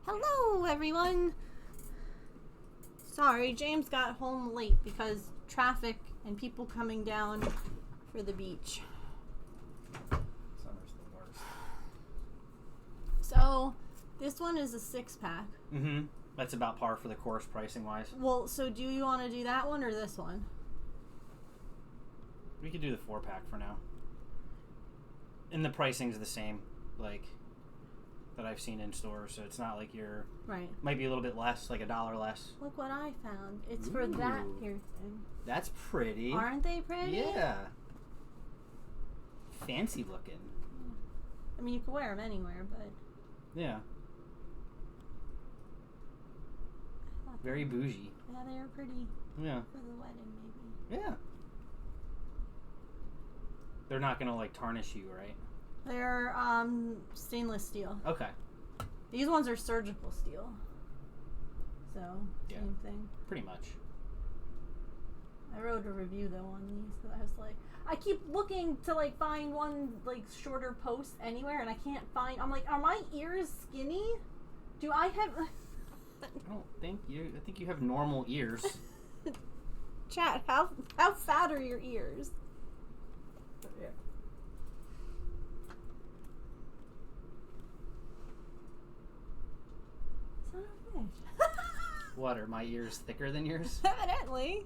Hello, everyone. Sorry, James got home late because traffic and people coming down for the beach. Summer's the worst. So, this one is a 6-pack. Mm-hmm. That's about par for the course pricing-wise. Well, so do you want to do that one or this one? We could do the 4-pack for now. And the pricing's the same, like, that I've seen in stores, so it's not like you're... Right. Might be a little bit less, like $1 less. Look what I found. It's for that piercing. That's pretty. Aren't they pretty? Yeah. Fancy looking. I mean, you can wear them anywhere, but... Yeah. Very bougie. Yeah, they are pretty. Yeah. For the wedding, maybe. Yeah. They're not gonna, like, tarnish you, right? They're stainless steel. Okay. These ones are surgical steel. So, Yeah. same thing. Pretty much. I wrote a review though on these because I was like, I keep looking to like find one like shorter post anywhere and I can't find. I'm like, are my ears skinny? Do I have? I don't think you. I think you have normal ears. Chat, how fat are your ears? Yeah. Son of a bitch. What, are my ears thicker than yours? Evidently.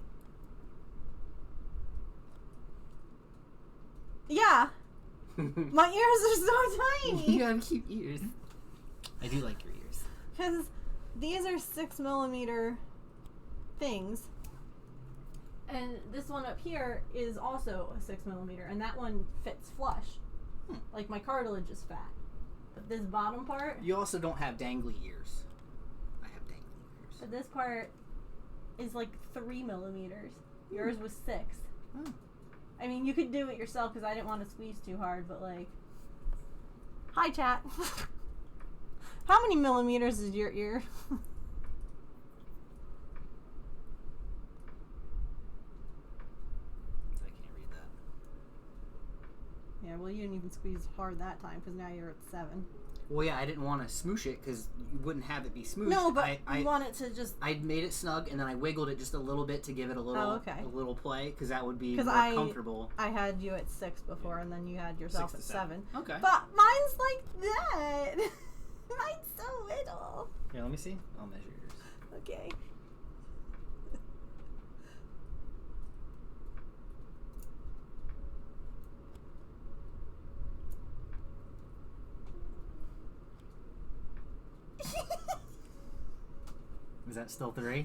Yeah. My ears are so tiny. You have cute ears. I do like your ears. Because these are 6mm things. And this one up here is also a 6mm. And that one fits flush. Like my cartilage is fat. But this bottom part... You also don't have dangly ears. I have dangly ears. But this part is like 3mm. Yours was 6. Oh. I mean, you could do it yourself because I didn't want to squeeze too hard, but like... Hi, chat. How many millimeters is your ear? I can't read that. Yeah, well, you didn't even squeeze hard that time because now you're at 7. Well, yeah, I didn't want to smoosh it because you wouldn't have it be smooshed. No, but you want it to just... I made it snug and then I wiggled it just a little bit to give it a little, a little play because that would be more comfortable. I had you at 6 before, and then you had yourself at 7. Okay. But mine's like that. Mine's so little. Here, let me see. I'll measure yours. Okay. Is that still 3?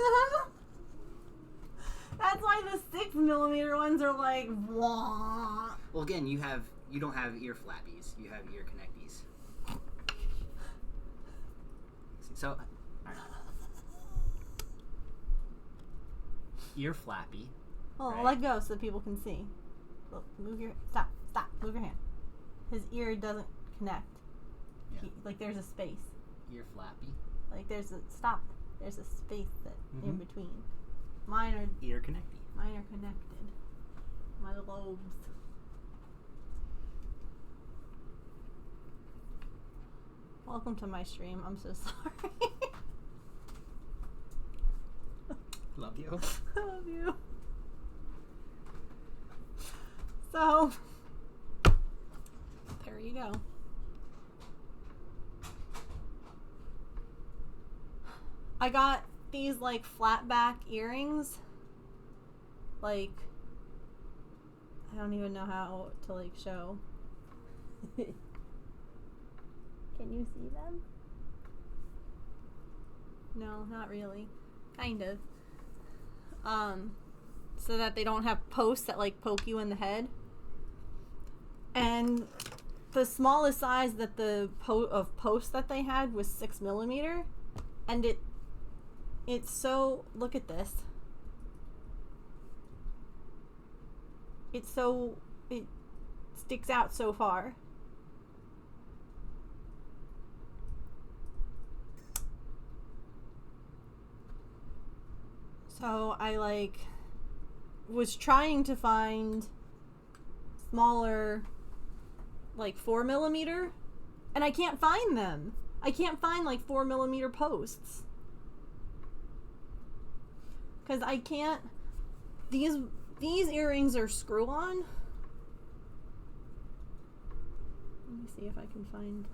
That's why the 6mm ones are like, wah. Well, again, you don't have ear flappies. You have ear connecties. So, all right. Ear flappy. Oh, right? let go so people can see. Look, move your move your hand. His ear doesn't connect. Yeah. Like there's a space. Ear flappy. Like there's a There's a space that in between. Mine are ear connecty. Mine are connected. My lobes. Welcome to my stream. I'm so sorry. Love you. I love you. So, there you go. I got these like flat back earrings. Like, I don't even know how to like show. Can you see them? No, not really. Kind of. So that they don't have posts that like poke you in the head. And the smallest size that the post that they had was 6mm, and it's so, look at this. It sticks out so far. So I like was trying to find smaller like 4mm, and I can't find them. I can't find like 4mm posts. Because I can't, these earrings are screw-on. Let me see if I can find.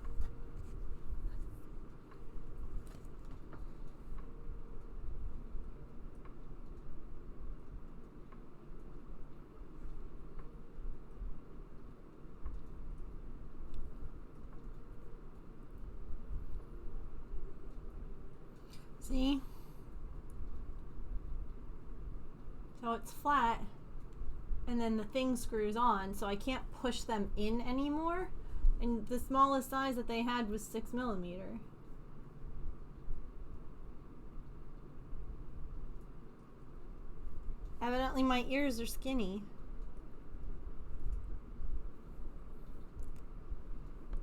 See? So it's flat, and then the thing screws on, so I can't push them in anymore. And the smallest size that they had was 6mm. Evidently my ears are skinny.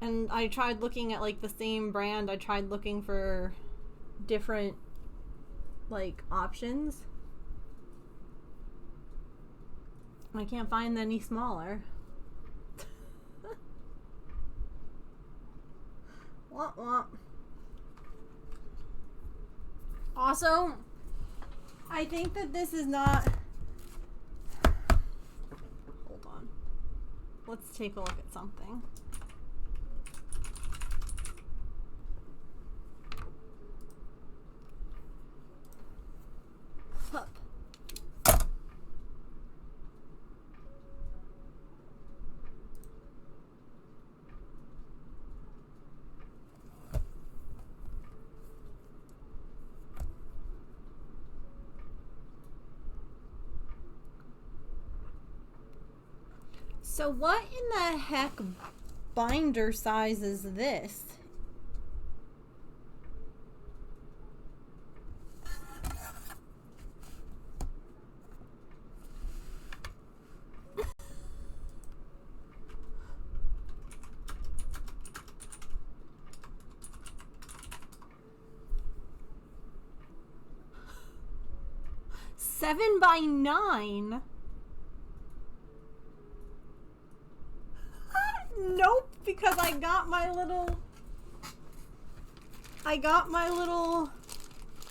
And I tried looking at like the same brand. I tried looking for different like options. I can't find any smaller. Womp womp. Also, I think that this is not. Hold on. Let's take a look at something. Hup. So what in the heck binder size is this? Seven by 9? Nope, because I got my little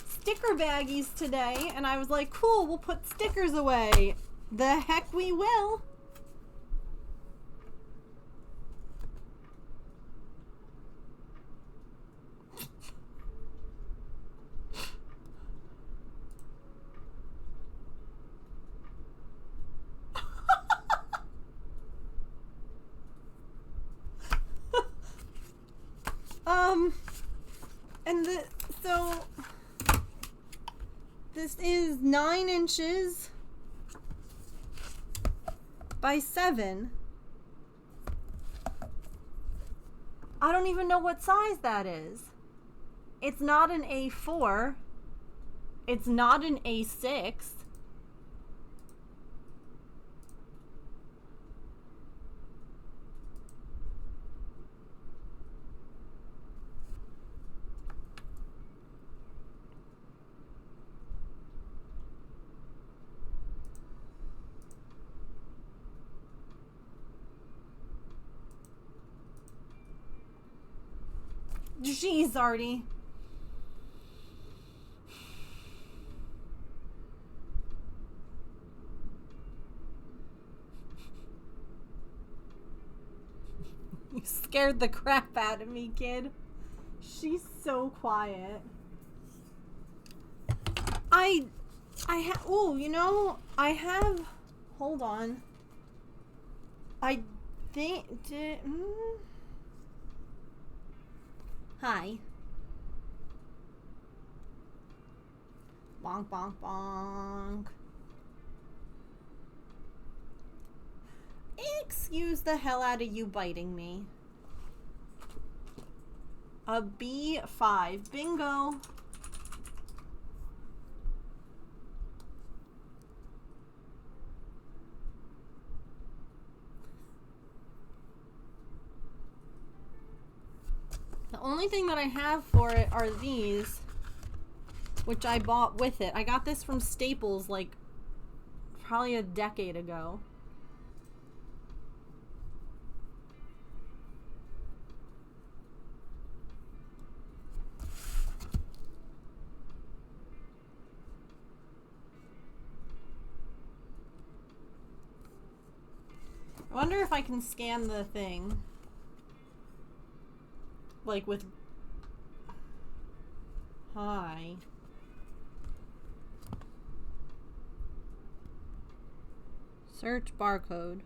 sticker baggies today, and I was like, cool, we'll put stickers away. The heck we will. So this is 9 inches by 7. I don't even know what size that is. It's not an A4. It's not an A6. Jeez, Artie. You scared the crap out of me, kid. She's so quiet. Oh, you know, I have, hold on. I think, Hi. Bonk, bonk, bonk. Excuse the hell out of you biting me. A B5. Bingo. The only thing that I have for it are these, which I bought with it. I got this from Staples like probably a decade ago. I wonder if I can scan the thing. Like with... Hi. Search barcode.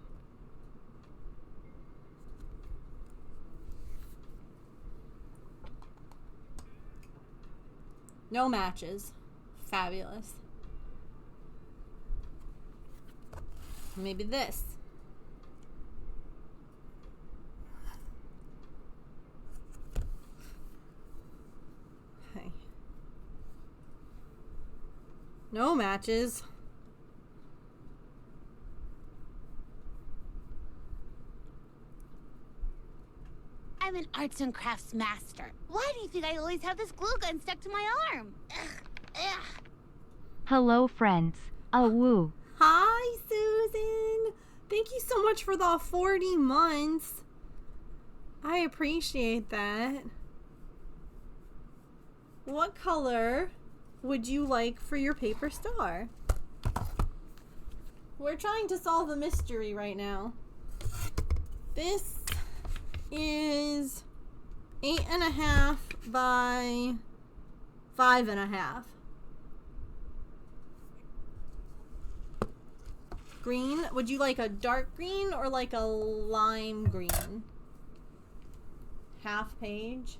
No matches. Fabulous. Maybe this. Okay. No matches. I'm an arts and crafts master. Why do you think I always have this glue gun stuck to my arm? Ugh, ugh. Hello, friends. Woo. Hi, Susan. Thank you so much for the 40 months. I appreciate that. What color would you like for your paper star? We're trying to solve a mystery right now. This is 8.5 by 5.5. Green. Would you like a dark green or like a lime green? Half page.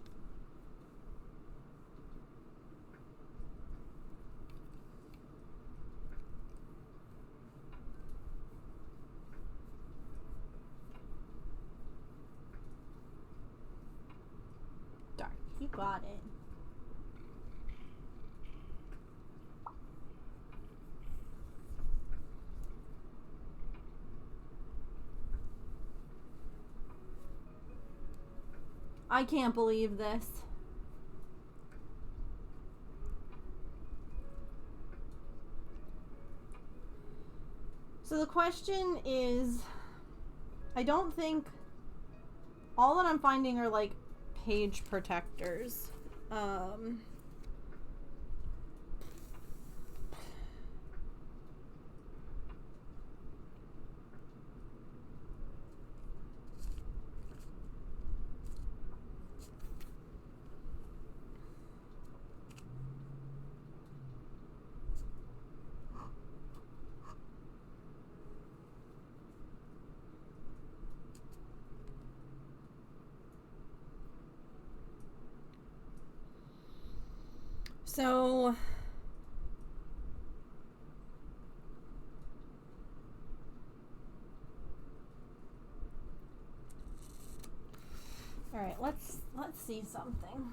Dark. You got it. I can't believe this. So the question is, I don't think all that I'm finding are like page protectors. So all right, let's see something.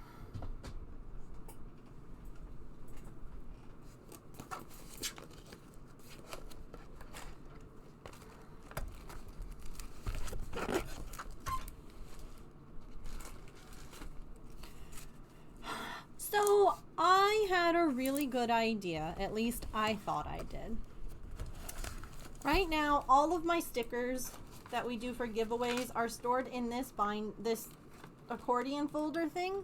So I had a really good idea, at least I thought I did. Right now, all of my stickers that we do for giveaways are stored in this accordion folder thing.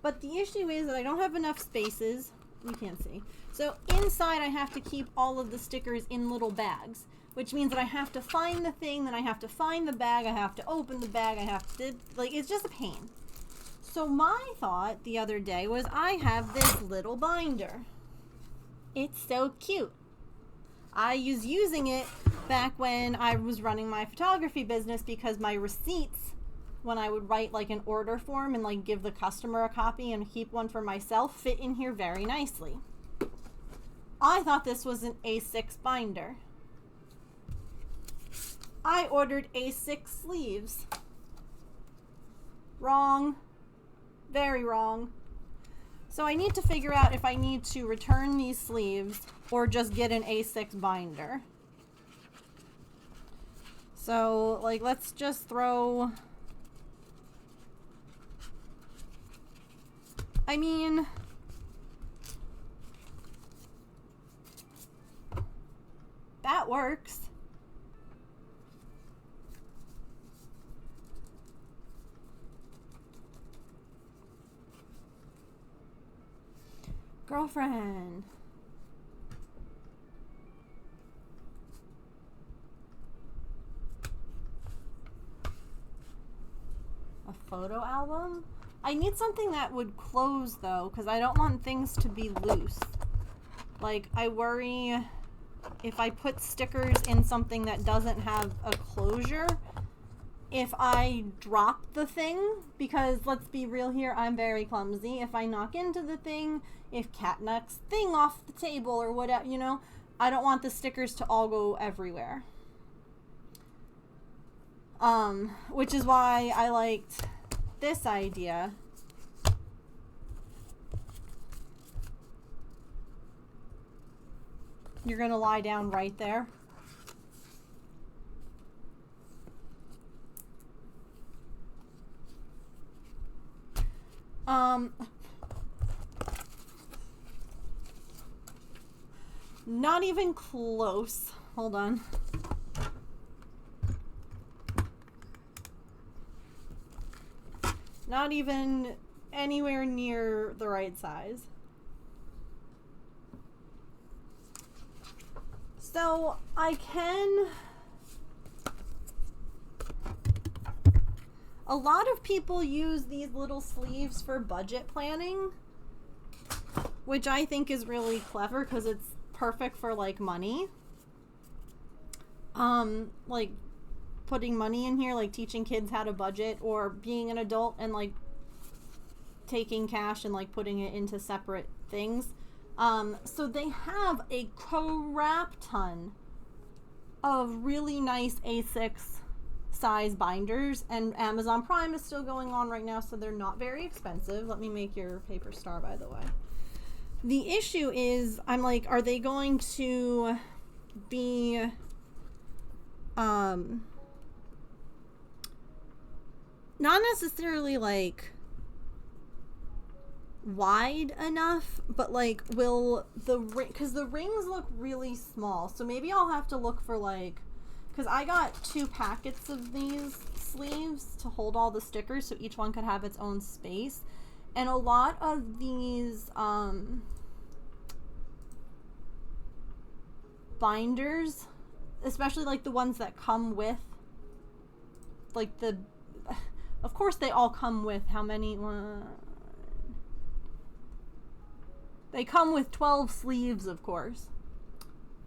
But the issue is that I don't have enough spaces. You can't see. So inside I have to keep all of the stickers in little bags, which means that I have to find the thing, then I have to find the bag, I have to open the bag, I have to, like, it's just a pain. So my thought the other day was I have this little binder. It's so cute. I was using it back when I was running my photography business because my receipts, when I would write like an order form and like give the customer a copy and keep one for myself, fit in here very nicely. I thought this was an A6 binder. I ordered A6 sleeves. Wrong. Very wrong. So I need to figure out if I need to return these sleeves or just get an A6 binder. So, like, let's just throw... I mean... that works. Girlfriend. photo album. I need something that would close though, because I don't want things to be loose. Like, I worry if I put stickers in something that doesn't have a closure, if I drop the thing, because let's be real here, I'm very clumsy. If I knock into the thing, if Cat knocks thing off the table or whatever, you know, I don't want the stickers to all go everywhere. Which is why I liked this idea. You're gonna lie down right there. Not even close. Hold on. Not even anywhere near the right size. So I can... A lot of people use these little sleeves for budget planning, which I think is really clever because it's perfect for like money. Like putting money in here, like teaching kids how to budget, or being an adult and like taking cash and like putting it into separate things. So they have a crap ton of really nice A6 size binders, and Amazon Prime is still going on right now, so they're not very expensive. Let me make your paper star, by the way. The issue is, I'm like, are they going to be not necessarily like wide enough, but like will the ring, because the rings look really small, so maybe I'll have to look for like, because I got 2 packets of these sleeves to hold all the stickers so each one could have its own space, and a lot of these binders, especially like the ones that come with like the, of course they all come with how many, they come with 12 sleeves, of course,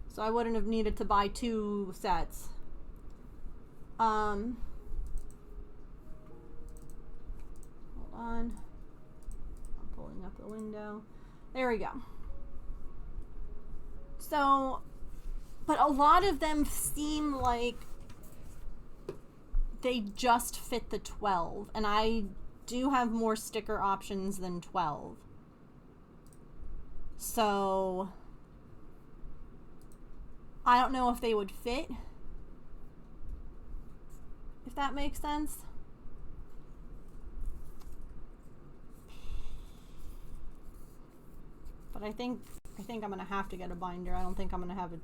so I wouldn't have needed to buy 2 sets. Hold on, I'm pulling up the window. There we go. So, but a lot of them seem like they just fit the 12, and I do have more sticker options than 12. So I don't know if they would fit, if that makes sense. But I think I'm gonna have to get a binder. I don't think I'm gonna have a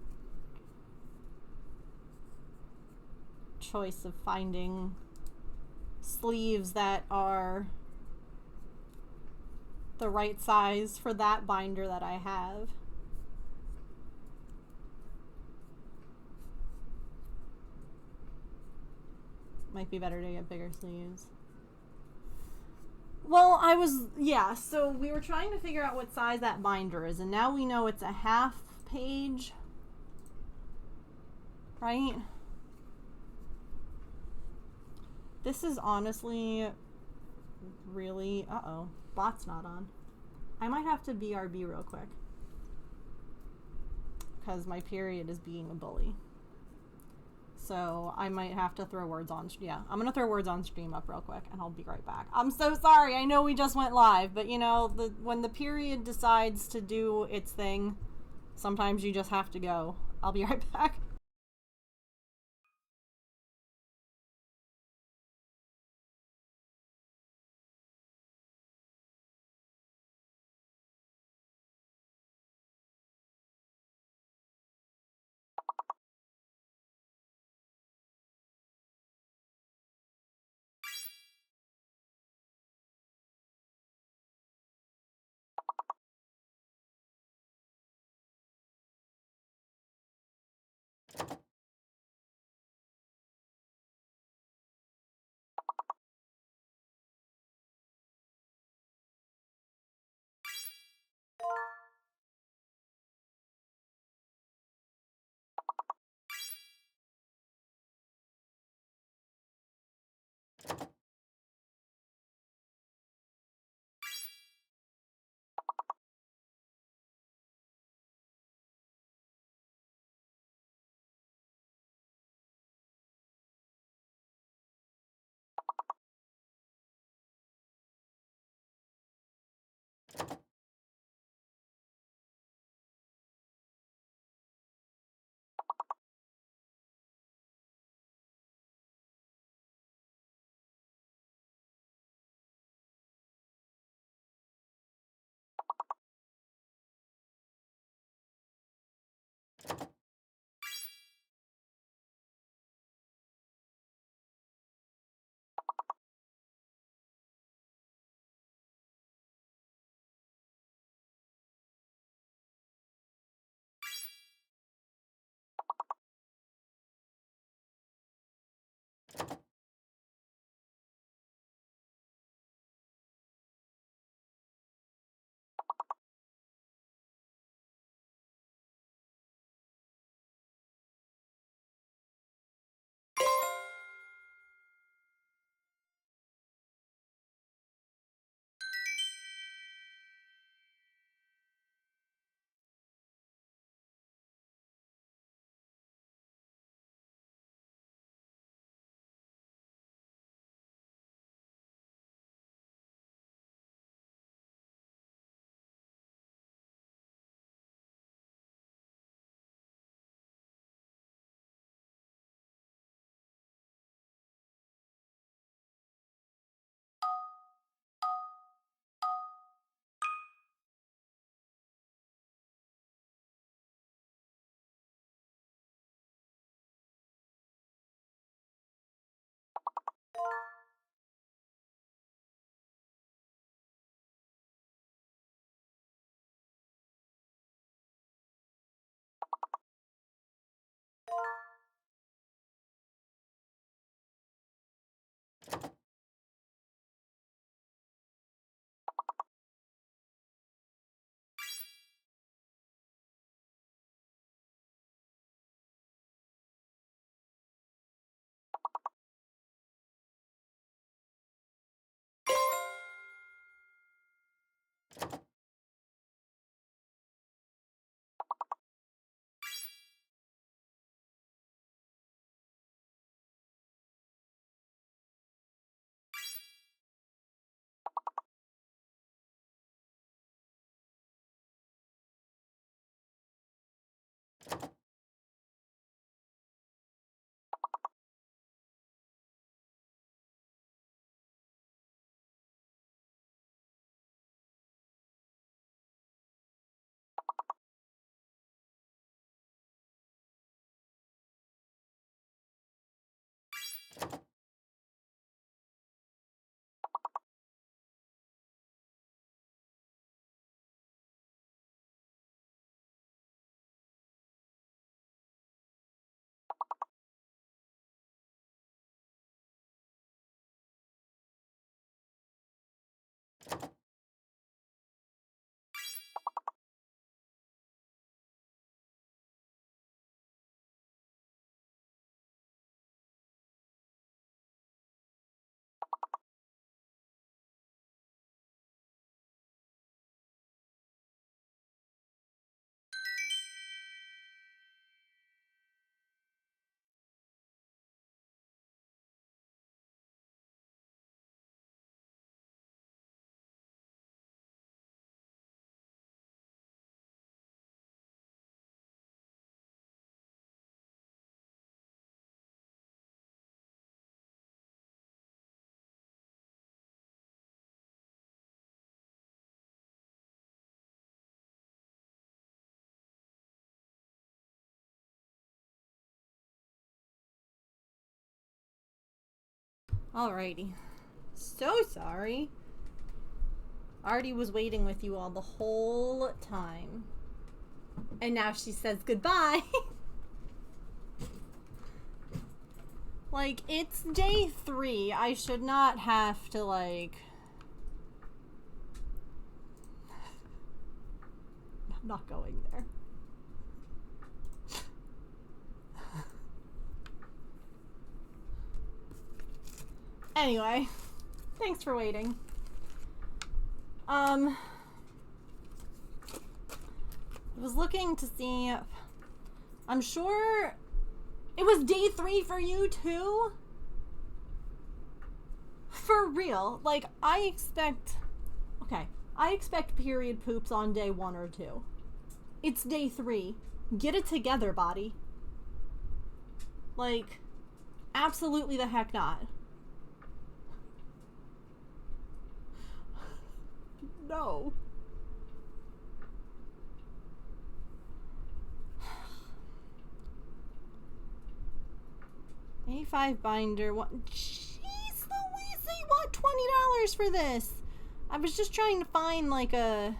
choice of finding sleeves that are the right size for that binder that I have. Might be better to get bigger sleeves. Well, yeah, so we were trying to figure out what size that binder is, and now we know it's a half page, right? This is honestly really, uh-oh, bot's not on. I might have to BRB real quick, because my period is being a bully. So I might have to throw words on, yeah, I'm gonna throw words on stream up real quick, and I'll be right back. I'm so sorry, I know we just went live, but you know, when the period decides to do its thing, sometimes you just have to go. I'll be right back. Alrighty. So sorry. Artie was waiting with you all the whole time. And now she says goodbye. Like, it's day 3. I should not have to, like... I'm not going there. Anyway, thanks for waiting. I was looking to see if... I'm sure it was day 3 for you too? For real. Like, I expect period poops on day 1 or 2. It's day 3. Get it together, body. Like, absolutely the heck not. No. A5 binder. What? Jeez Louise, they want $20 for this. I was just trying to find like a...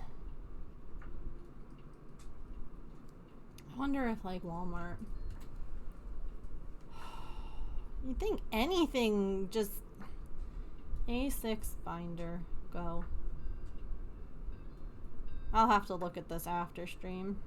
I wonder if like Walmart... You'd think anything, just... A6 binder. Go. I'll have to look at this after stream.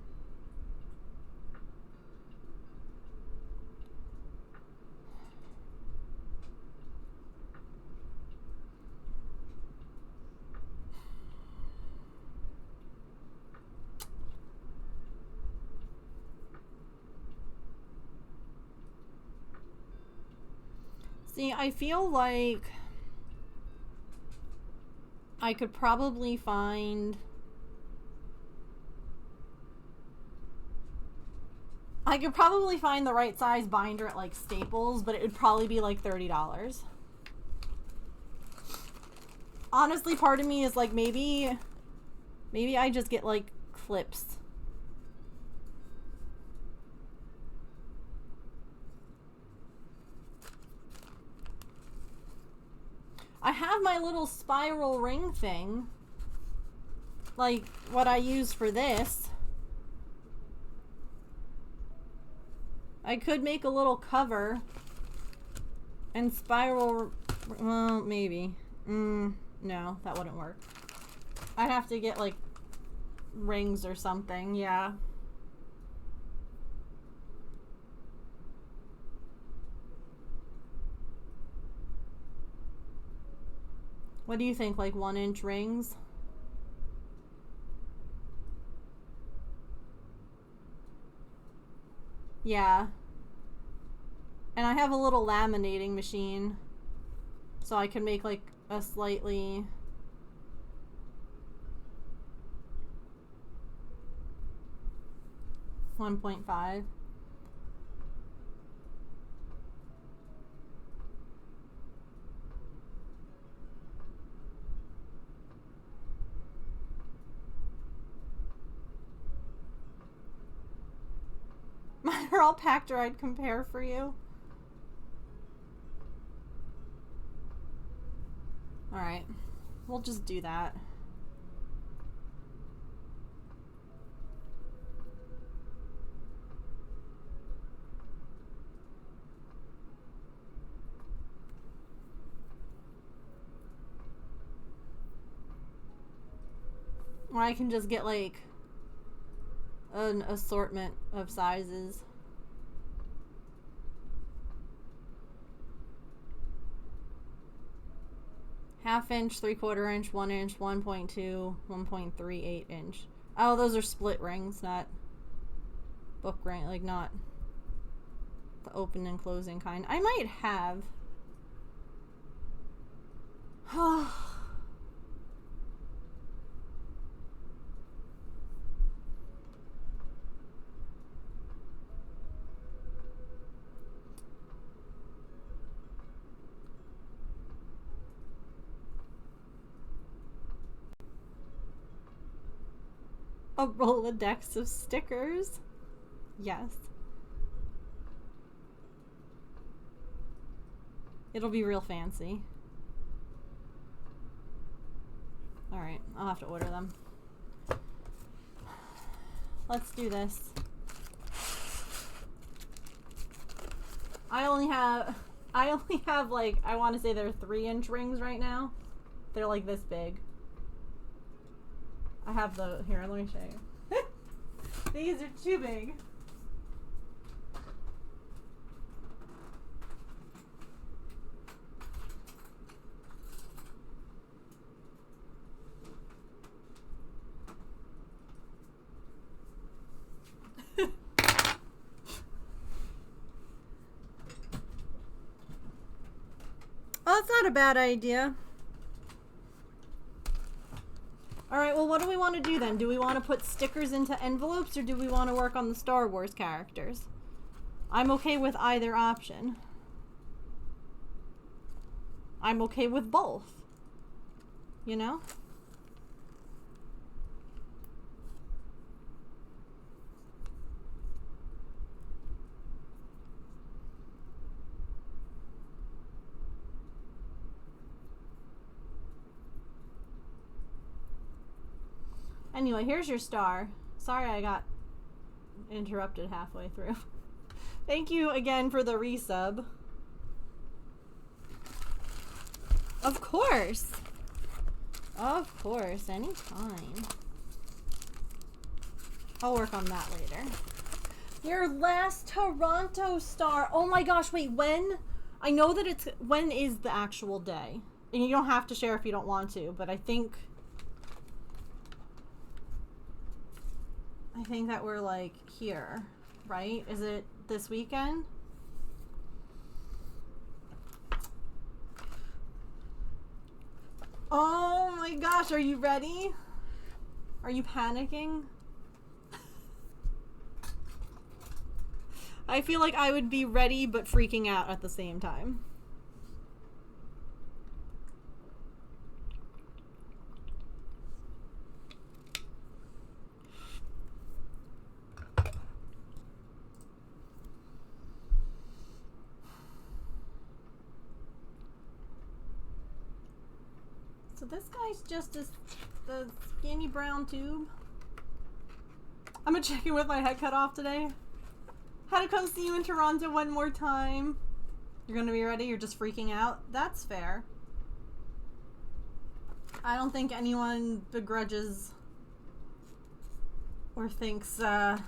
See, I feel like I could probably find... I could probably find the right size binder at like Staples, but it would probably be like $30. Honestly, part of me is like, maybe I just get like clips. I have my little spiral ring thing, like what I use for this. I could make a little cover and spiral, well, maybe. No, that wouldn't work. I'd have to get like rings or something, yeah. What do you think, like 1-inch rings? Yeah. And I have a little laminating machine, so I can make like a slightly... $1.5. Mine are all packed, or I'd compare for you. Alright. We'll just do that. Or I can just get like an assortment of sizes. Half-inch, 3/4 inch, 1 inch, 1.2, 1.38 inch. Oh, those are split rings, not book ring, like not the open and closing kind. I might have. A Rolodex of stickers? Yes. It'll be real fancy. Alright, I'll have to order them. Let's do this. I only have like, I want to say they're 3-inch rings right now. They're like this big. I have the, here, let me show you. These are too big. Oh, that's not a bad idea. Alright, well, what do we want to do then? Do we want to put stickers into envelopes or do we want to work on the Star Wars characters? I'm okay with either option. I'm okay with both. You know? Anyway, here's your star. Sorry I got interrupted halfway through. Thank you again for the resub. Of course. Of course, anytime. I'll work on that later. Your last Toronto star. Oh my gosh, wait, when? I know that it's, when is the actual day? And you don't have to share if you don't want to, but I think that we're like here, right? Is it this weekend? Oh my gosh, are you ready? Are you panicking? I feel like I would be ready but freaking out at the same time. So this guy's just the skinny brown tube. I'm gonna check in with my head cut off today. Had to come see you in Toronto one more time. You're gonna be ready? You're just freaking out? That's fair. I don't think anyone begrudges or thinks that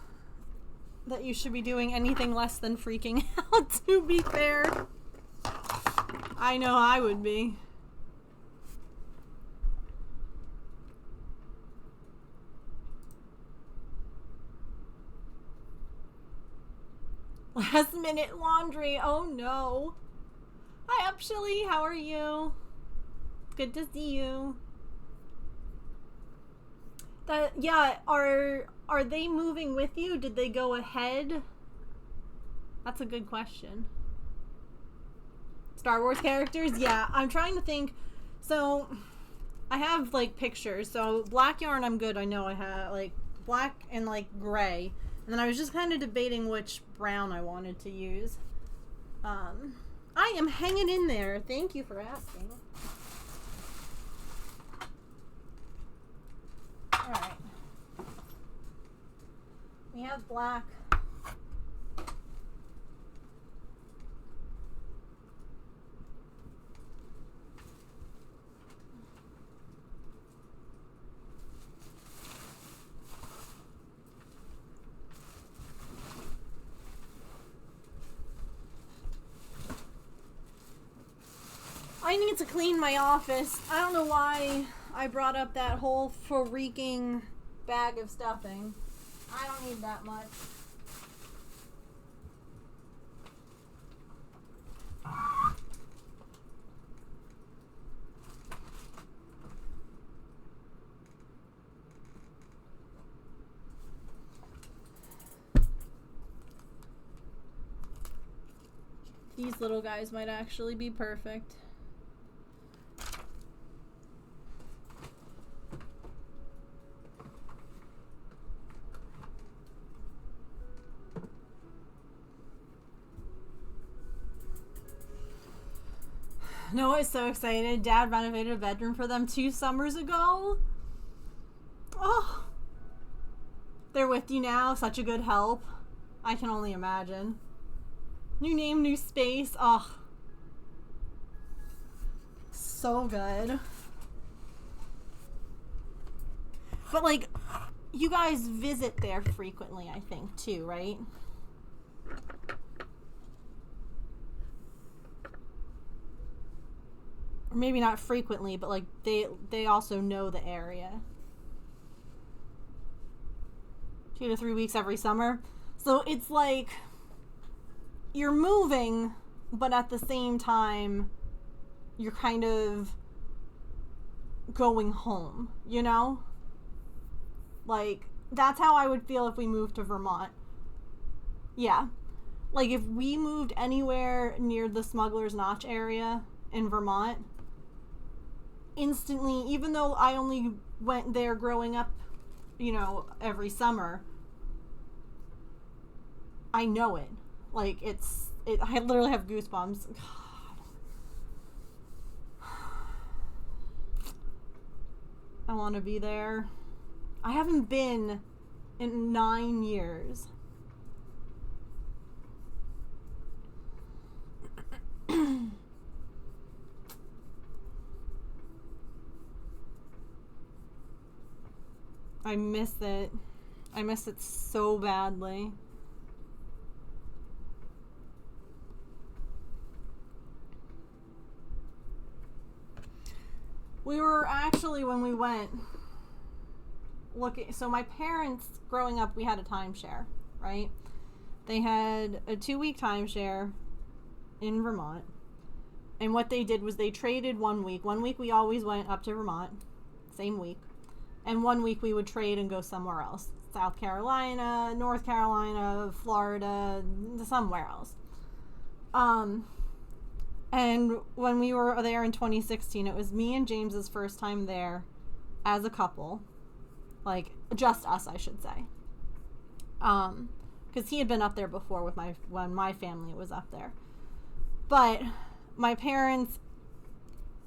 you should be doing anything less than freaking out, to be fair. I know I would be. Last minute laundry. Oh no. Hi Upshilly, how are you? Good to see you. Yeah, are they moving with you? Did they go ahead? That's a good question. Star Wars characters? Yeah, I'm trying to think. So I have like pictures. So black yarn I'm good. I know I have like black and like gray. And then I was just kind of debating which brown I wanted to use. I am hanging in there. Thank you for asking. Alright. We have black. I need to clean my office. I don't know why I brought up that whole freaking bag of stuffing. I don't need that much. These little guys might actually be perfect. Noah is so excited. Dad renovated a bedroom for them 2 summers ago. Oh. They're with you now. Such a good help. I can only imagine. New name, new space. Oh. So good. But, like, you guys visit there frequently, I think, too, right? Or maybe not frequently, but, like, they also know the area. 2 to 3 weeks every summer. So it's like you're moving, but at the same time, you're kind of going home, you know? Like, that's how I would feel if we moved to Vermont. Yeah. Like, if we moved anywhere near the Smuggler's Notch area in Vermont, instantly, even though I only went there growing up, you know, every summer, I know it. Like, I literally have goosebumps. God. I want to be there. I haven't been in 9 years. I miss it. I miss it so badly. We were actually, when we went, looking, so my parents, growing up, we had a timeshare, right? They had a 2-week timeshare in Vermont. And what they did was they traded 1 week. 1 week we always went up to Vermont, same week. And 1 week we would trade and go somewhere else. South Carolina, North Carolina, Florida, somewhere else. And when we were there in 2016, it was me and James's first time there as a couple. Like, just us, I should say. Because he had been up there before with when my family was up there. But my parents,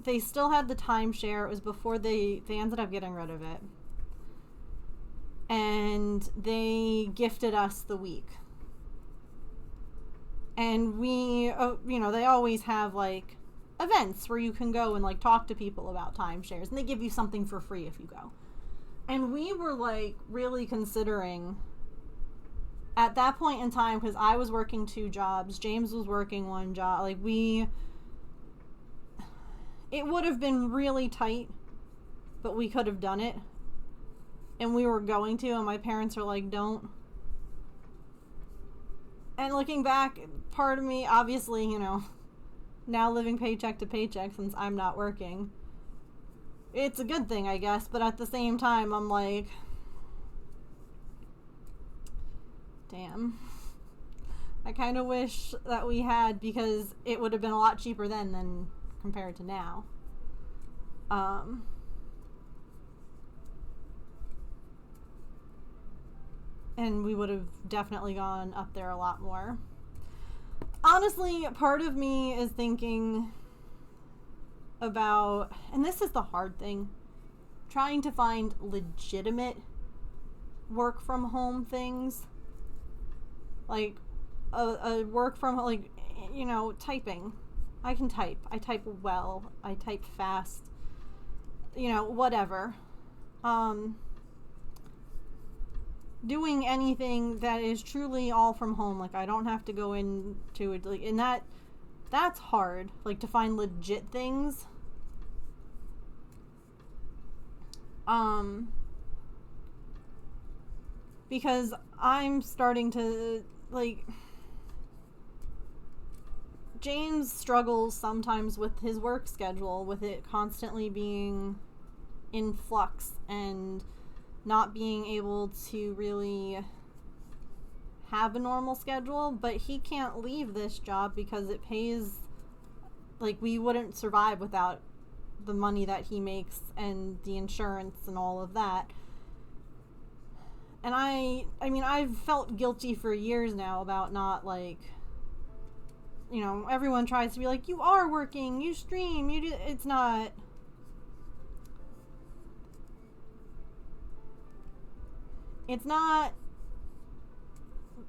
they still had the timeshare. It was before they ended up getting rid of it. And they gifted us the week. And we, you know, they always have, like, events where you can go and, like, talk to people about timeshares. And they give you something for free if you go. And we were, like, really considering, at that point in time, because I was working 2 jobs, James was working 1 job, like, it would have been really tight, but we could have done it. And we were going to, and my parents were like, don't. And looking back, part of me, obviously, you know, now living paycheck to paycheck since I'm not working, it's a good thing, I guess, but at the same time, I'm like, damn. I kind of wish that we had, because it would have been a lot cheaper then than compared to now. And we would have definitely gone up there a lot more. Honestly, part of me is thinking about, and this is the hard thing, trying to find legitimate work from home things. Like, a work from, like, you know, typing. I can type. I type well. I type fast. You know, whatever. Doing anything that is truly all from home, like, I don't have to go into it, like, and that's hard, like, to find legit things. Because I'm starting to, like, James struggles sometimes with his work schedule, with it constantly being in flux and not being able to really have a normal schedule, but he can't leave this job because it pays, like, we wouldn't survive without the money that he makes and the insurance and all of that. And I mean, I've felt guilty for years now about not, like, you know, everyone tries to be like, you are working, you stream, you do. It's not. It's not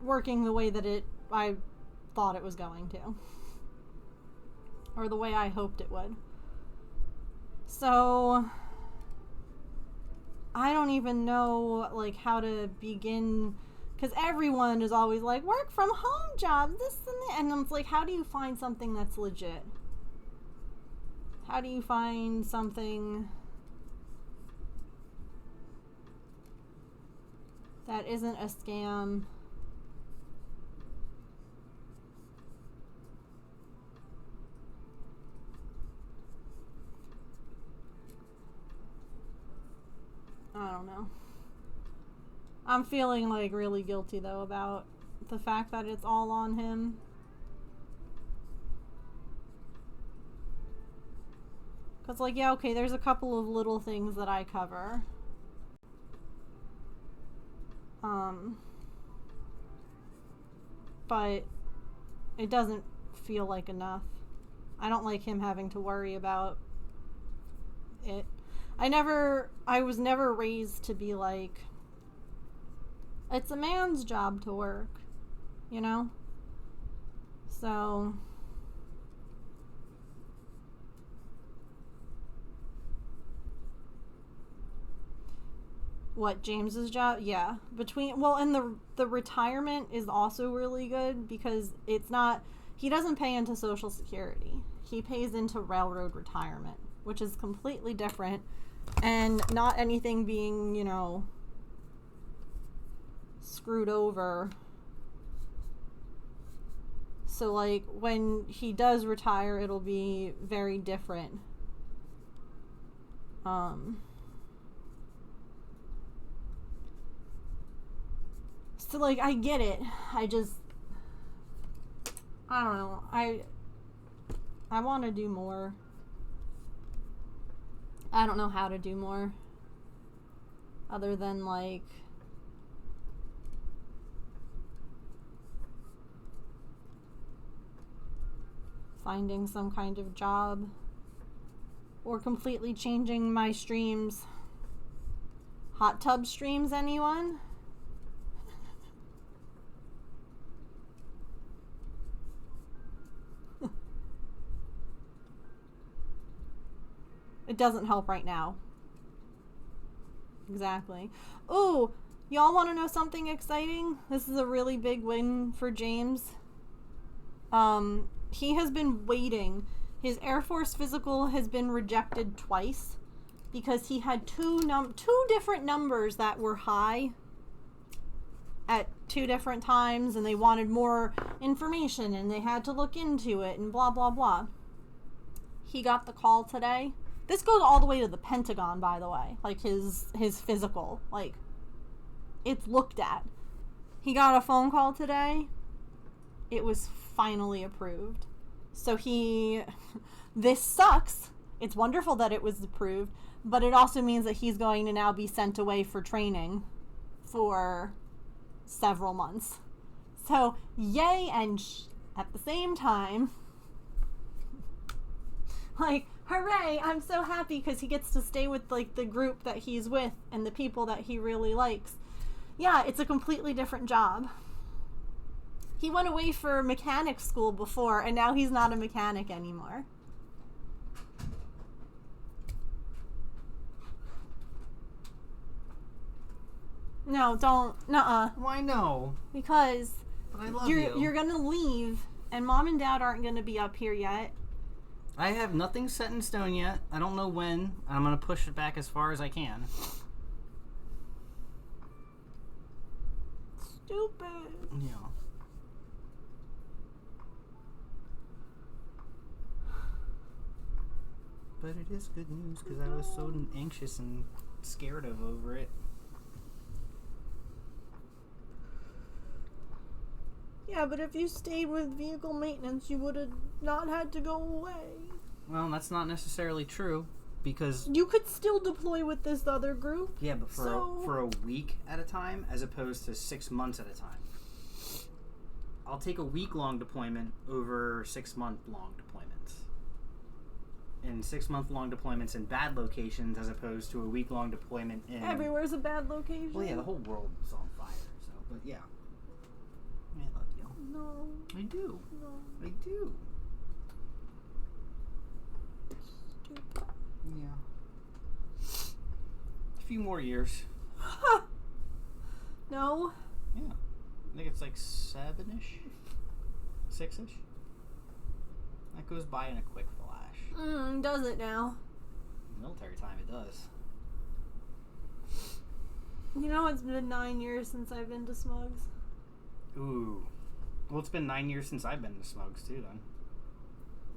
working the way that I thought it was going to. Or the way I hoped it would. So, I don't even know, like, how to begin, because everyone is always like, work from home jobs, this and that, and it's like, how do you find something that's legit? How do you find something that isn't a scam? I don't know. I'm feeling like really guilty though about the fact that it's all on him. Cause like, yeah, okay, there's a couple of little things that I cover. But it doesn't feel like enough. I don't like him having to worry about it. I was never raised to be like, it's a man's job to work, you know? So, what, James's job? Yeah. And the retirement is also really good because it's not, he doesn't pay into Social Security. He pays into railroad retirement, which is completely different. And not anything being, you know, screwed over. So, like, when he does retire, it'll be very different. So, like, I get it. I don't know. I want to do more. I don't know how to do more. Other than, like, finding some kind of job. Or completely changing my streams. Hot tub streams, anyone? It doesn't help right now. Exactly. Ooh, y'all want to know something exciting? This is a really big win for James. He has been waiting. His Air Force physical has been rejected twice because he had two different numbers that were high at two different times, and they wanted more information and they had to look into it and blah blah blah. He got the call today. This goes all the way to the Pentagon, by the way. Like, his physical. Like, it's looked at. He got a phone call today. It was finally approved. So this sucks. It's wonderful that it was approved, but it also means that he's going to now be sent away for training for several months. So, yay, and at the same time, like, hooray, I'm so happy because he gets to stay with, like, the group that he's with and the people that he really likes. Yeah, it's a completely different job. He went away for mechanic school before, and now he's not a mechanic anymore. No, don't. Nuh-uh. Why no? Because but I love you. You're gonna leave, and Mom and Dad aren't gonna be up here yet. I have nothing set in stone yet. I don't know when. I'm going to push it back as far as I can. Stupid. Yeah. But it is good news because I was so anxious and scared over it. Yeah, but if you stayed with vehicle maintenance, you would have not had to go away. Well, that's not necessarily true, because you could still deploy with this other group. Yeah, but for a week at a time, as opposed to 6 months at a time. I'll take a week-long deployment over 6-month-long deployments. And 6-month-long deployments in bad locations as opposed to a week-long deployment in... Everywhere's a bad location. Well, yeah, the whole world's on fire, so... But, yeah. I love you. No. I do. No. I do. Stupid. Yeah. A few more years. No. Yeah. I think it's like 7-ish? 6-ish? That goes by in a quick flash. Does it now? Military time, it does. You know, it's been 9 years since I've been to Smugs. Ooh. Well, it's been 9 years since I've been to Smugs, too, then.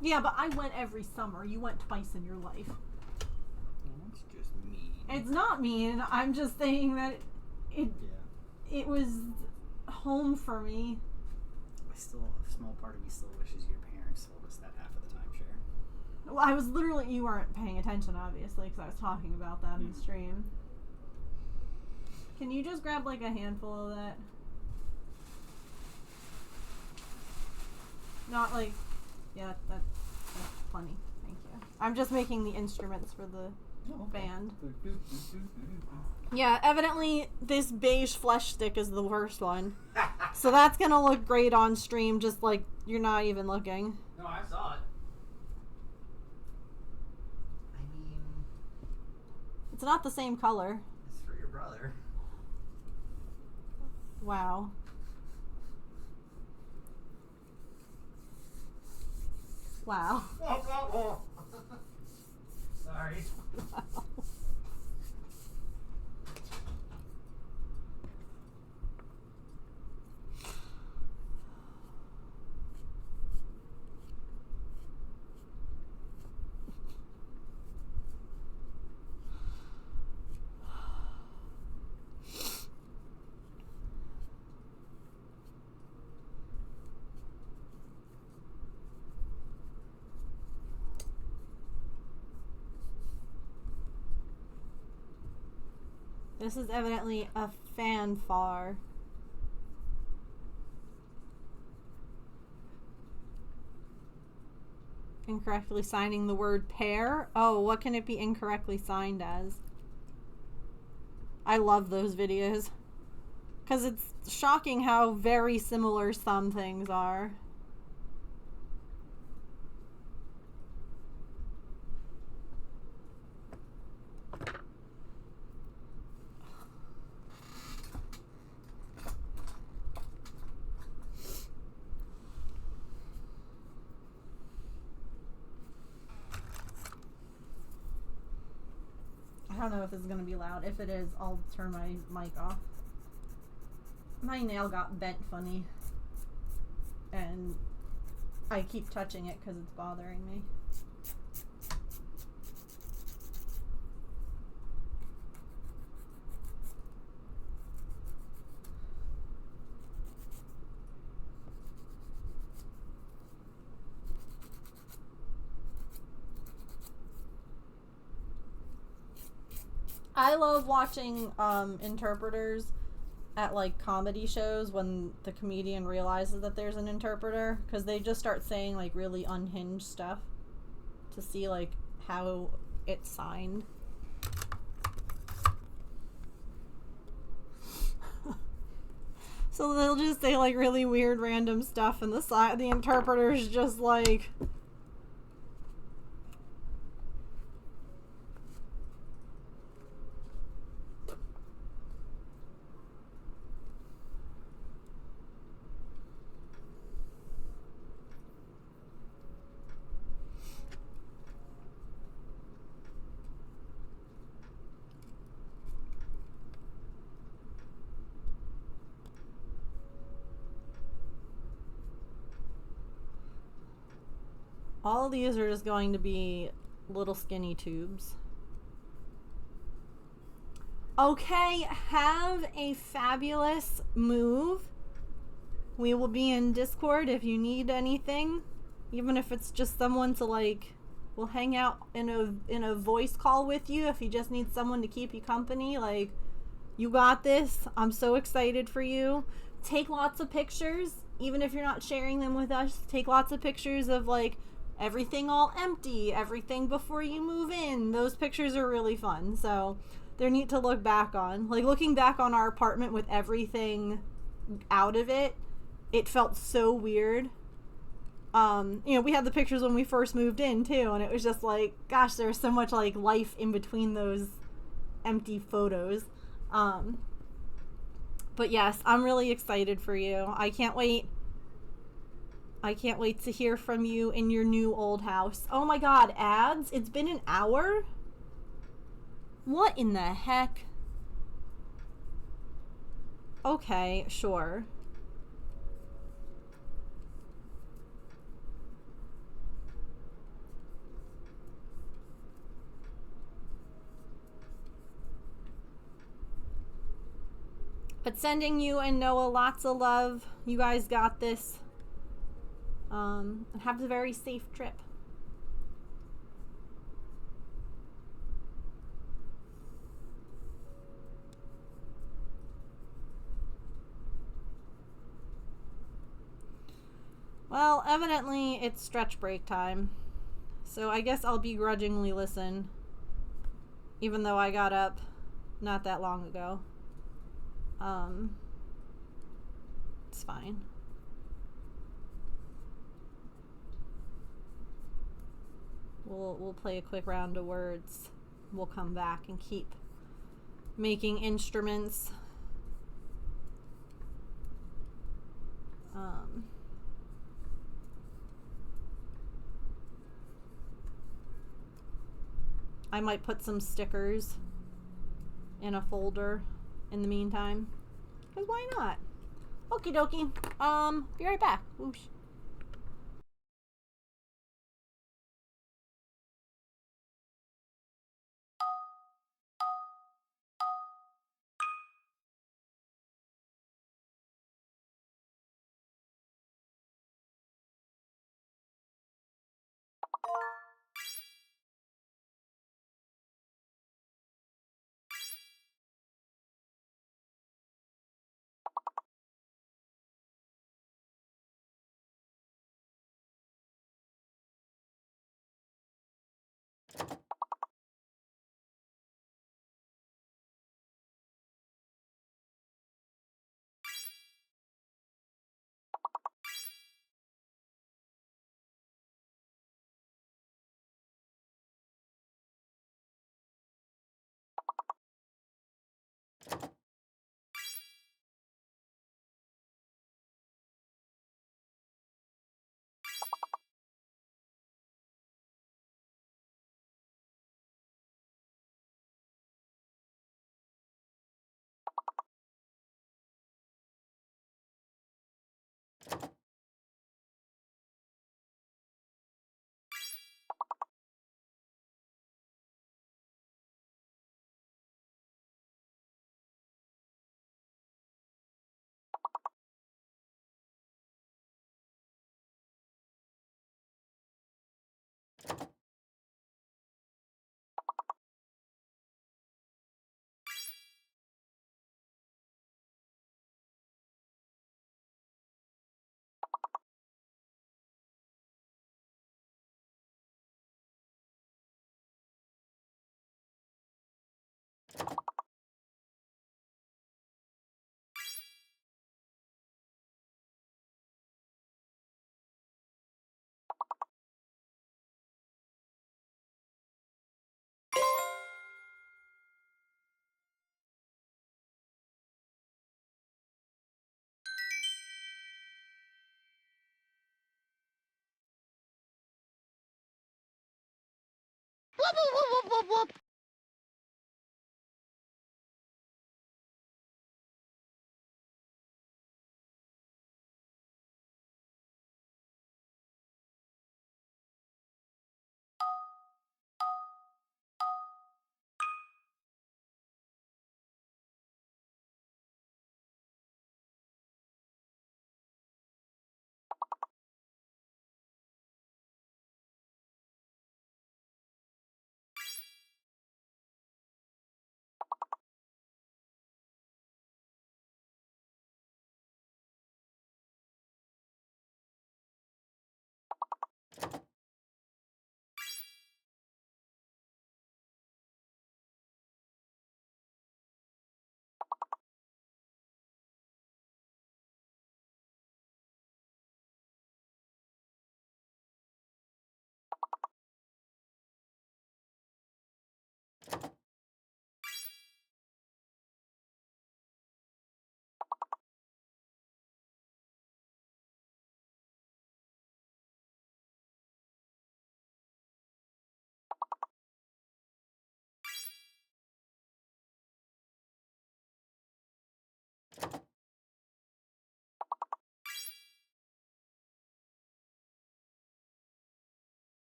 Yeah, but I went every summer. You went twice in your life. Well, that's just mean. It's not mean. I'm just saying that it was home for me. A small part of me still wishes your parents told us that half of the timeshare. Well, I was literally, you weren't paying attention, obviously, because I was talking about that in the stream. Can you just grab, like, a handful of that? Not, like, yeah, that's plenty. Thank you. I'm just making the instruments for the band. Yeah, evidently, this beige flesh stick is the worst one. So that's gonna look great on stream, just like you're not even looking. No, I saw it. I mean... It's not the same color. It's for your brother. Wow. Wow. Sorry. Wow. This is evidently a fanfare. Incorrectly signing the word pair? Oh, what can it be incorrectly signed as? I love those videos. Because it's shocking how very similar some things are. I don't know if this is going to be loud. If it is, I'll turn my mic off. My nail got bent funny. And I keep touching it because it's bothering me. I love watching interpreters at like comedy shows when the comedian realizes that there's an interpreter, because they just start saying like really unhinged stuff to see like how it's signed. So they'll just say like really weird random stuff, and the interpreter's just like, all of these are just going to be little skinny tubes. Okay, have a fabulous move. We will be in Discord if you need anything. Even if it's just someone to like, we'll hang out in a voice call with you if you just need someone to keep you company. Like, you got this. I'm so excited for you. take lots of pictures, even if you're not sharing them with us. Take lots of pictures of like everything all empty, everything before you move in. Those pictures are really fun. So they're neat to look back on. Like looking back on our apartment with everything out of it, it felt so weird. We had the pictures when we first moved in too, and it was just like, gosh, there's so much like life in between those empty photos. But yes, I'm really excited for you. I can't wait. I can't wait to hear from you in your new old house. Oh my god, ads? It's been an hour? What in the heck? Okay, sure. But sending you and Noah lots of love. You guys got this. And have a very safe trip. Well, evidently it's stretch break time. So I guess I'll begrudgingly listen. Even though I got up not that long ago. It's fine. We'll play a quick round of words. We'll come back and keep making instruments. I might put some stickers in a folder in the meantime. Because why not? Okie dokie. Be right back. Whoosh. Whoop, whoop, whoop, whoop, whoop, whoop.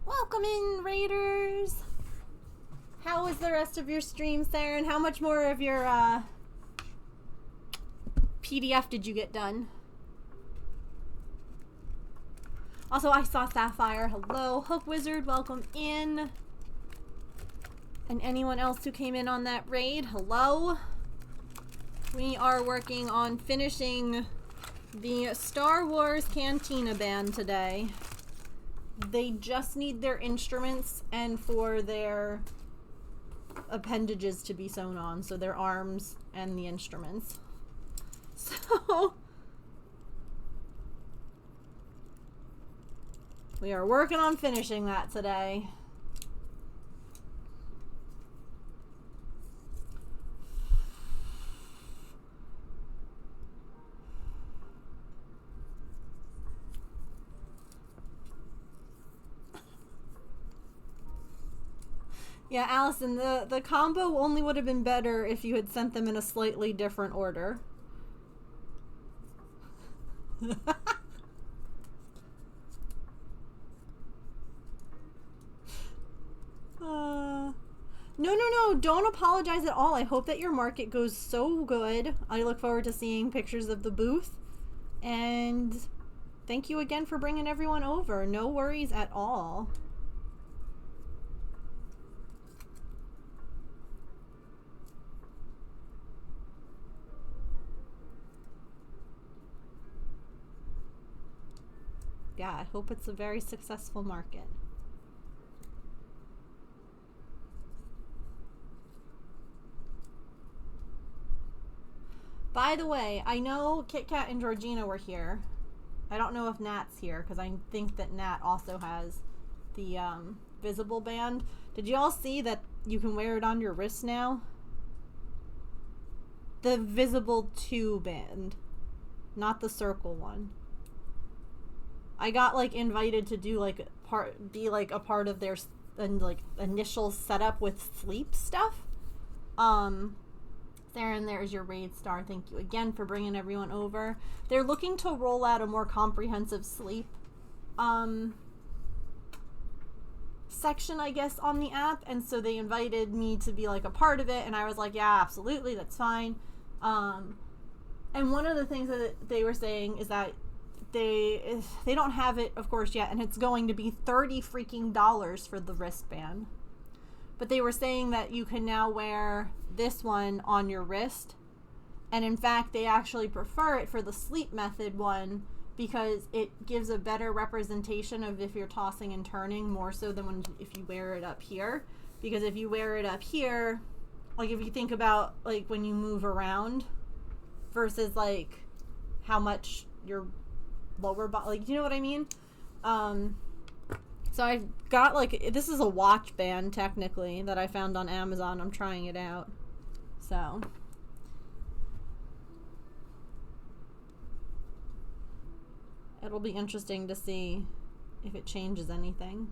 Welcome in, Raiders. How was the rest of your stream, Saren? How much more of your PDF did you get done? Also, I saw Sapphire. Hello. Hook Wizard, welcome in. And anyone else who came in on that raid, hello. We are working on finishing the Star Wars Cantina band today. They just need their instruments and for their appendages to be sewn on, so their arms and the instruments. So we are working on finishing that today. Yeah, Allison, the combo only would have been better if you had sent them in a slightly different order. No, don't apologize at all. I hope that your market goes so good. I look forward to seeing pictures of the booth. And thank you again for bringing everyone over. No worries at all. Yeah, I hope it's a very successful market. By the way, I know Kit Kat and Georgina were here. I don't know if Nat's here because I think that Nat also has the visible band. Did you all see that you can wear it on your wrist now? The visible 2 band, not the circle one. I got like invited to do like be like a part of their like initial setup with sleep stuff. Theron, there's your raid star. Thank you again for bringing everyone over. They're looking to roll out a more comprehensive sleep section, I guess, on the app, and so they invited me to be like a part of it, and I was like, yeah, absolutely, that's fine. And one of the things that they were saying is that they don't have it, of course, yet, and it's going to be $30 freaking for the wristband. But they were saying that you can now wear this one on your wrist, and in fact they actually prefer it for the sleep method one because it gives a better representation of if you're tossing and turning, more so than if you wear it up here. Because if you wear it up here, like if you think about like when you move around versus like how much your lower body, like, you know what I mean? So I've got like, this is a watch band technically that I found on Amazon. I'm trying it out. So it'll be interesting to see if it changes anything.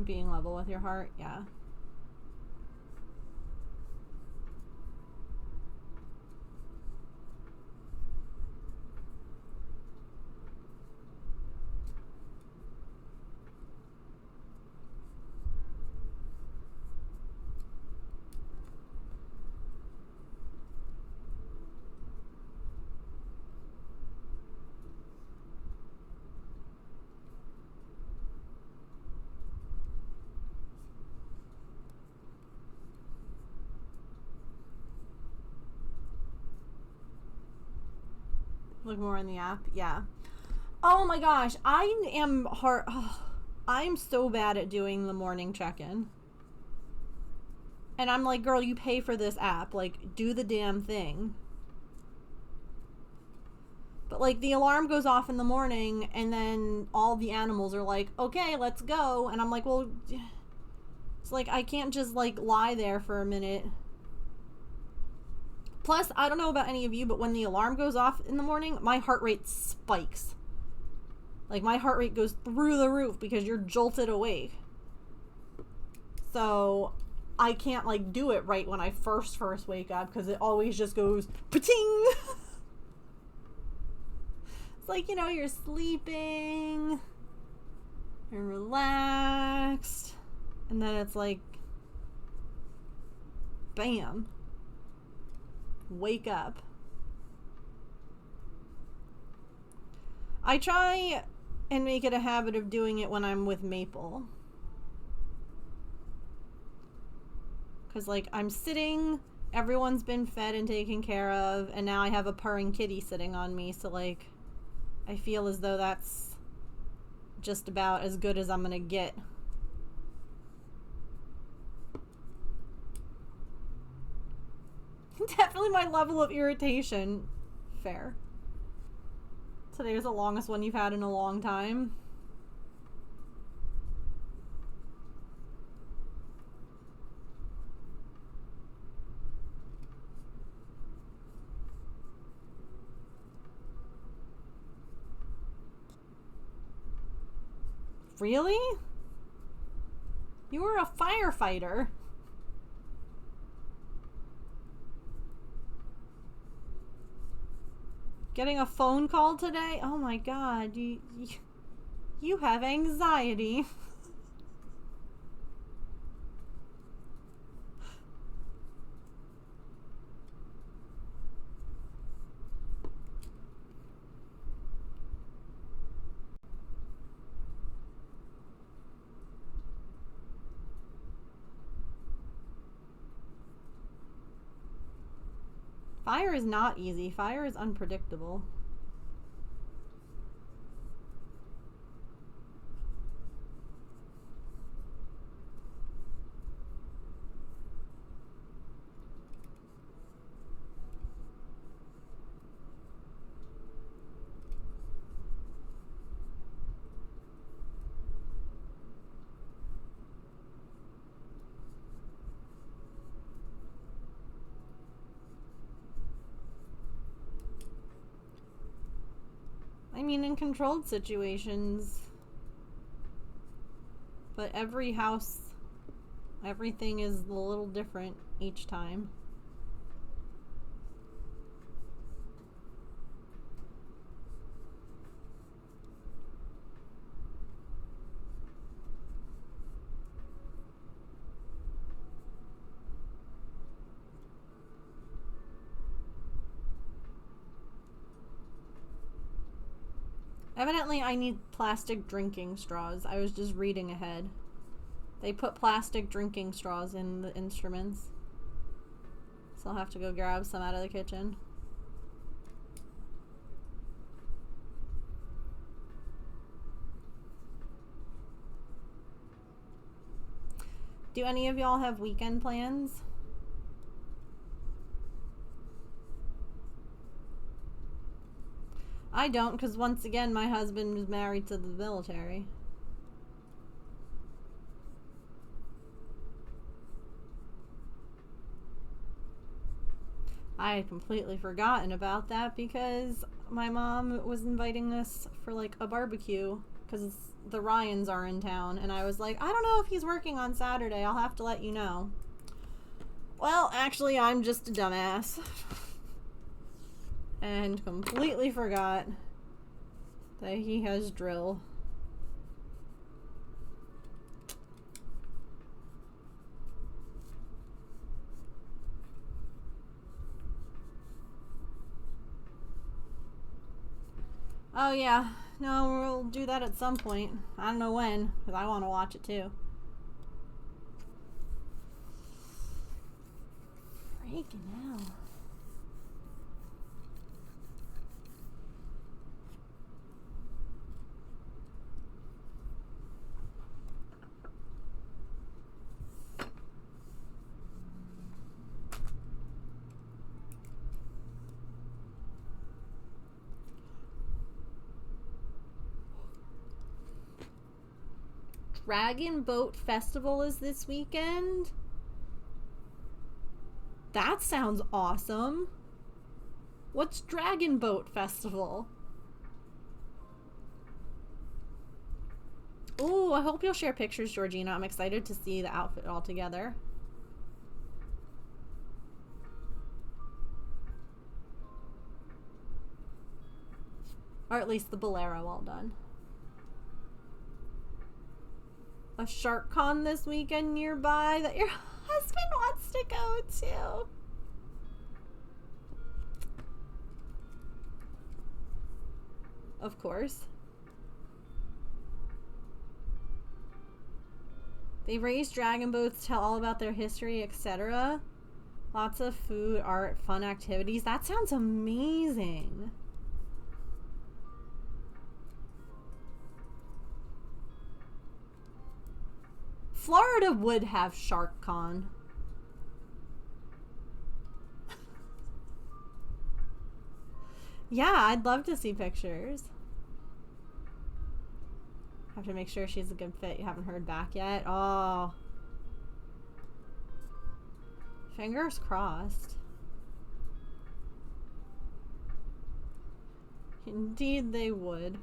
Being level with your heart, yeah. Look more in the app. Yeah. Oh my gosh. I'm so bad at doing the morning check-in. And I'm like, girl, you pay for this app. Like, do the damn thing. But like, the alarm goes off in the morning and then all the animals are like, okay, let's go. And I'm like, well, it's like, I can't just like lie there for a minute Plus, I don't know about any of you, but when the alarm goes off in the morning, my heart rate spikes. Like, my heart rate goes through the roof because you're jolted awake. So, I can't, like, do it right when I first wake up because it always just goes pa-ting! It's like, you know, you're sleeping, you're relaxed, and then it's like, bam. Wake up. I try and make it a habit of doing it when I'm with Maple. Because, like, I'm sitting, everyone's been fed and taken care of, and now I have a purring kitty sitting on me, so, like, I feel as though that's just about as good as I'm gonna get. Definitely my level of irritation. Fair. Today was the longest one you've had in a long time. Really? You were a firefighter. Getting a phone call today? Oh my god, you have anxiety. Fire is not easy. Fire is unpredictable. I mean, in controlled situations, but every house, everything is a little different each time. Evidently, I need plastic drinking straws. I was just reading ahead. They put plastic drinking straws in the instruments. So I'll have to go grab some out of the kitchen. Do any of y'all have weekend plans? I don't, because once again, my husband was married to the military. I had completely forgotten about that because my mom was inviting us for like a barbecue because the Ryans are in town, and I was like, I don't know if he's working on Saturday. I'll have to let you know. Well, actually, I'm just a dumbass. And completely forgot that he has drill. Oh yeah, no, we'll do that at some point. I don't know when, because I want to watch it too. Freaking hell. Dragon Boat Festival is this weekend. That sounds awesome. What's Dragon Boat Festival? Ooh, I hope you'll share pictures, Georgina. I'm excited to see the outfit all together. Or at least the bolero all done. A shark con this weekend nearby that your husband wants to go to. Of course. They race dragon boats, tell all about their history, etc. Lots of food, art, fun activities. That sounds amazing. Florida would have Shark Con. Yeah, I'd love to see pictures. Have to make sure she's a good fit. You haven't heard back yet? Oh. Fingers crossed. Indeed they would.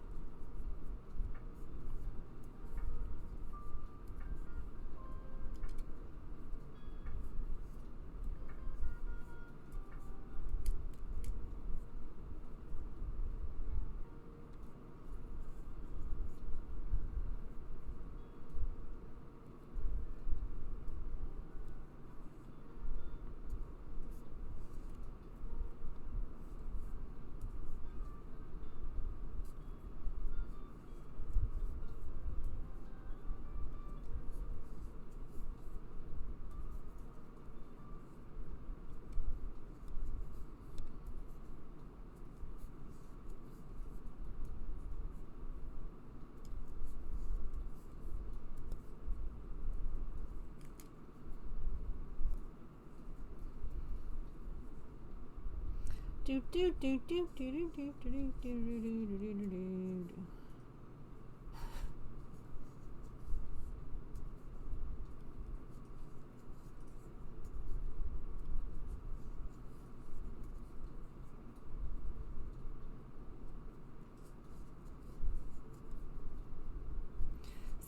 Do do do do do do do do do do do do do do.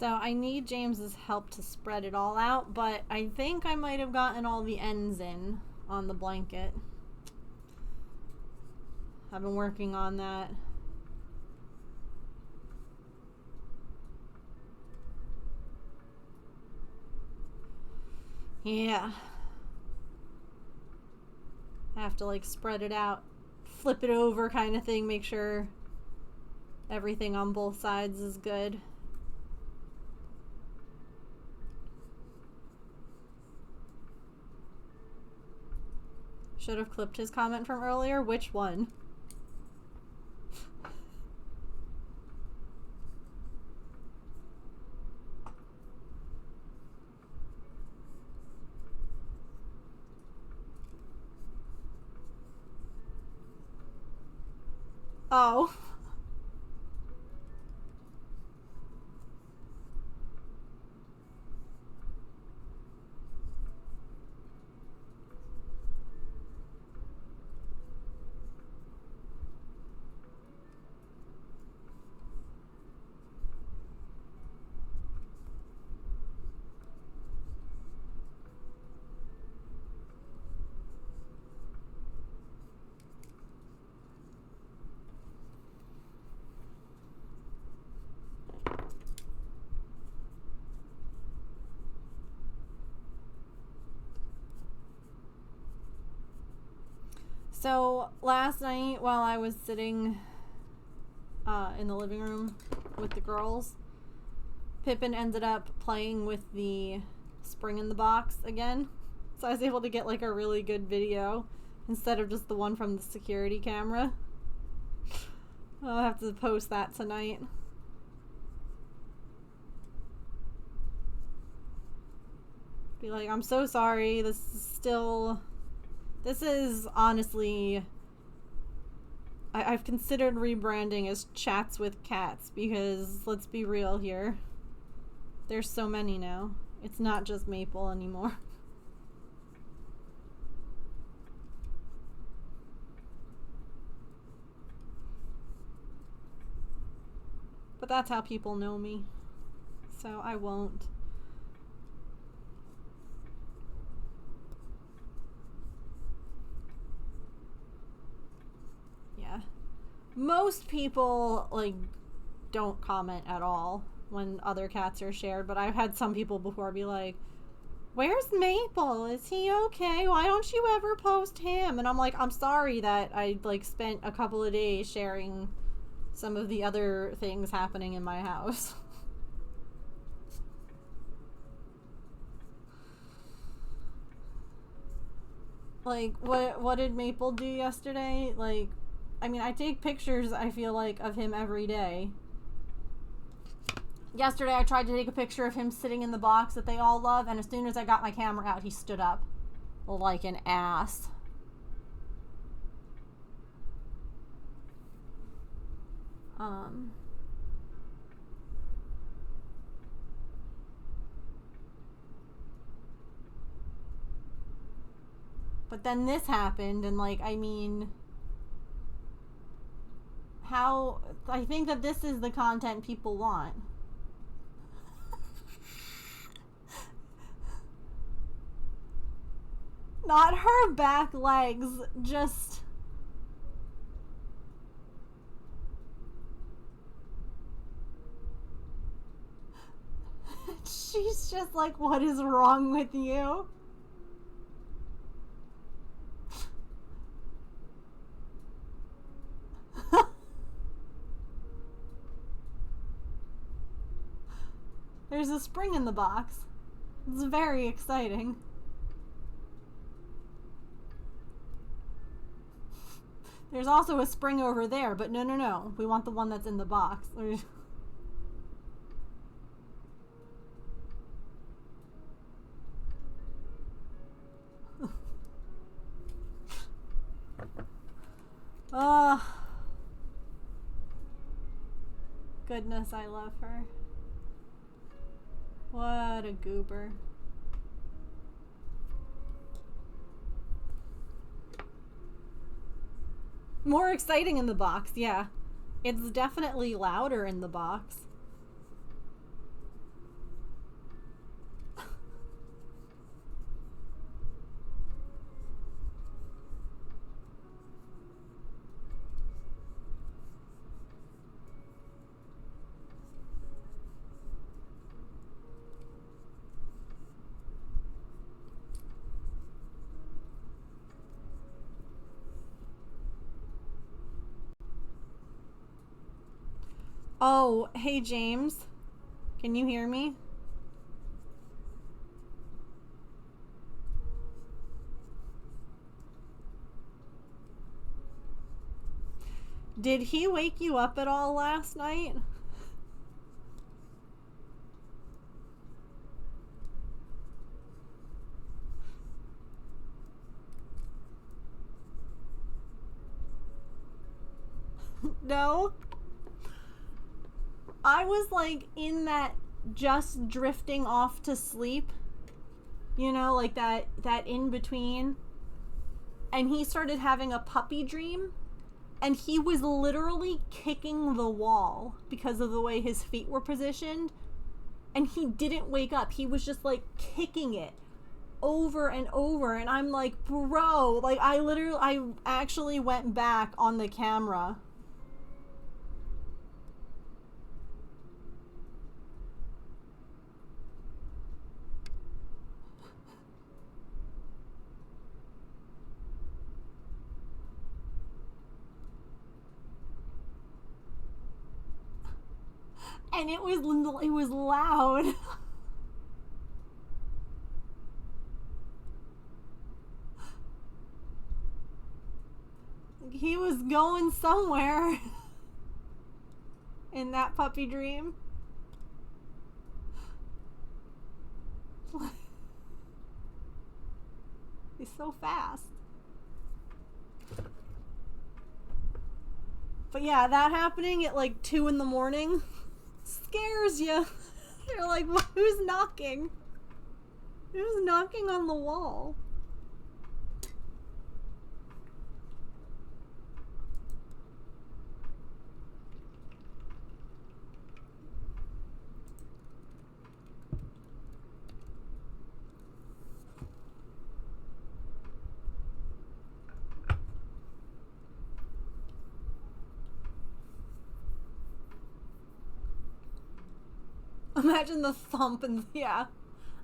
So I need James's help to spread it all out, but I think I might have gotten all the ends in on the blanket. I've been working on that. Yeah. I have to like spread it out, flip it over kind of thing, make sure everything on both sides is good. Should have clipped his comment from earlier. Which one? Oh. So last night while I was sitting in the living room with the girls, Pippin ended up playing with the spring in the box again. So I was able to get like a really good video instead of just the one from the security camera. I'll have to post that tonight. Be like, I'm so sorry, this is honestly, I've considered rebranding as Chats with Cats because, let's be real here, there's so many now. It's not just Maple anymore. But that's how people know me. So I won't. Yeah. Most people, like, don't comment at all when other cats are shared, but I've had some people before be like, where's Maple? Is he okay? Why don't you ever post him? And I'm like, I'm sorry that I, like, spent a couple of days sharing some of the other things happening in my house. Like, what did Maple do yesterday? Like, I mean, I take pictures, I feel like, of him every day. Yesterday I tried to take a picture of him sitting in the box that they all love, and as soon as I got my camera out, he stood up like an ass. But then this happened, and, like, I mean, how, I think that this is the content people want. Not her back legs, just... She's just like, what is wrong with you? There's a spring in the box. It's very exciting. There's also a spring over there, but no. We want the one that's in the box. Oh, goodness, I love her. What a goober. More exciting in the box, yeah. It's definitely louder in the box. Oh, hey James. Can you hear me? Did he wake you up at all last night? No? I was like in that just drifting off to sleep, you know, like that in between, and he started having a puppy dream, and he was literally kicking the wall because of the way his feet were positioned, and he didn't wake up. He was just like kicking it over and over, and I'm like, bro, like I actually went back on the camera. And it was loud. He was going somewhere in that puppy dream. He's so fast. But yeah, that happening at like 2 in the morning scares you. You're like, who's knocking? Who's knocking on the wall? Imagine the thump and yeah.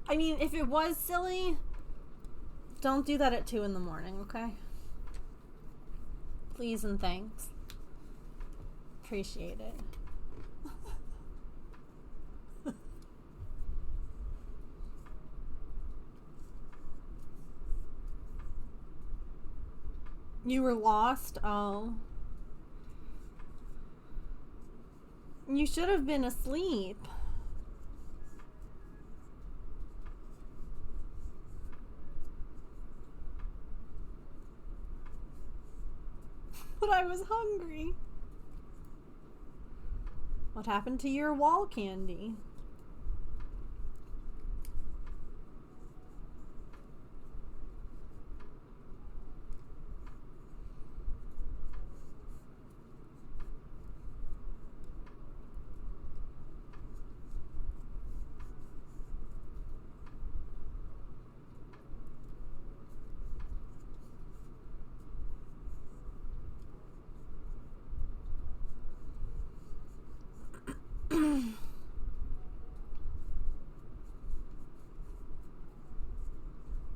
I mean, if it was silly, don't do that at 2 in the morning, okay? Please and thanks. Appreciate it. You were lost? Oh. You should have been asleep. But I was hungry. What happened to your wall candy?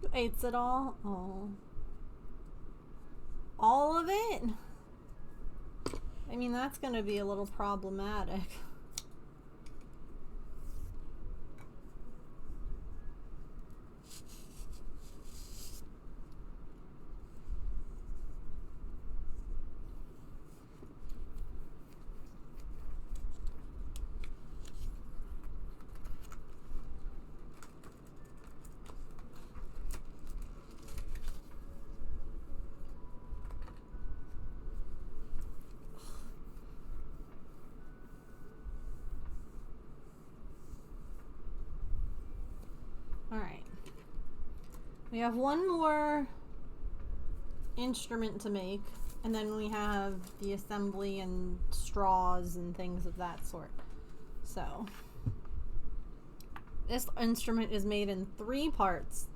You ate it all? Oh. All of it? I mean, that's gonna be a little problematic. Alright. We have one more instrument to make, and then we have the assembly and straws and things of that sort. So, this instrument is made in 3 parts.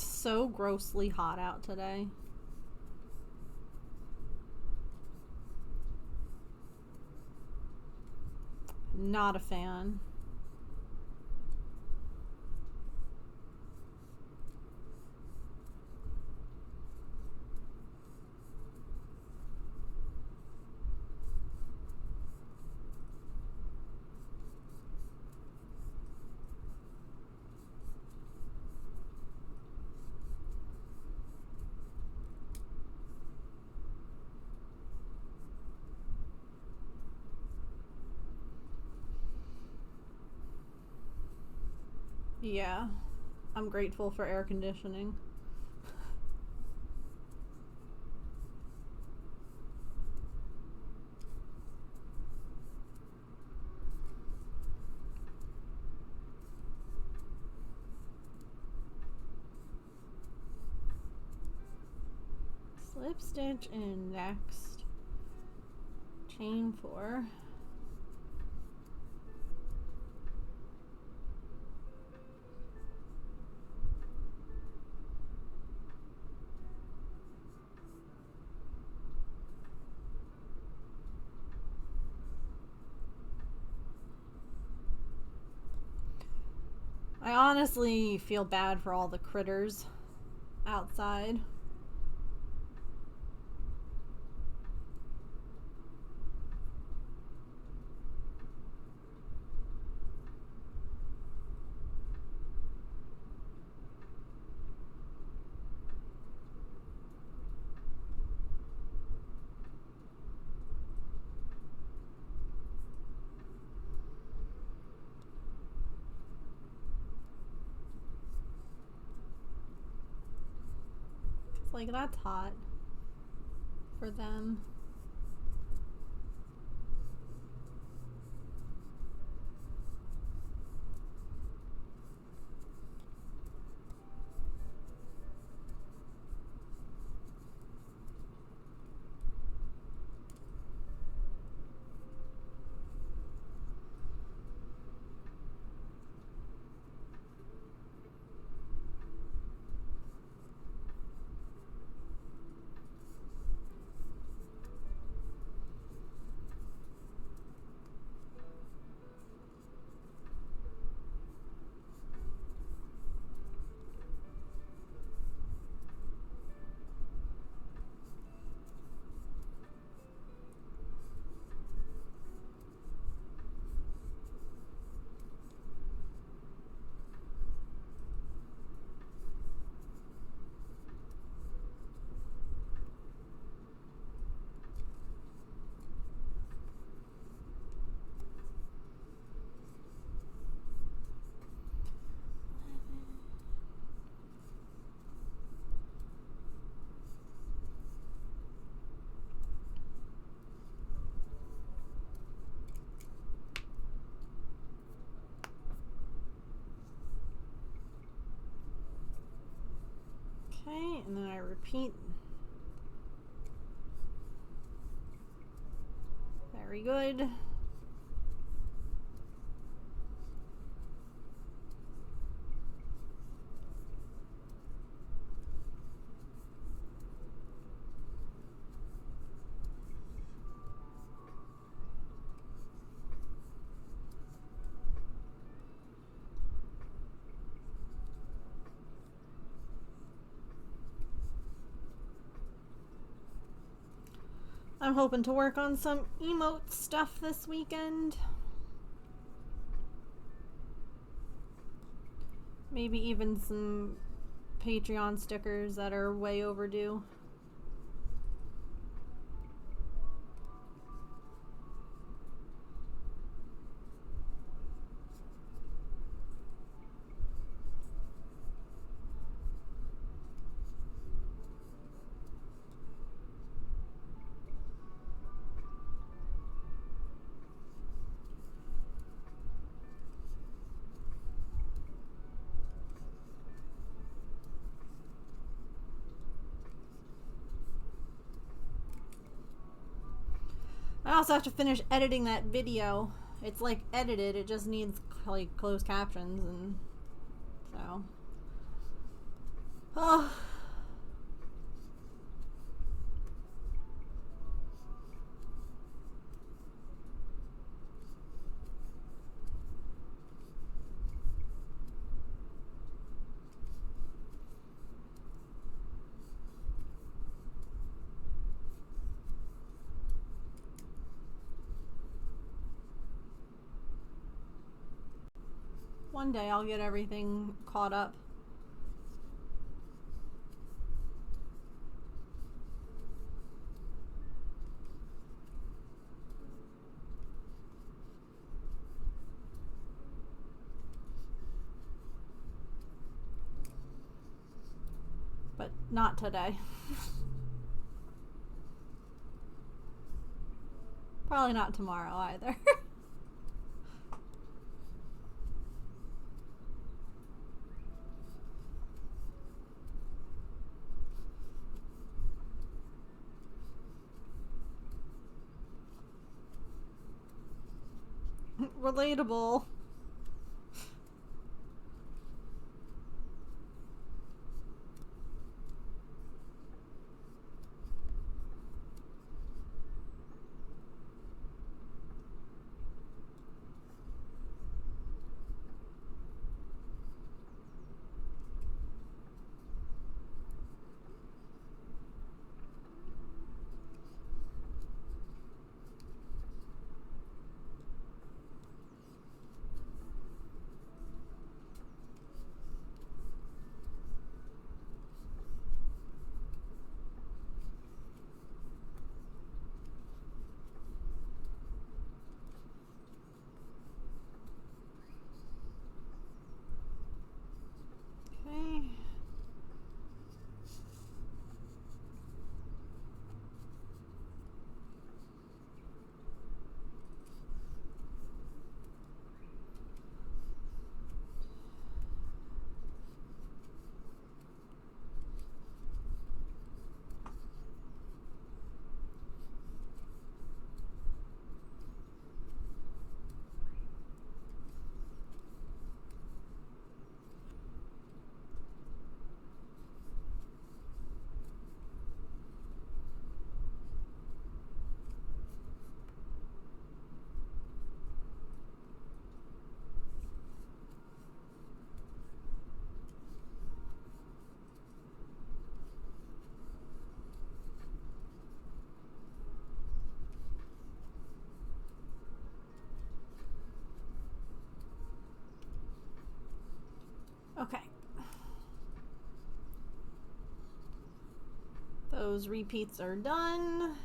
So grossly hot out today. Not a fan. Yeah, I'm grateful for air conditioning. Slip stitch in next. Chain 4. I honestly feel bad for all the critters outside. It's like, that's hot for them. Okay, and then I repeat. Very good. I'm hoping to work on some emote stuff this weekend. Maybe even some Patreon stickers that are way overdue. I also have to finish editing that video. It's like edited, it just needs like closed captions, and so. Oh. One day I'll get everything caught up. But not today. Probably not tomorrow either. Relatable. Okay. Those repeats are done.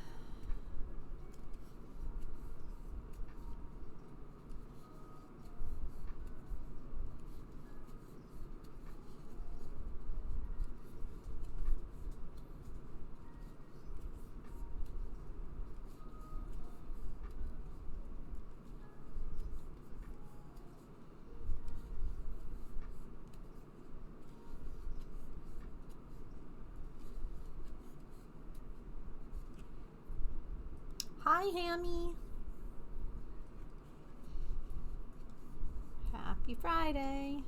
Hi, Hammy. Happy Friday.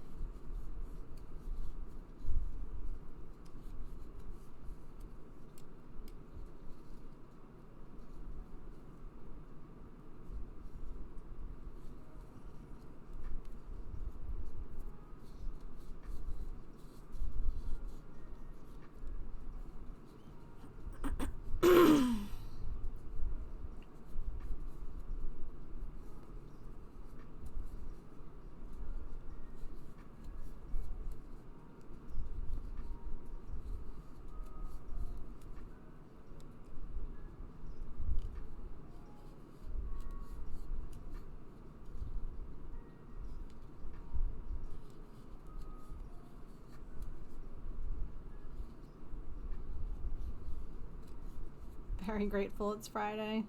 Very grateful it's Friday.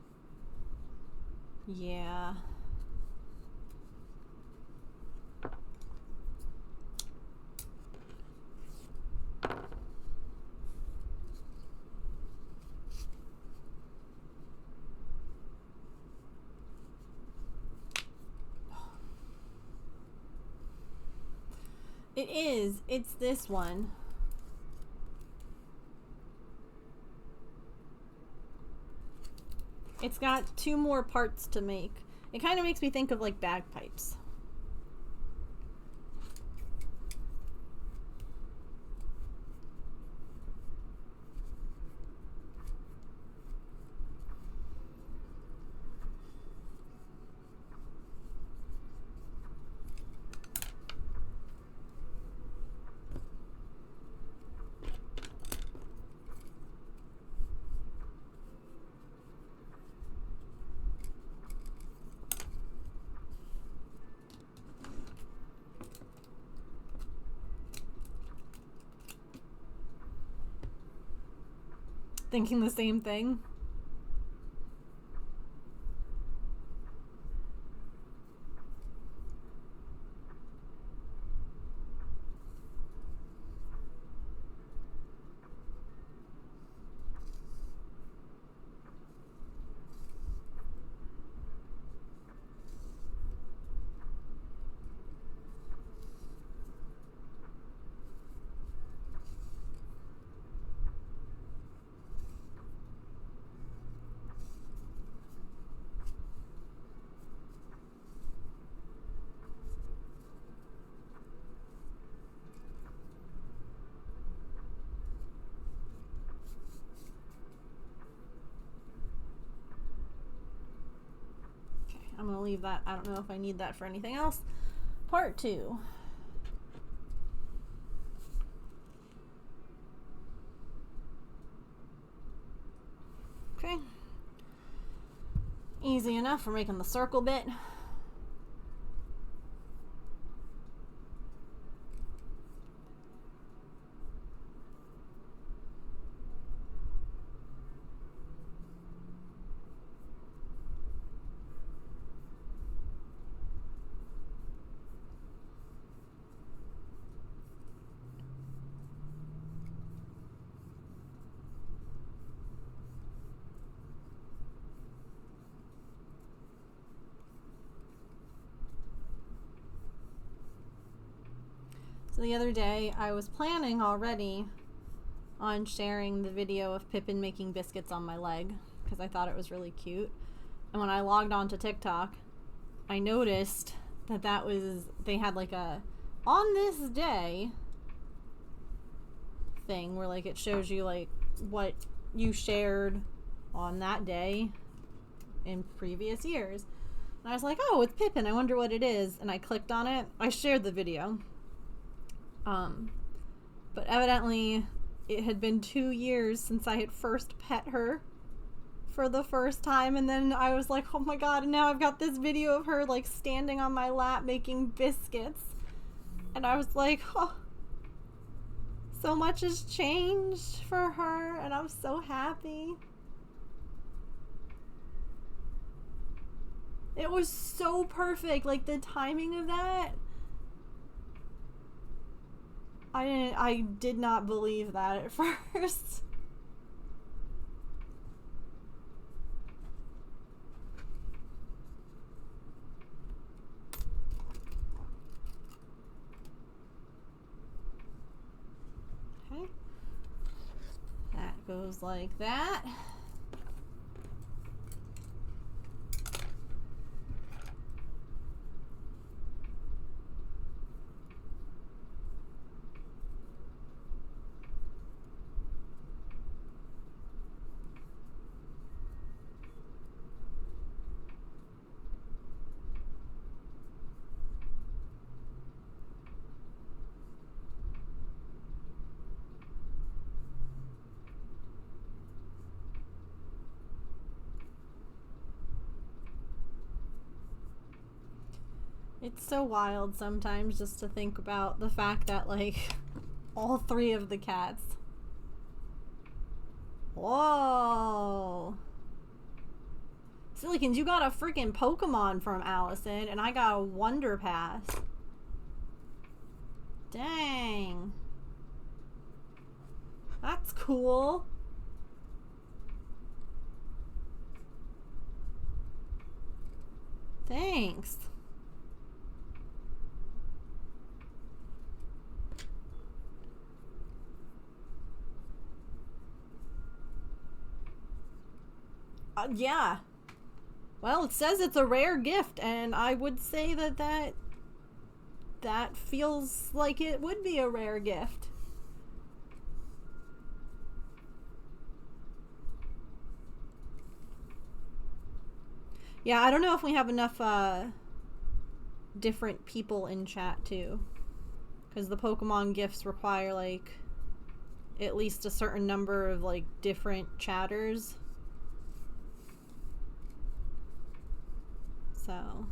Yeah. It is. It's this one. It's got 2 more parts to make. It kind of makes me think of like bagpipes. Thinking the same thing. I'm gonna leave that. I don't know if I need that for anything else. Part 2. Okay. Easy enough for making the circle bit. So the other day, I was planning already on sharing the video of Pippin making biscuits on my leg because I thought it was really cute. And when I logged on to TikTok, I noticed that they had like a on this day thing where like it shows you like what you shared on that day in previous years. And I was like, oh, it's Pippin. I wonder what it is. And I clicked on it. I shared the video. But evidently it had been 2 years since I had first pet her for the first time, and then I was like, oh my god, and now I've got this video of her like standing on my lap making biscuits, and I was like, oh, so much has changed for her, and I'm so happy. It was so perfect, like the timing of that. I did not believe that at first. Okay. That goes like that. It's so wild sometimes just to think about the fact that, like, all 3 of the cats. Whoa. Silicons, you got a freaking Pokemon from Allison, and I got a Wonder Pass. Dang. That's cool. Thanks. Yeah. Well, it says it's a rare gift, and I would say that feels like it would be a rare gift. Yeah, I don't know if we have enough different people in chat too, because the Pokemon gifts require like at least a certain number of like different chatters. So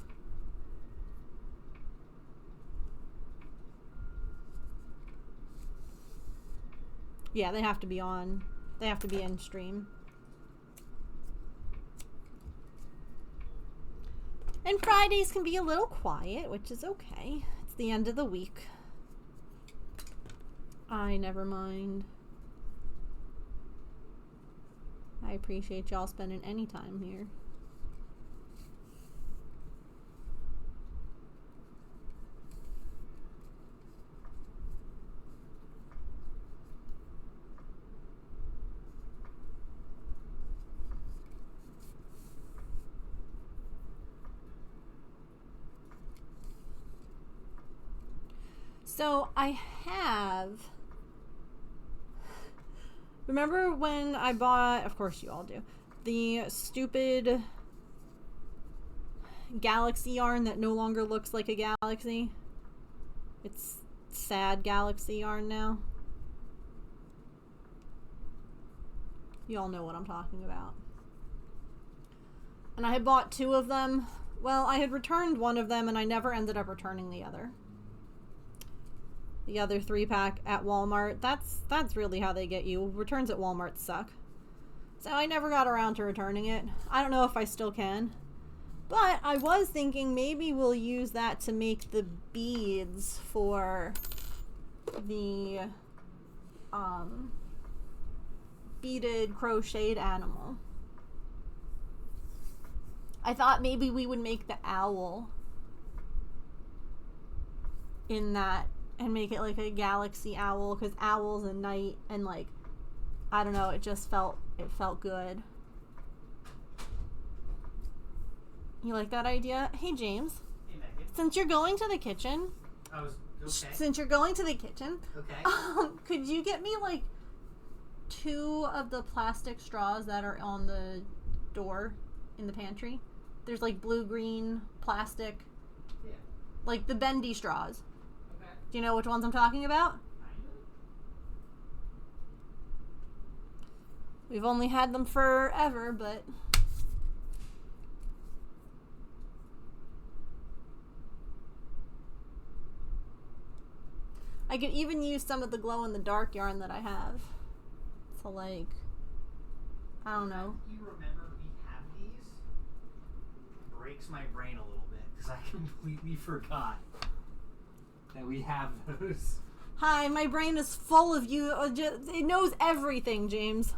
yeah, they have to be on. They have to be in stream. And Fridays can be a little quiet, which is okay. It's the end of the week. I never mind. I appreciate y'all spending any time here. So I have... Remember when I bought, of course you all do, the stupid galaxy yarn that no longer looks like a galaxy? It's sad galaxy yarn now. You all know what I'm talking about. And I had bought 2 of them. Well, I had returned one of them and I never ended up returning the other. The other 3-pack at Walmart. That's really how they get you. Returns at Walmart suck. So I never got around to returning it. I don't know if I still can. But I was thinking maybe we'll use that to make the beads for the beaded crocheted animal. I thought maybe we would make the owl in that and make it like a galaxy owl, because owl's a night, and like, I don't know, it felt good. You like that idea? Hey James. Hey Megan. Since you're going to the kitchen. Okay. Since you're going to the kitchen. Okay. Could you get me like 2 of the plastic straws that are on the door in the pantry? There's like blue-green plastic. Yeah. Like the bendy straws. Okay. Do you know which ones I'm talking about? We've only had them forever, but... I could even use some of the glow-in-the-dark yarn that I have. So, like... I don't know. You remember we have these? Breaks my brain a little bit, because I completely forgot that we have those. Hi, my brain is full of you. It knows everything, James.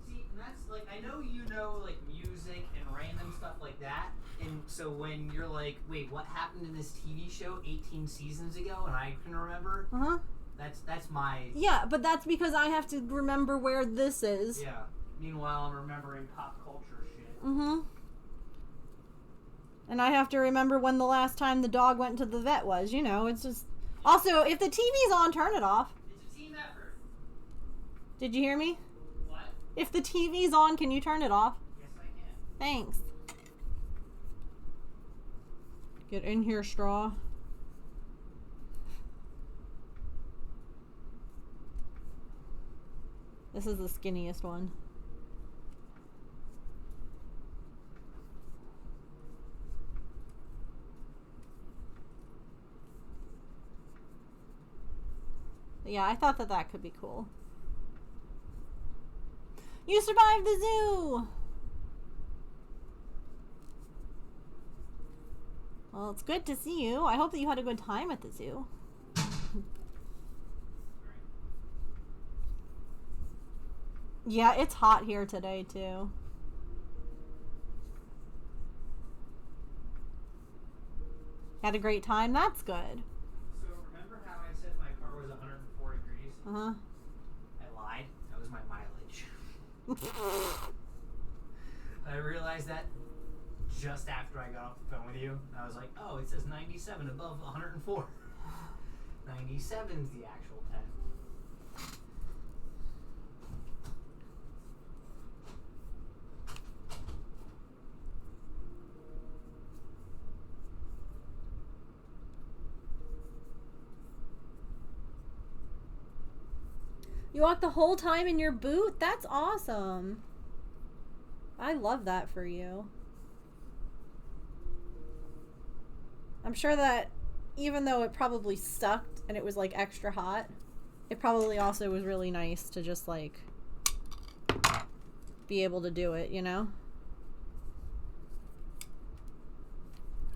See, and that's like, I know you know like music and random stuff like that, and so when you're like, wait, what happened in this TV show 18 seasons ago, and I can remember, that's my... Yeah, but that's because I have to remember where this is. Yeah. Meanwhile, I'm remembering pop culture shit. And I have to remember when the last time the dog went to the vet was, you know, it's just... Also, if the TV's on, turn it off. It's a team effort. Did you hear me? What? If the TV's on, can you turn it off? Yes, I can. Thanks. Get in here, straw. This is the skinniest one. Yeah, I thought that that could be cool. You survived the zoo! Well, it's good to see you. I hope that you had a good time at the zoo. Yeah, it's hot here today, too. Had a great time? That's good. So, remember how I said my car was 104 degrees? Uh-huh. I lied. That was my mileage. I realized that just after I got off the phone with you. I was like, oh, it says 97 above 104. 97's the actual 10. You walked the whole time in your boot? That's awesome. I love that for you. I'm sure that even though it probably sucked and it was like extra hot, it probably also was really nice to just like be able to do it, you know?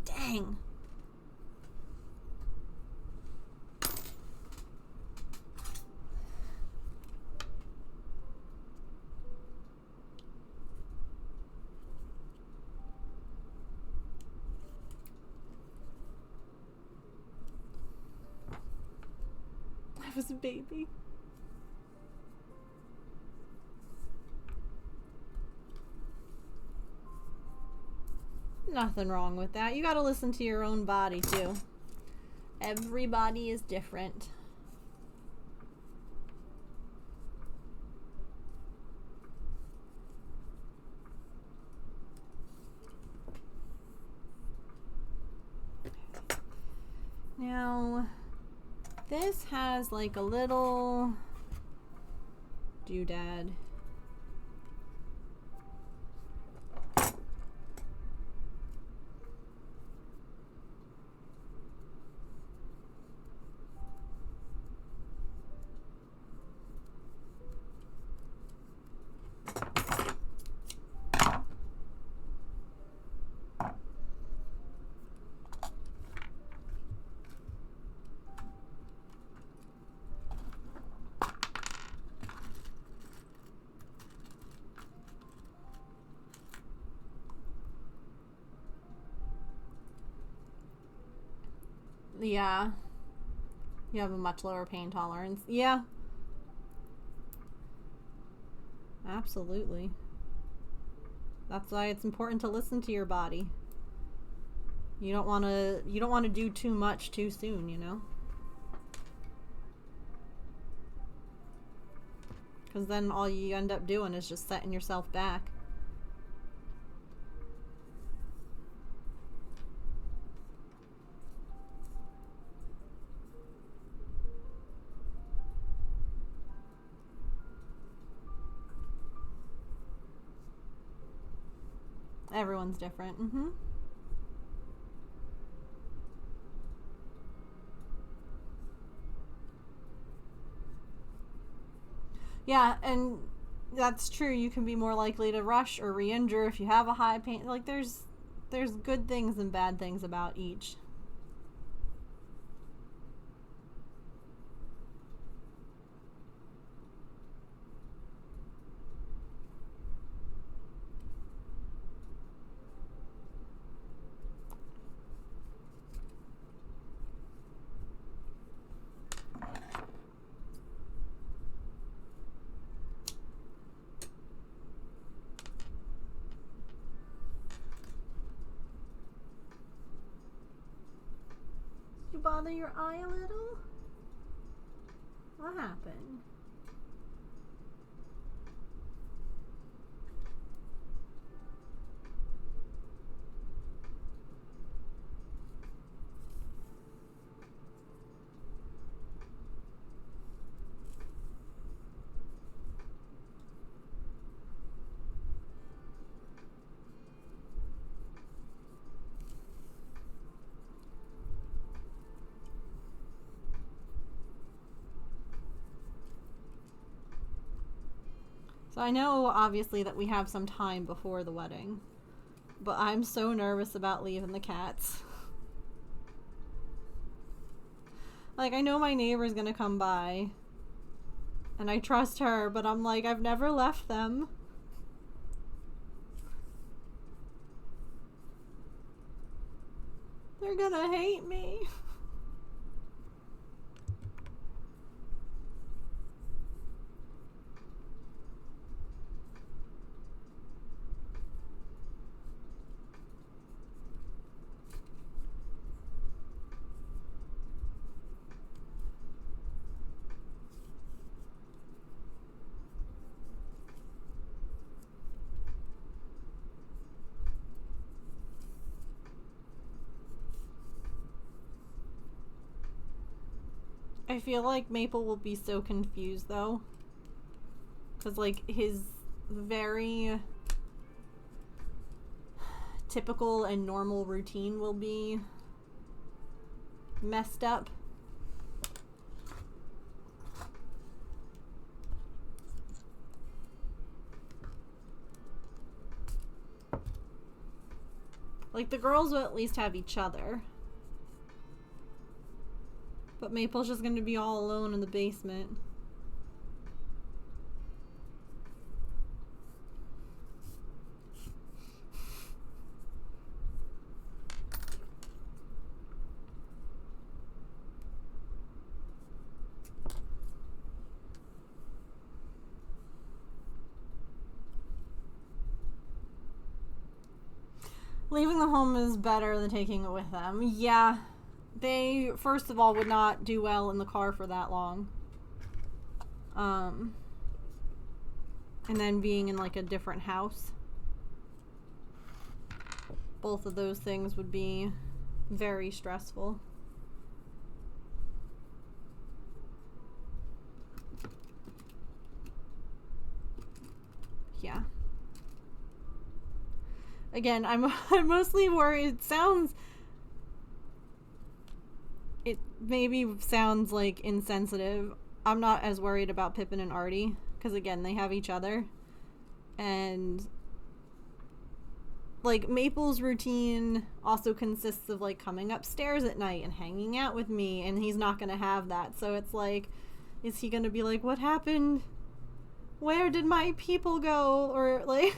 Dang. I was a baby. Nothing wrong with that. You gotta listen to your own body too. Everybody is different. Now, this has like a little doodad. Yeah. You have a much lower pain tolerance. Yeah. Absolutely. That's why it's important to listen to your body. You don't want to do too much too soon, you know? Cuz then all you end up doing is just setting yourself back. everyone's different. Yeah, and that's true. You can be more likely to rush or re-injure if you have a high pain. Like, there's good things and bad things about each. You bother your eye a little? What happened? So I know, obviously, that we have some time before the wedding, but I'm so nervous about leaving the cats. Like, I know my neighbor's gonna come by, and I trust her, but I'm like, I've never left them. They're gonna hate me. I feel like Maple will be so confused, though. Because, like, his very typical and normal routine will be messed up. Like, the girls will at least have each other. But Maple's just gonna be all alone in the basement. Leaving the home is better than taking it with them. Yeah. They, first of all, would not do well in the car for that long. And then being in, like, a different house. Both of those things would be very stressful. Yeah. Again, I'm mostly worried. It maybe sounds like insensitive. I'm not as worried about Pippin and Artie, because again, they have each other. And like, Maple's routine also consists of like coming upstairs at night and hanging out with me, and he's not gonna have that. So it's like, is he gonna be like, what happened? Where did my people go? Or like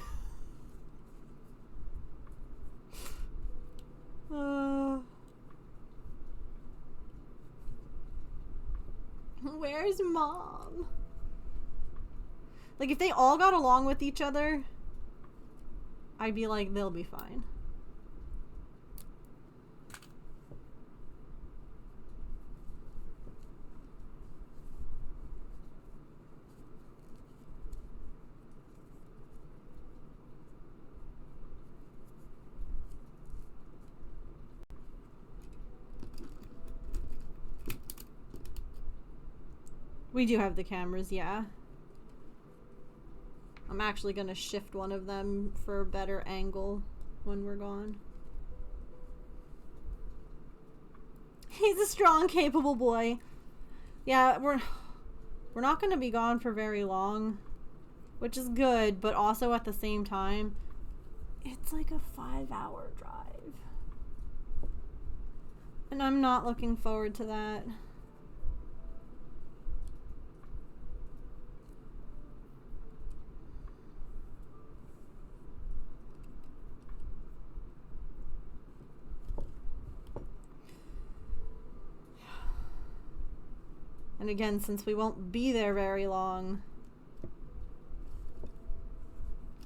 where's Mom? Like, if they all got along with each other, I'd be like, they'll be fine. We do have the cameras, yeah. I'm actually gonna shift one of them for a better angle when we're gone. He's a strong, capable boy. Yeah, we're not going to be gone for very long, which is good, but also at the same time, it's like a 5-hour drive. And I'm not looking forward to that. And again, since we won't be there very long,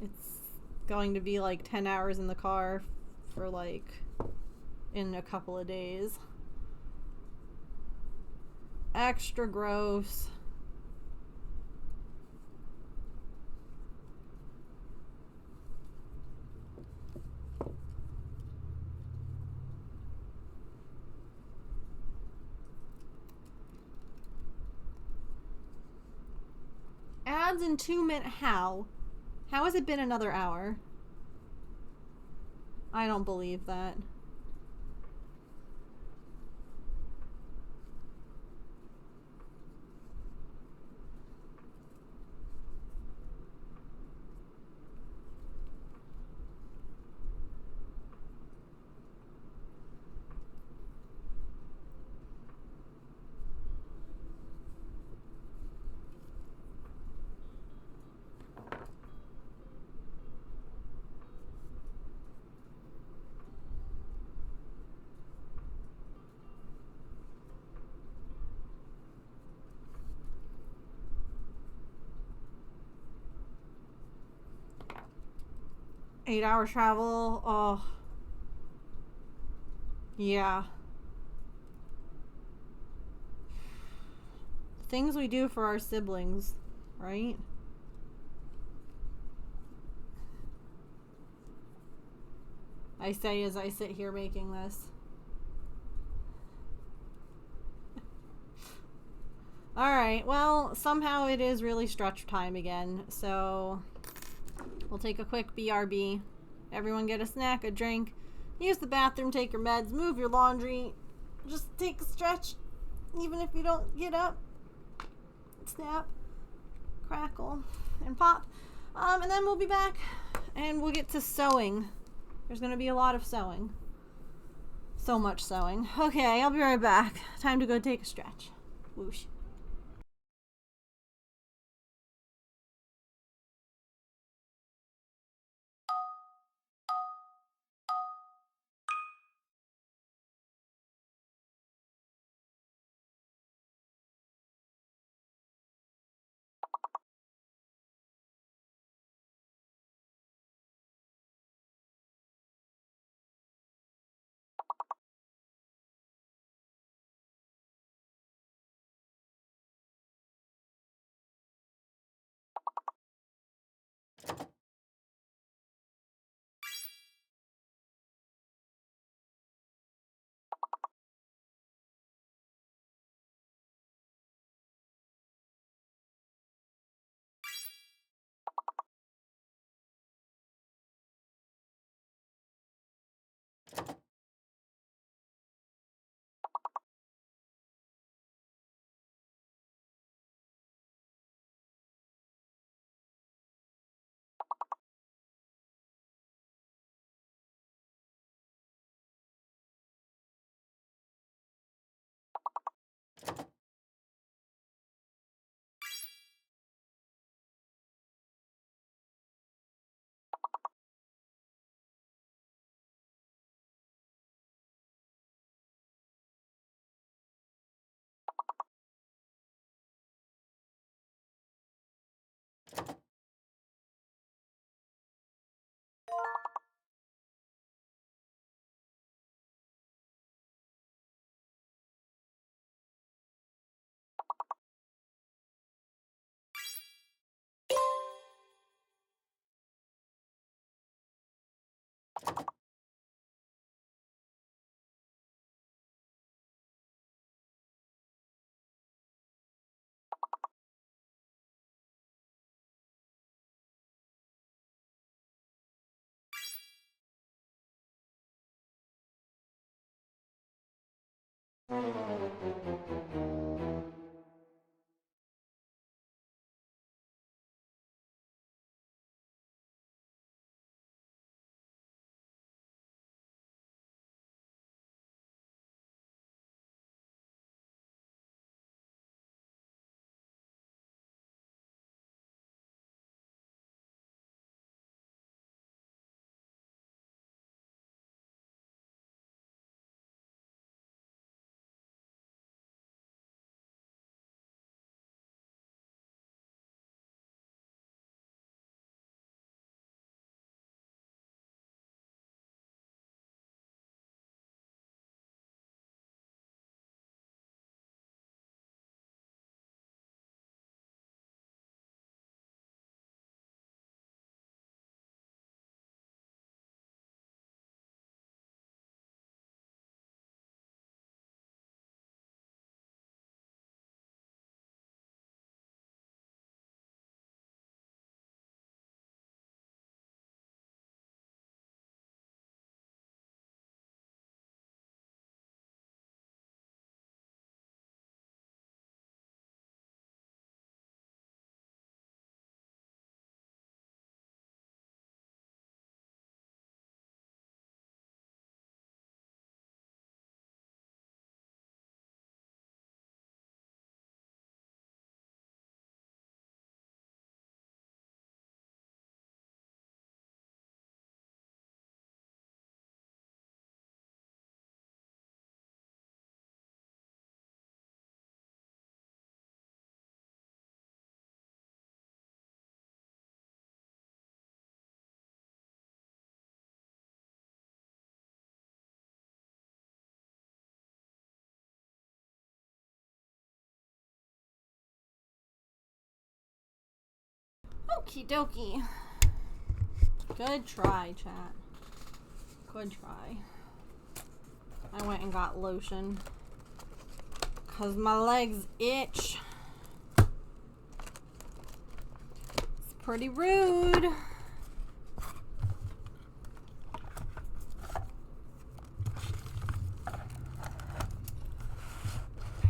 it's going to be like 10 hours in the car for like in a couple of days. Extra gross. Ads in 2 minutes. How? How has it been another hour? I don't believe that. Eight-hour travel. Oh. Yeah. Things we do for our siblings, right? I say as I sit here making this. Alright, well, somehow it is really stretch time again, so we'll take a quick BRB. Everyone get a snack, a drink, use the bathroom, take your meds, move your laundry, just take a stretch, even if you don't get up. Snap, crackle, and pop. And then we'll be back, and we'll get to sewing. There's going to be a lot of sewing. So much sewing. Okay, I'll be right back. Time to go take a stretch. Whoosh. Okie dokie. Good try, chat. Good try. I went and got lotion. Cause my legs itch. It's pretty rude.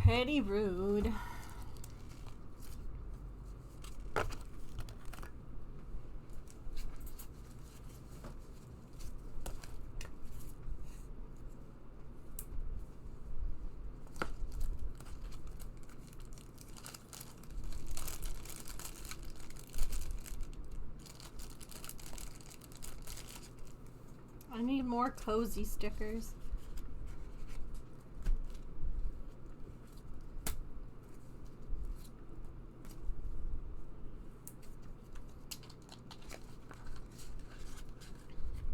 Pretty rude. I need more cozy stickers.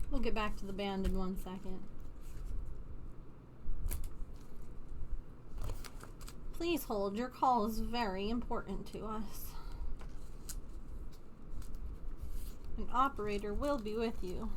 We'll get back to the band in 1 second. Please hold. Your call is very important to us. An operator will be with you.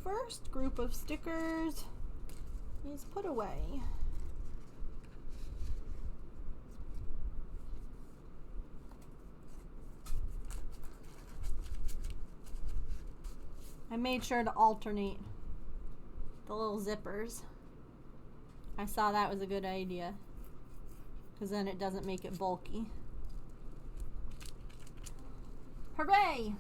First group of stickers is put away. I made sure to alternate the little zippers. I saw that was a good idea because then it doesn't make it bulky. Hooray!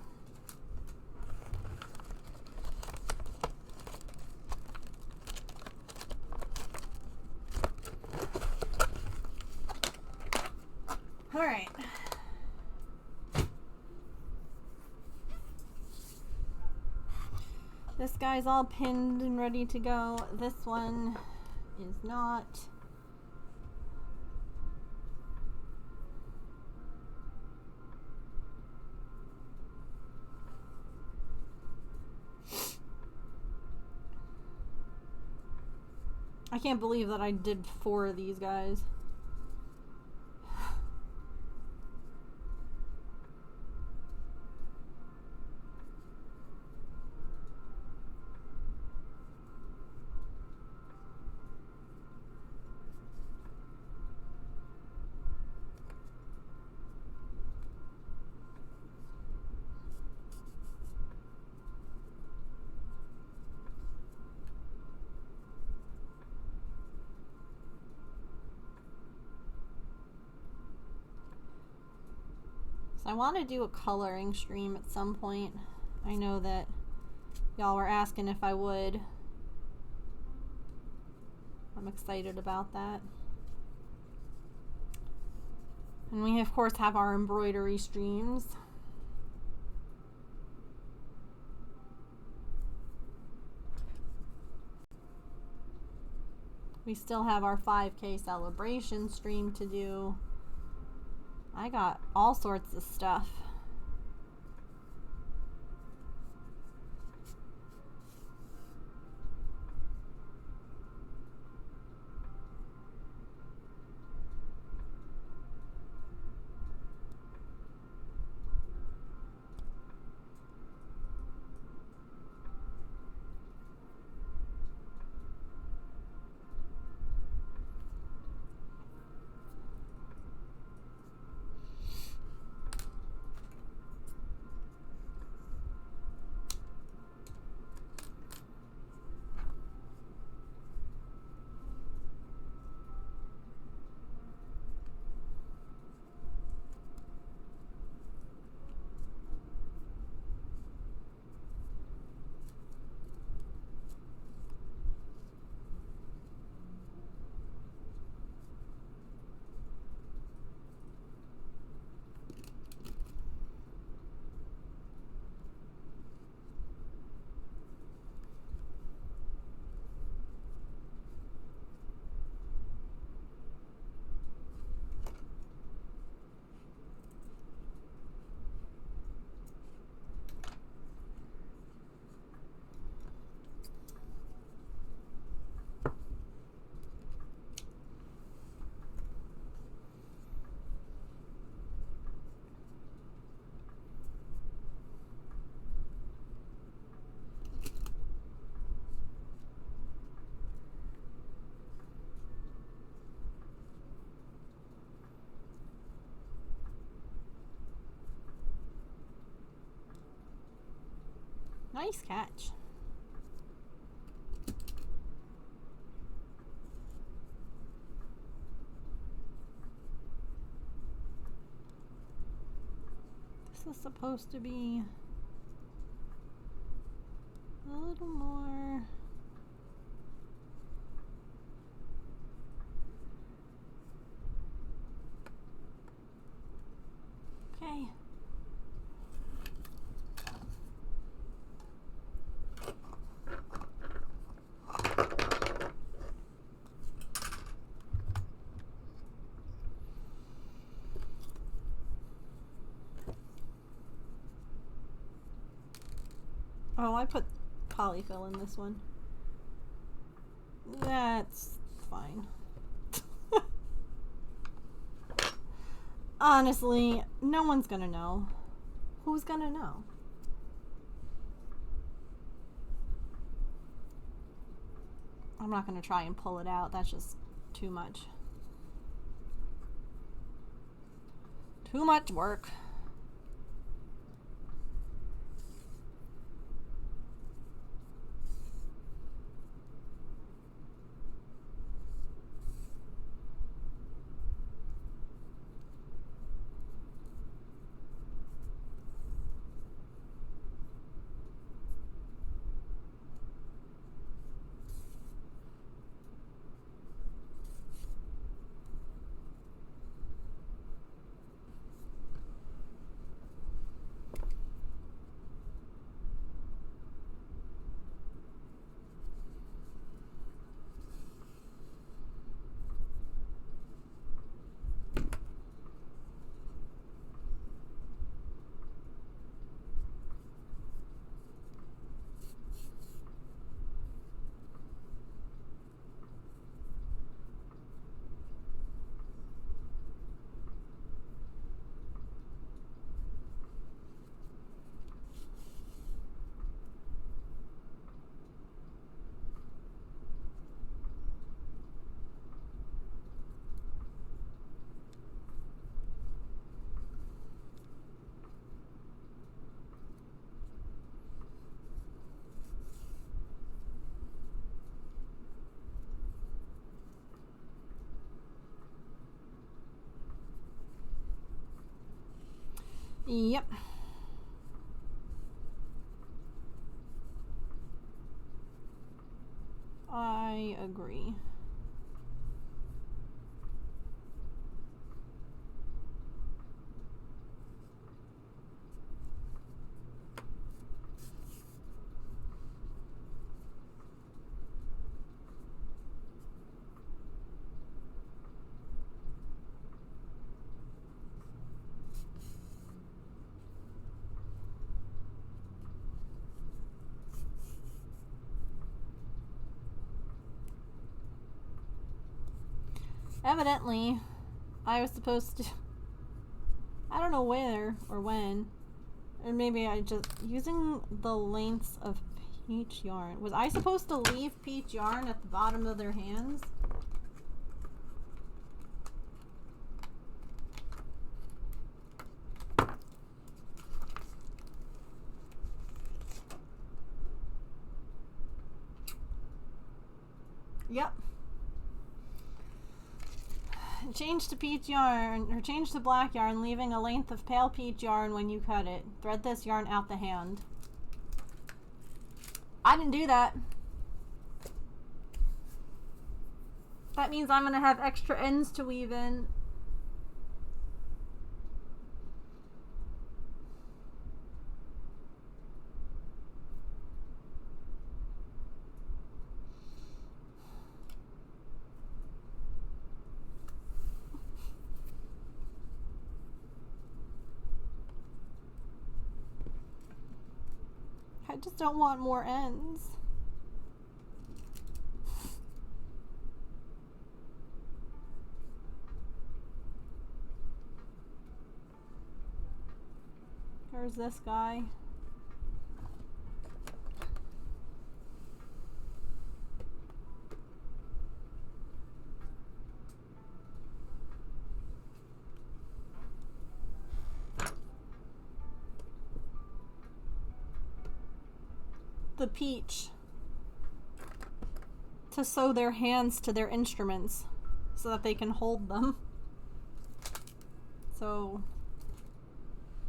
All right. This guy's all pinned and ready to go. This one is not. I can't believe that I did 4 of these guys. I want to do a coloring stream at some point. I know that y'all were asking if I would. I'm excited about that. And we of course have our embroidery streams. We still have our 5K celebration stream to do. I got all sorts of stuff. Nice catch. This is supposed to be a little more. Okay. Oh, I put polyfill in this one. That's fine. Honestly, no one's gonna know. Who's gonna know? I'm not gonna try and pull it out. That's just too much. Too much work. Yep. I agree. Evidently, I was supposed to... I don't know where or when. Or maybe I just... Using the lengths of peach yarn. Was I supposed to leave peach yarn at the bottom of their hands? Yep. Change to peach yarn, or change to black yarn, leaving a length of pale peach yarn when you cut it. Thread this yarn out the hand. I didn't do that. That means I'm gonna have extra ends to weave in. I just don't want more ends. There's this guy. The peach to sew their hands to their instruments so that they can hold them. So,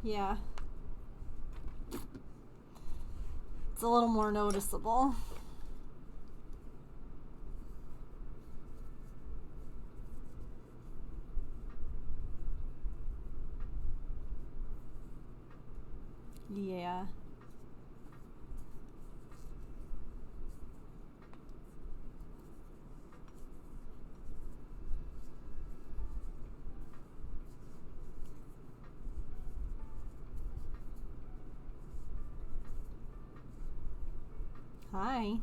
yeah. It's a little more noticeable. Yeah. Hi.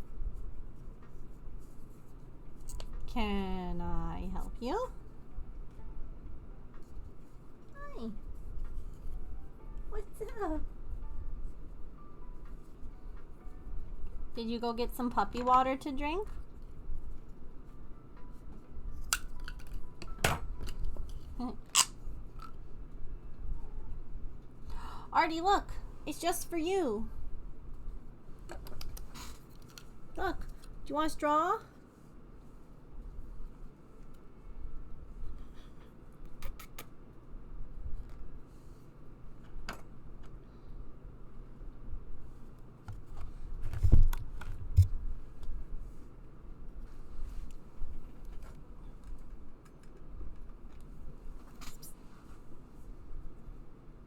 Can I help you? Hi. What's up? Did you go get some puppy water to drink? Artie, look! It's just for you. Look, do you want a straw?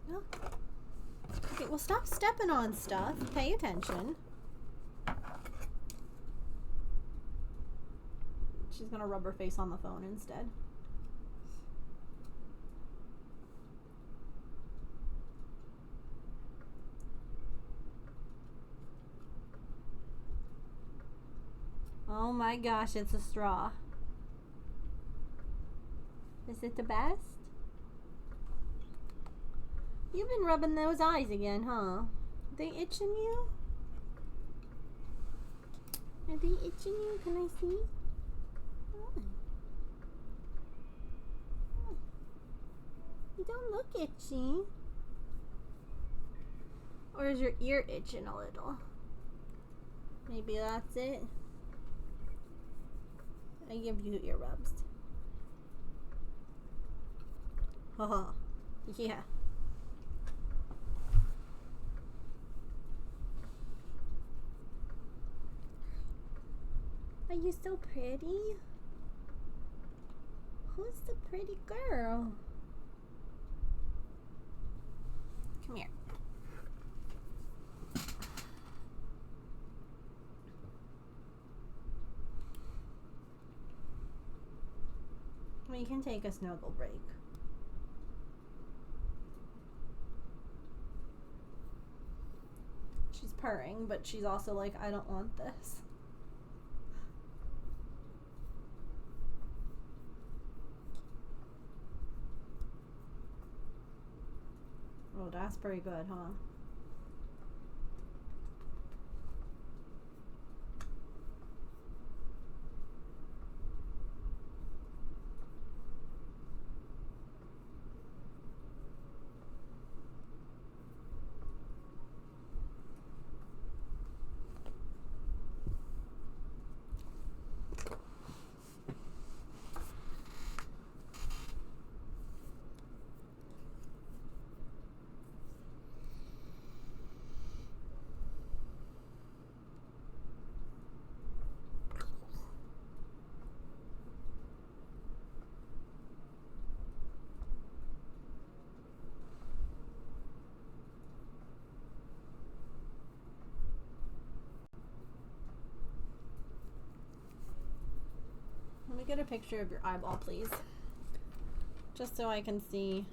No. Okay, well stop stepping on stuff. Pay attention. She's gonna rub her face on the phone instead. Oh my gosh, it's a straw. Is it the best? You've been rubbing those eyes again, huh? They itching you? Are they itching you? Can I see? You don't look itchy. Or is your ear itching a little? Maybe that's it. I give you ear rubs. Haha. Yeah. you so pretty? Who's the pretty girl? Come here. We can take a snuggle break. She's purring, but she's also like, I don't want this. Oh, that's pretty good, huh? Let me get a picture of your eyeball, please. Just so I can see.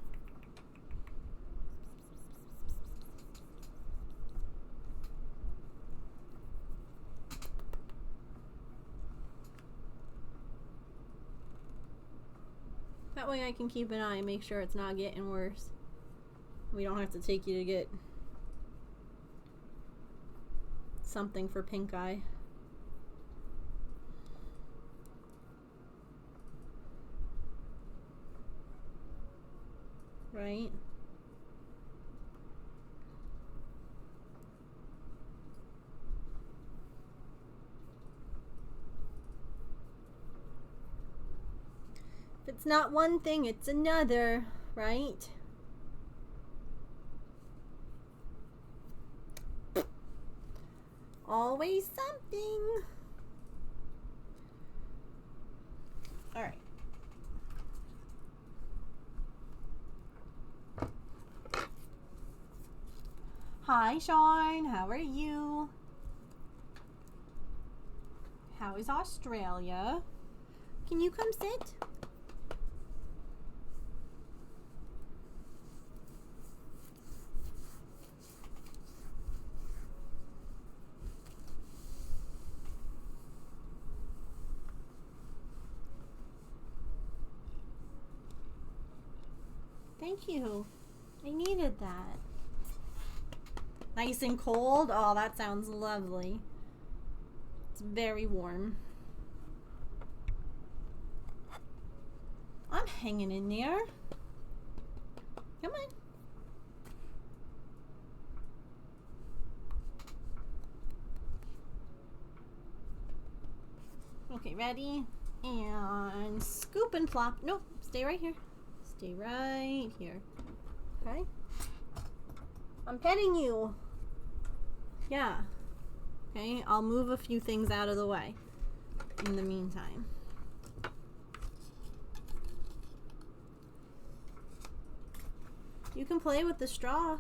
That way I can keep an eye and make sure it's not getting worse. We don't have to take you to get something for pink eye. Right? If it's not one thing, it's another, right? Always something. All right. Hi, Sean. How are you? How is Australia? Can you come sit? Thank you. I needed that. Nice and cold? Oh, that sounds lovely. It's very warm. I'm hanging in there. Come on. Okay, ready? And scoop and flop. Nope, stay right here. Stay right here. Okay? I'm petting you. Yeah. Okay, I'll move a few things out of the way in the meantime. You can play with the straw.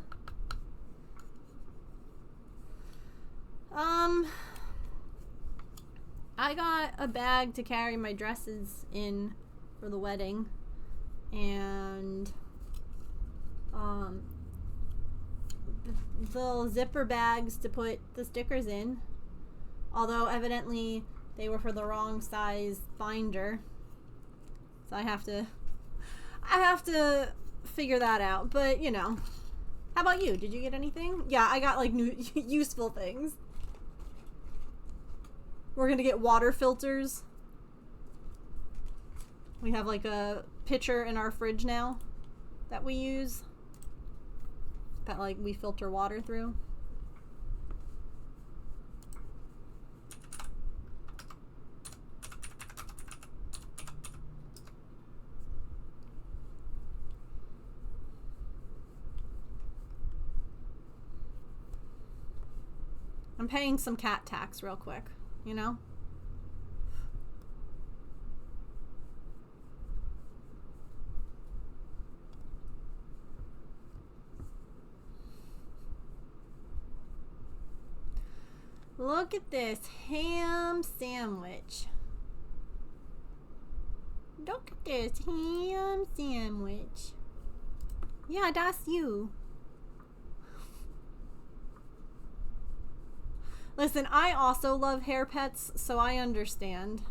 I got a bag to carry my dresses in for the wedding, and little zipper bags to put the stickers in, although evidently they were for the wrong size binder, so I have to figure that out. But you know, how about you? Did you get anything? Yeah, I got like new useful things. We're gonna get water filters. We have like a pitcher in our fridge now that we use, that like we filter water through. I'm paying some cat tax real quick, you know? Look at this ham sandwich. Look at this ham sandwich. Yeah, that's you. Listen, I also love hair pets, so I understand.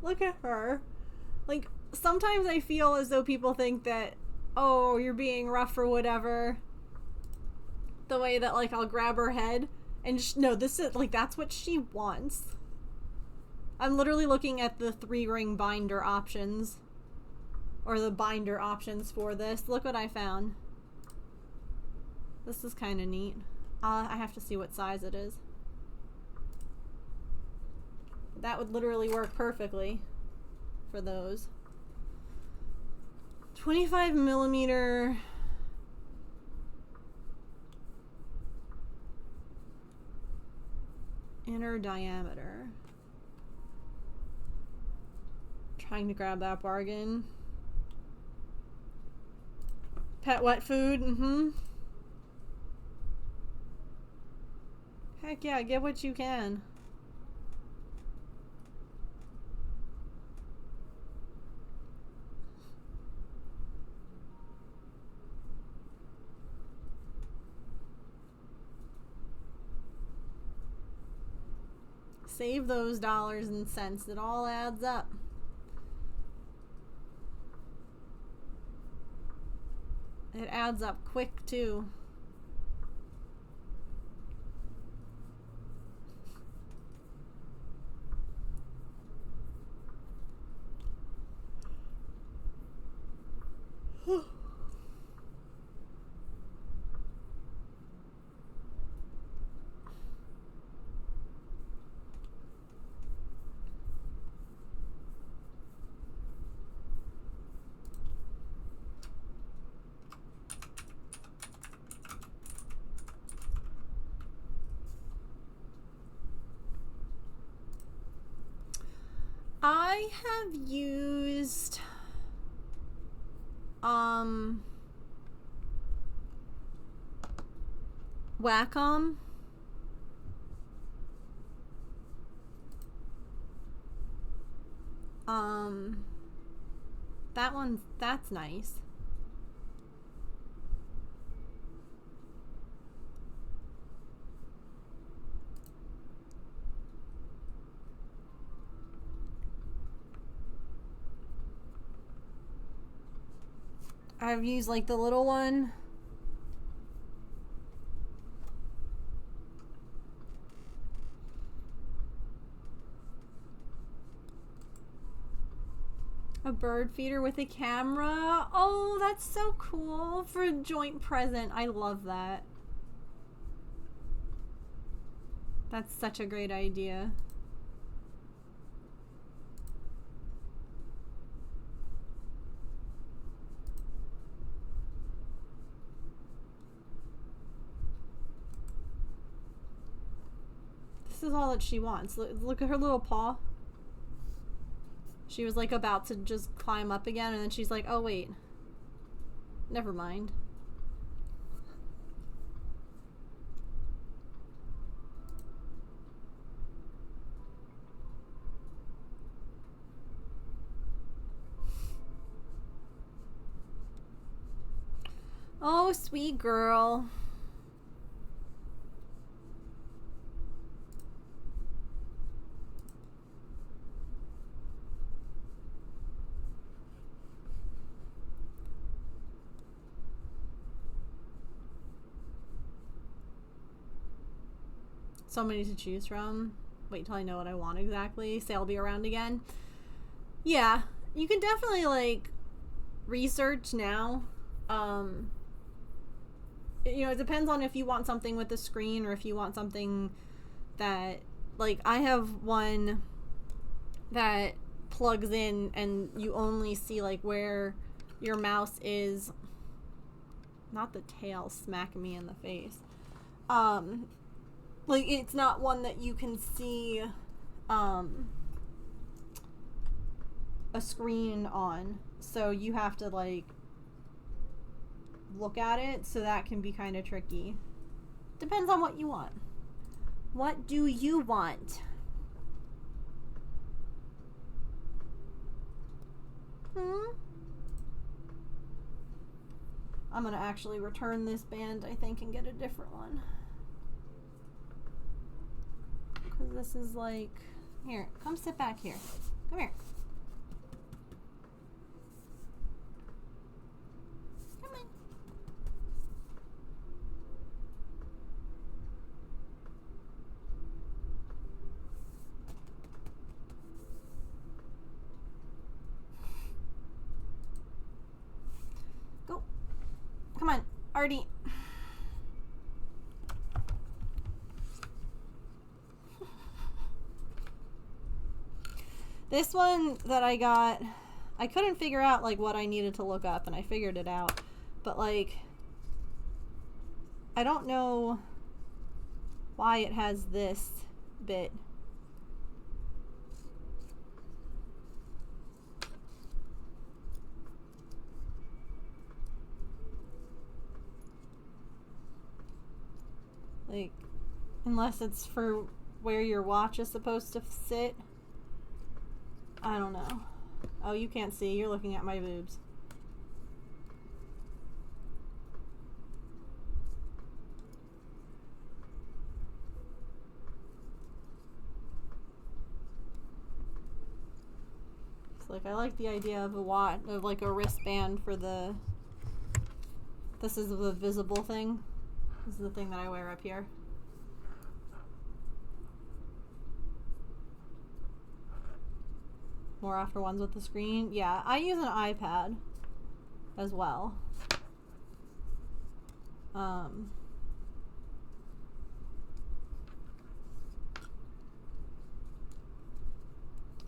Look at her. Like, sometimes I feel as though people think that, oh, you're being rough or whatever. The way that, like, I'll grab her head. And no, this is, like, that's what she wants. I'm literally looking at the 3-ring binder options. Or the binder options for this. Look what I found. This is kind of neat. I have to see what size it is. That would literally work perfectly for those. 25 millimeter. Inner diameter. Trying to grab that bargain. Pet wet food, mm-hmm. Heck yeah, get what you can. Save those dollars and cents. It all adds up. It adds up quick too. I have used Wacom. That's nice. I've used like the little one. A bird feeder with a camera. Oh, that's so cool for a joint present. I love that. That's such a great idea. This is all that she wants. Look at her little paw. She was like about to just climb up again, and then she's like, oh wait, never mind. Oh, sweet girl. So many to choose from. Wait till I know what I want exactly. Say I'll be around again. Yeah, you can definitely like research now. You know, it depends on if you want something with a screen or if you want something that, like, I have one that plugs in and you only see like where your mouse is. Not the tail smacking me in the face. Like, it's not one that you can see a screen on, so you have to like look at it, so that can be kind of tricky. Depends on what you want. What do you want? I'm gonna actually return this band, I think, and get a different one. Because this is like... Here, come sit back here. Come here. Come on. Go. Come on, Artie. This one that I got, I couldn't figure out like what I needed to look up, and I figured it out. But like, I don't know why it has this bit. Like, unless it's for where your watch is supposed to sit. I don't know. Oh, you can't see. You're looking at my boobs. It's like, I like the idea of a watch, of like a wristband for the... This is the visible thing. This is the thing that I wear up here. More after ones with the screen. Yeah, I use an iPad as well.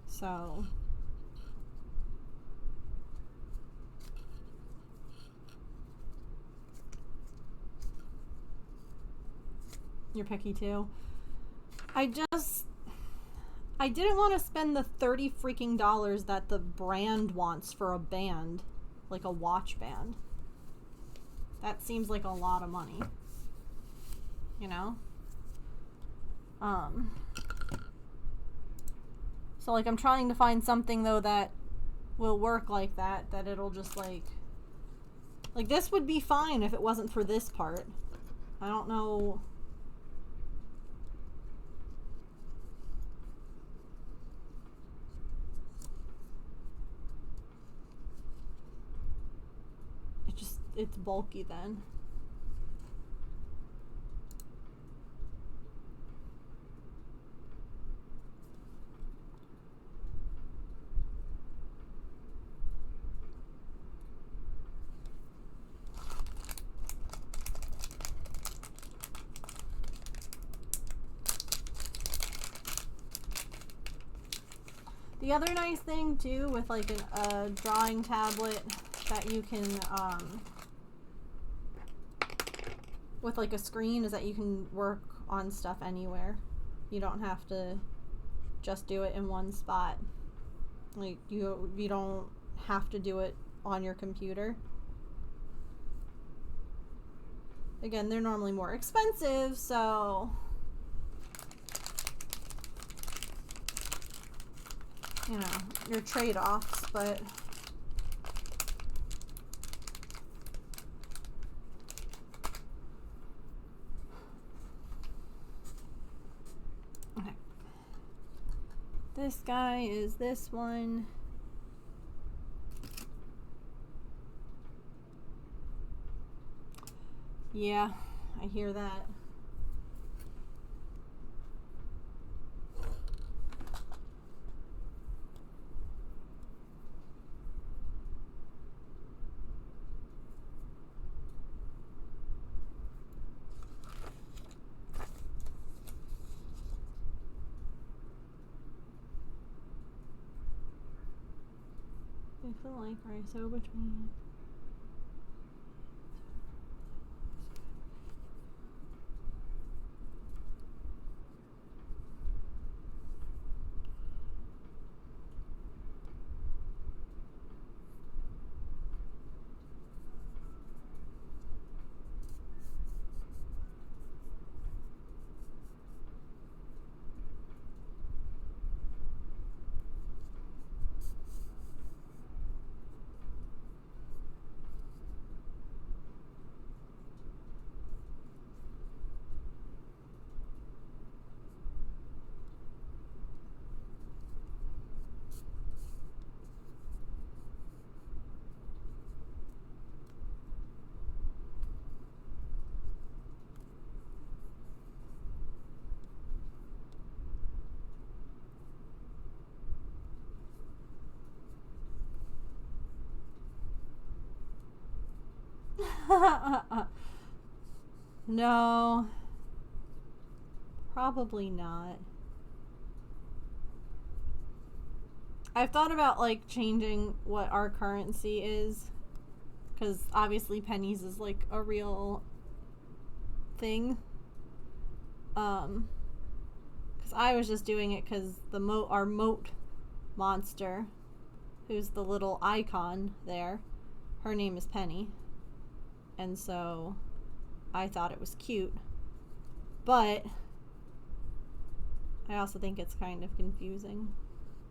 So you're picky too. I didn't want to spend the $30 freaking dollars that the brand wants for a band, like a watch band. That seems like a lot of money, you know? So like I'm trying to find something though that will work like that, that it'll just like this would be fine if it wasn't for this part. I don't know. It's bulky then. The other nice thing too with like a drawing tablet that you can with like a screen is that you can work on stuff anywhere. You don't have to just do it in one spot. Like you don't have to do it on your computer. Again, they're normally more expensive, so you know, your trade-offs, but okay. This guy is this one. Yeah, I hear that. I feel like right, so between No. Probably not. I've thought about like changing what our currency is, because obviously pennies is like a real thing. Because I was just doing it because our moat monster, who's the little icon there, her name is Penny, and so I thought it was cute, but I also think it's kind of confusing.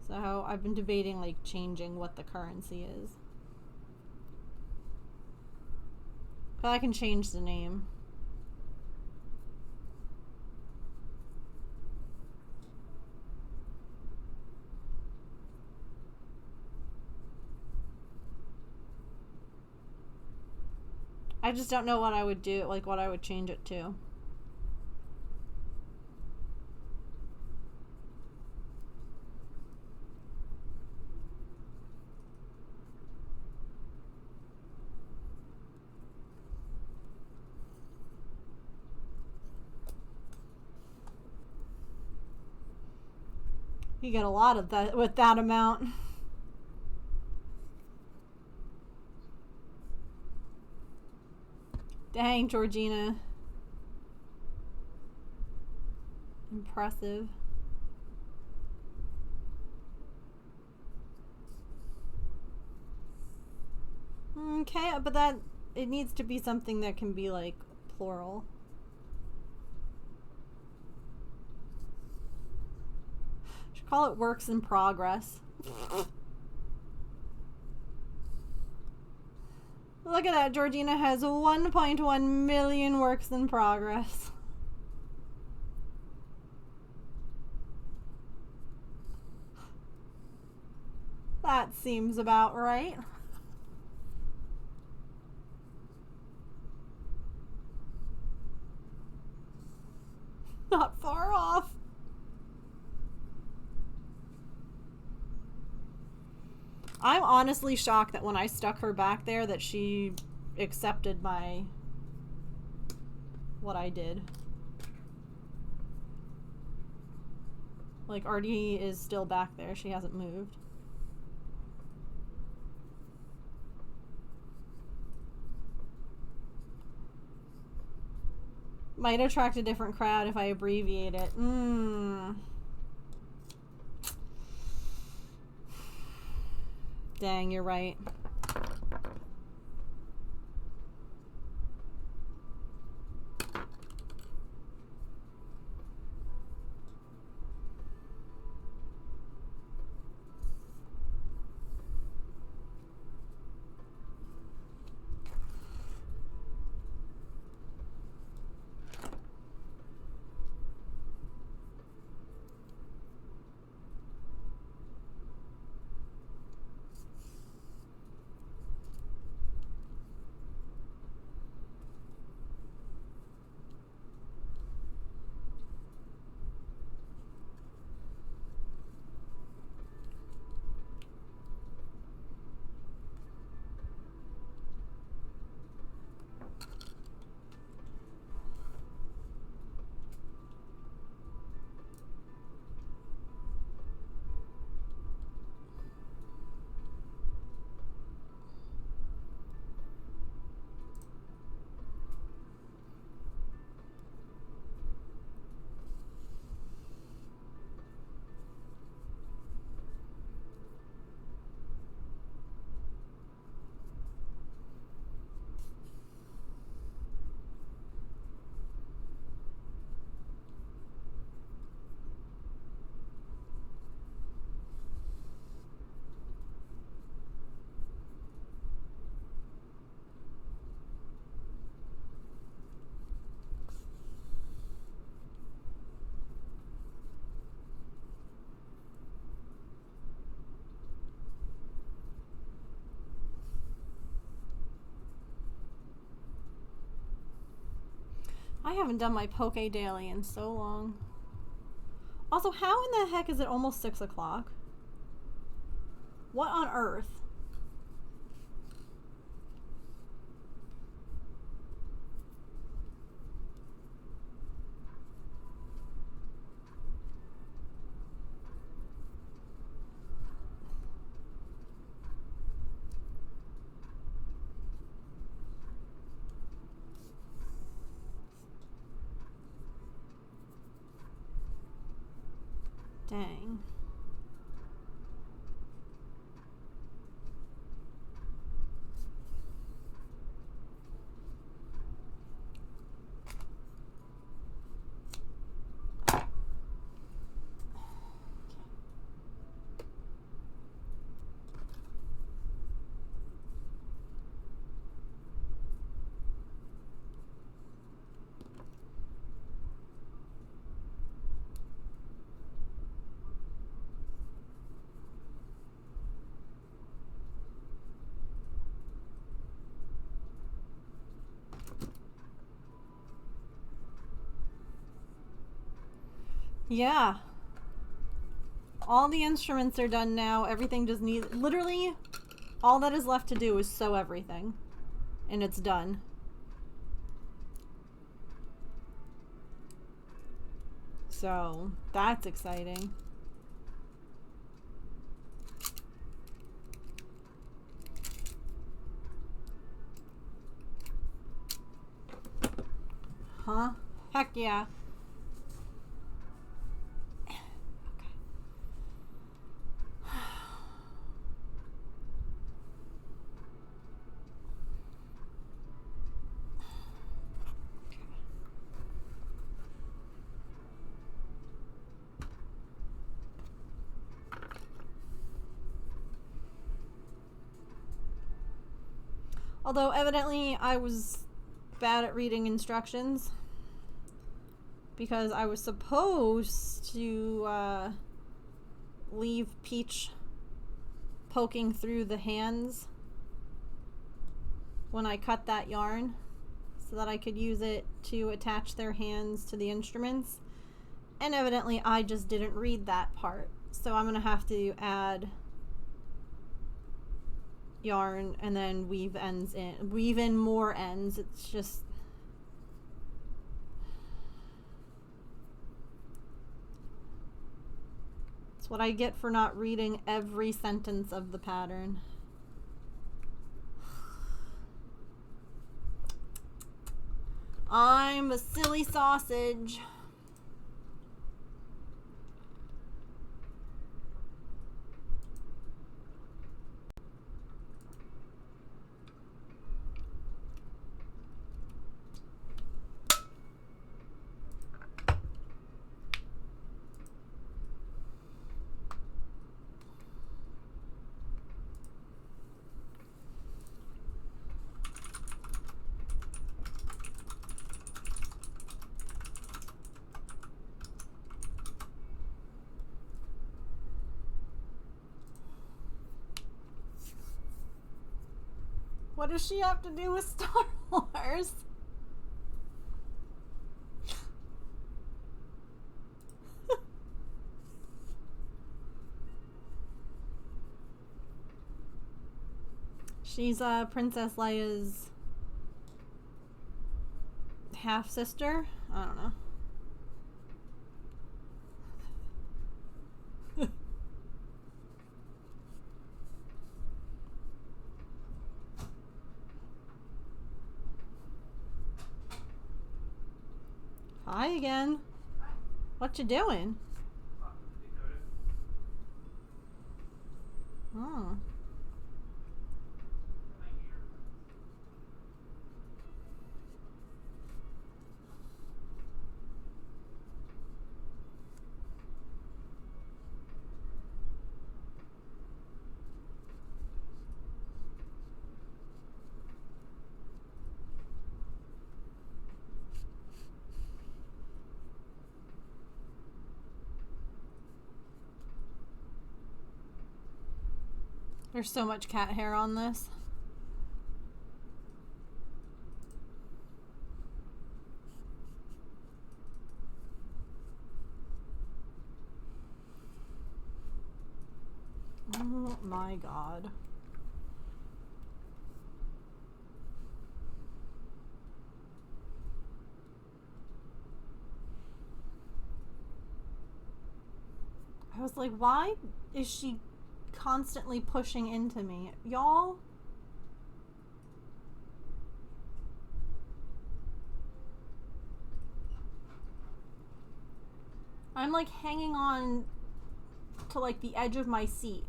So I've been debating like changing what the currency is. But I can change the name. I just don't know what I would do, like what I would change it to. You get a lot of that with that amount. Dang, Georgina. Impressive. Okay, but that, it needs to be something that can be like plural. Should call it works in progress. Look at that, Georgina has 1.1 million works in progress. That seems about right. Not far off. I'm honestly shocked that when I stuck her back there that she accepted what I did. Like, RD is still back there. She hasn't moved. Might attract a different crowd if I abbreviate it. Dang, you're right. I haven't done my Poke Daily in so long. Also, how in the heck is it almost 6 o'clock? What on earth? Dang. Yeah. All the instruments are done now. Everything just needs... Literally, all that is left to do is sew everything. And it's done. So, that's exciting. Huh? Heck yeah. Although evidently I was bad at reading instructions because I was supposed to leave Peach poking through the hands when I cut that yarn so that I could use it to attach their hands to the instruments, and evidently I just didn't read that part, so I'm gonna have to add yarn and then weave in more ends. It's just it's what I get for not reading every sentence of the pattern. I'm a silly sausage. What does she have to do with Star Wars? She's Princess Leia's half sister. I don't know. Hi again. What you doing? Oh. There's so much cat hair on this. Oh my god. I was like, why is she constantly pushing into me? Y'all? I'm like hanging on to like the edge of my seat.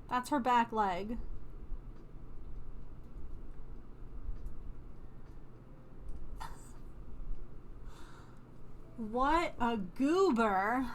That's her back leg. What a goober.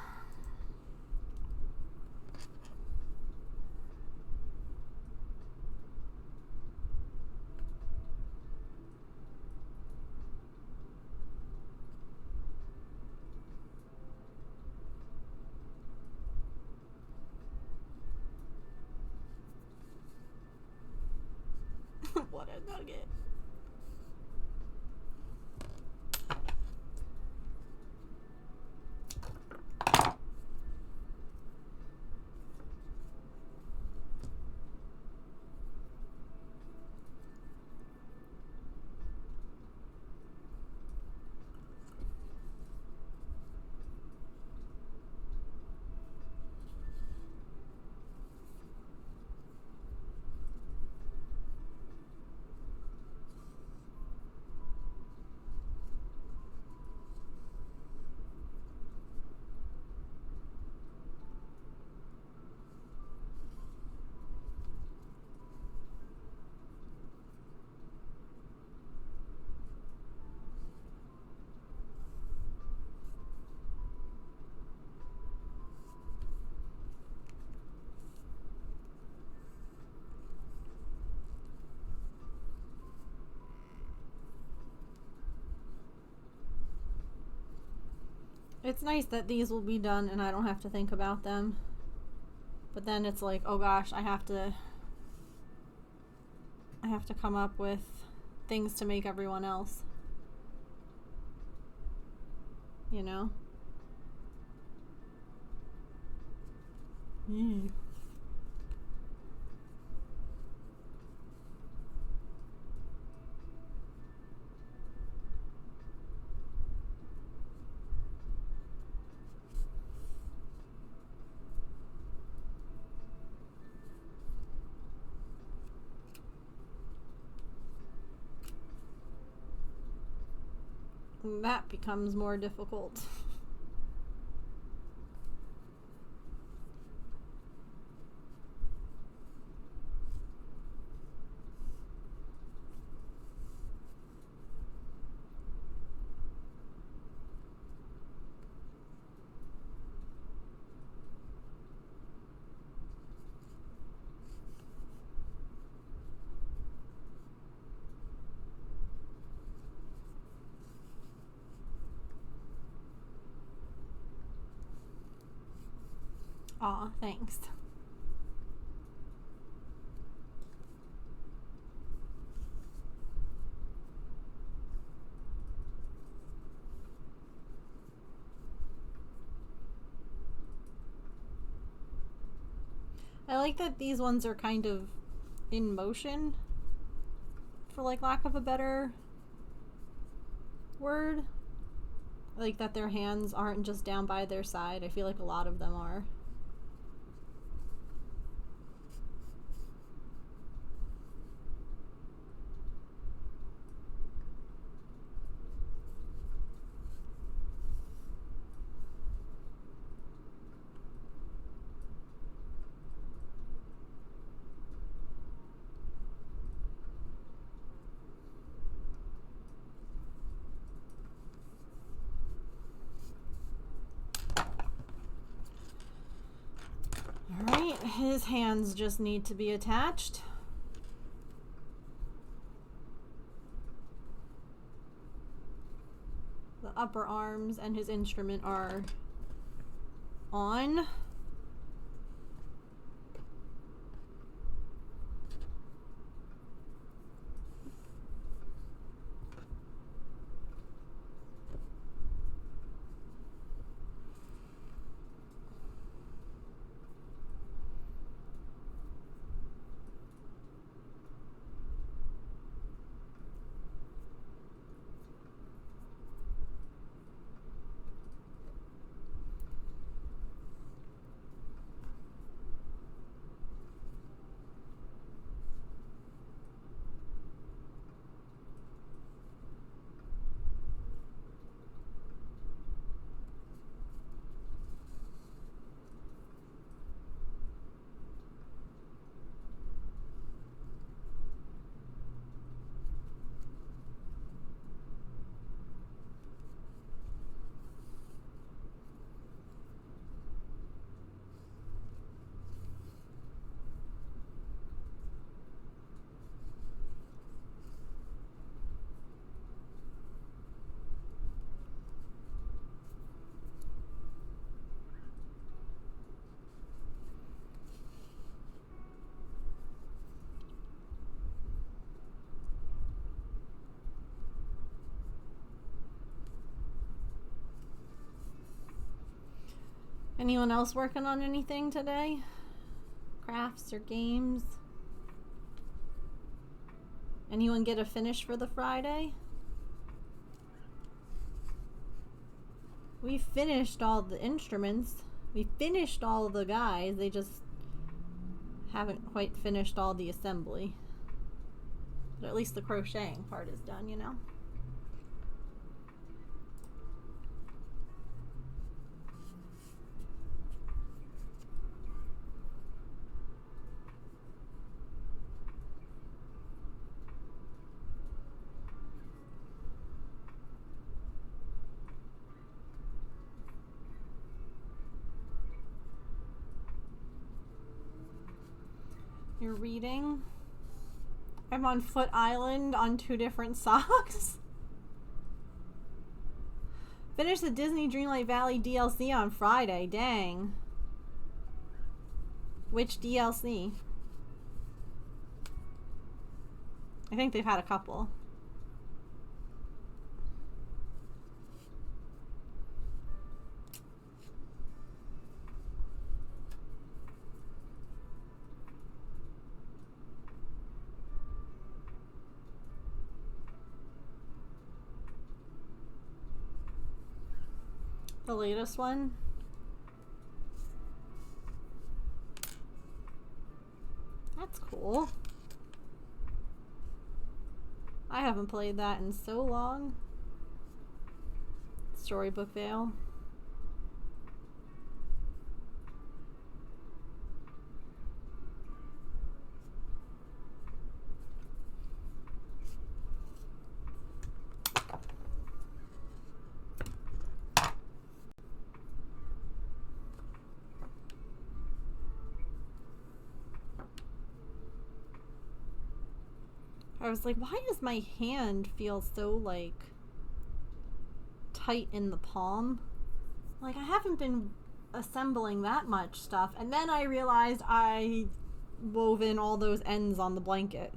What a nugget. It's nice that these will be done and I don't have to think about them. But then it's like, oh gosh, I have to come up with things to make everyone else. You know? Ew. That becomes more difficult. Aw, thanks. I like that these ones are kind of in motion, for like lack of a better word. Like that their hands aren't just down by their side. I feel like a lot of them are. Alright, his hands just need to be attached. The upper arms and his instrument are on. Anyone else working on anything today? Crafts or games? Anyone get a finish for the Friday? We finished all the instruments. We finished all the guys. They just haven't quite finished all the assembly. But at least the crocheting part is done, you know? You're reading? I'm on Foot Island on 2 different socks. Finished the Disney Dreamlight Valley DLC on Friday. Dang. Which DLC? I think they've had a couple. The latest one? That's cool. I haven't played that in so long. Storybook Vale. I was like, why does my hand feel so, like, tight in the palm? Like, I haven't been assembling that much stuff. And then I realized I wove in all those ends on the blanket.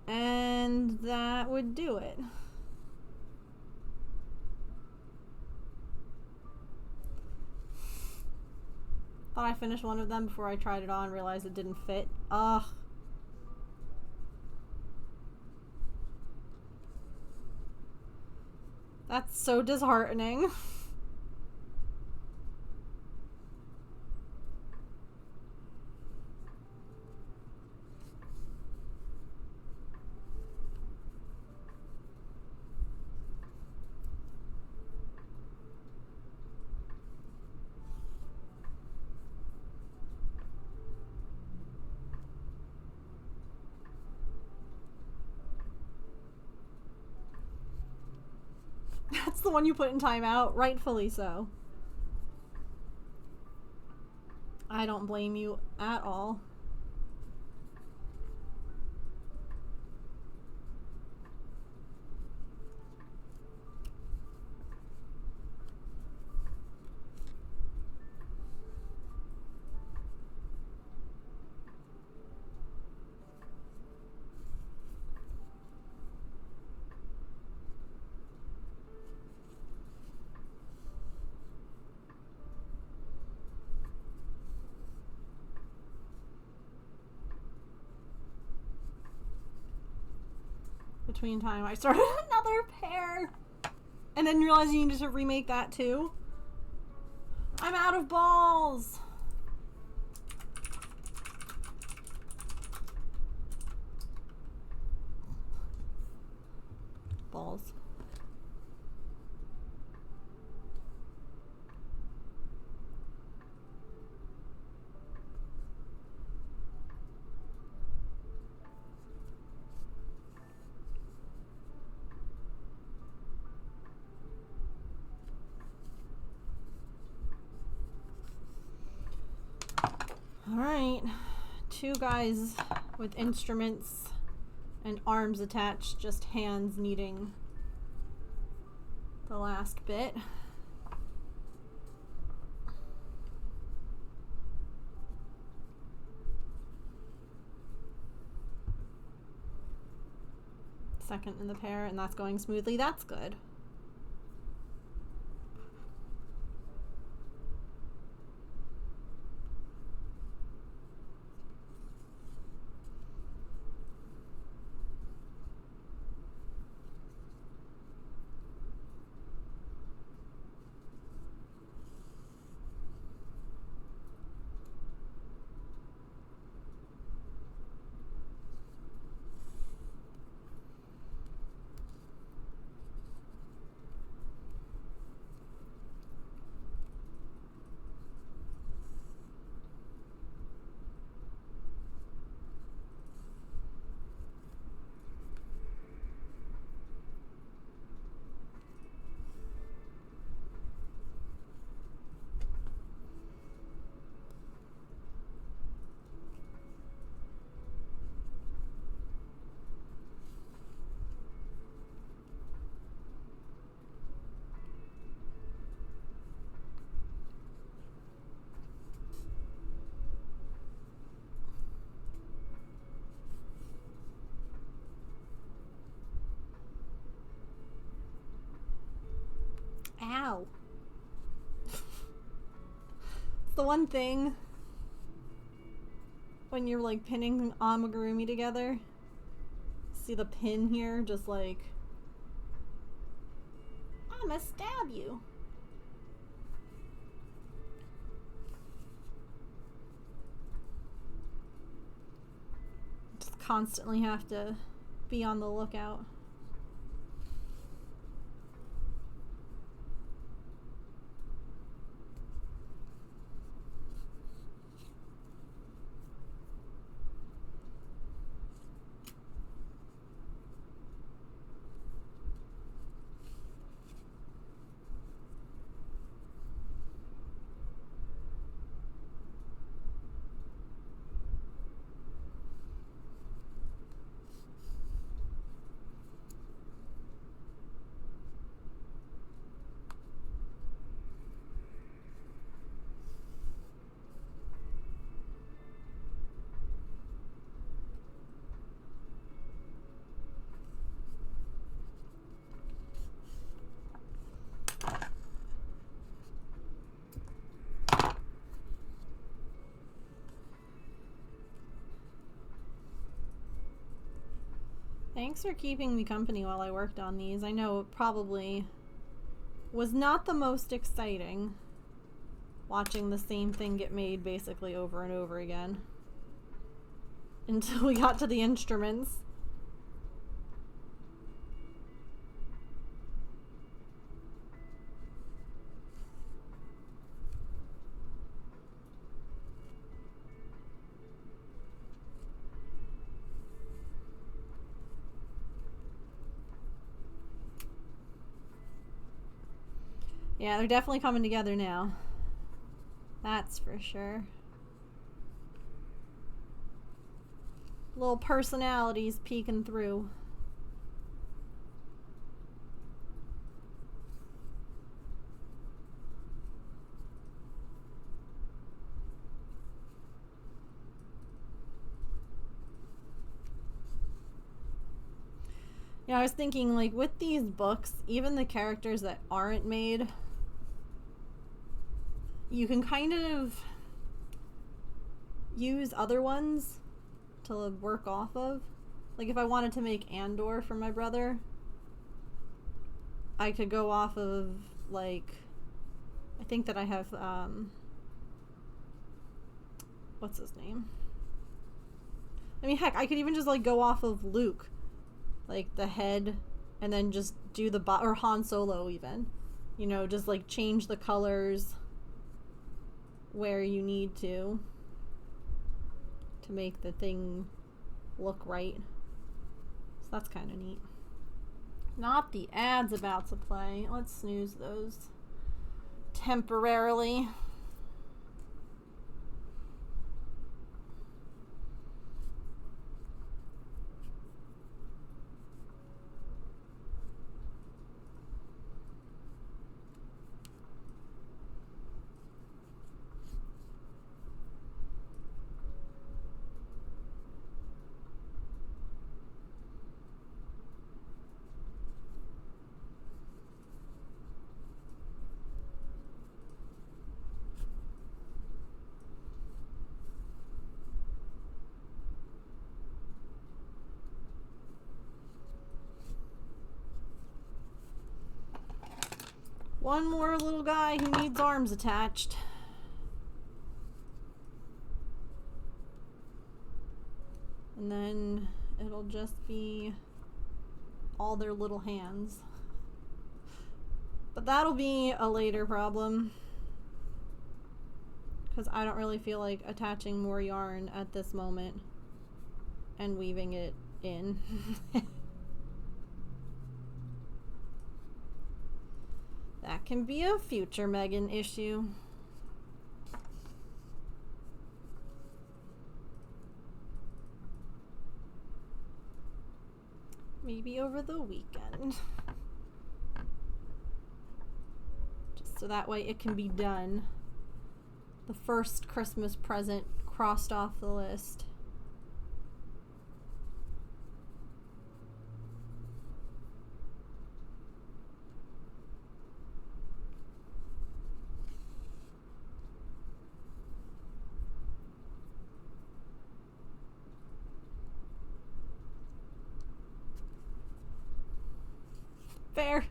And that would do it. Thought I finished one of them before I tried it on, realized it didn't fit. Ugh. That's so disheartening. That's the one you put in timeout, rightfully so. I don't blame you at all. Between time I started another pair and then realized you needed to remake that too. I'm out of balls. Balls. Alright, 2 guys with instruments and arms attached, just hands needing the last bit. Second in the pair, and that's going smoothly. That's good. the one thing when you're like pinning amigurumi together. See the pin here? Just like, I'ma stab you. Just constantly have to be on the lookout. Thanks for keeping me company while I worked on these. I know it probably was not the most exciting watching the same thing get made basically over and over again until we got to the instruments. Yeah, they're definitely coming together now. That's for sure. Little personalities peeking through. Yeah, I was thinking, like, with these books, even the characters that aren't made, you can kind of use other ones to work off of. Like if I wanted to make Andor for my brother, I could go off of, like, I think that I have, what's his name? I mean, heck, I could even just, like, go off of Luke, like, the head, and then just do the or Han Solo even. You know, just, like, change the colors where you need to make the thing look right. So that's kind of neat. Not the ads about to play. Let's snooze those temporarily. One more little guy who needs arms attached. And then it'll just be all their little hands. But that'll be a later problem, because I don't really feel like attaching more yarn at this moment and weaving it in. That can be a future Megan issue. Maybe over the weekend. Just so that way it can be done. The first Christmas present crossed off the list. Fair.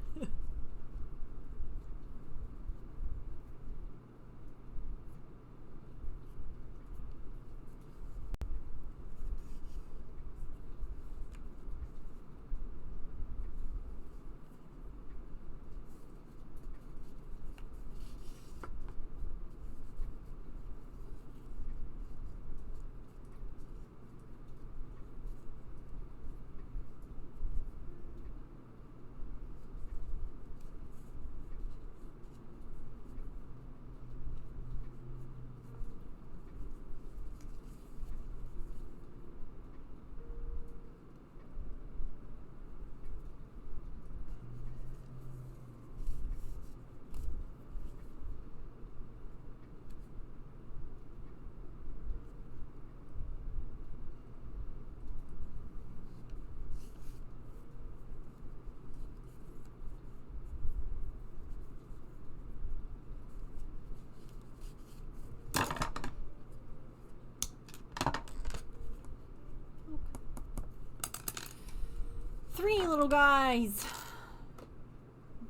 Three little guys.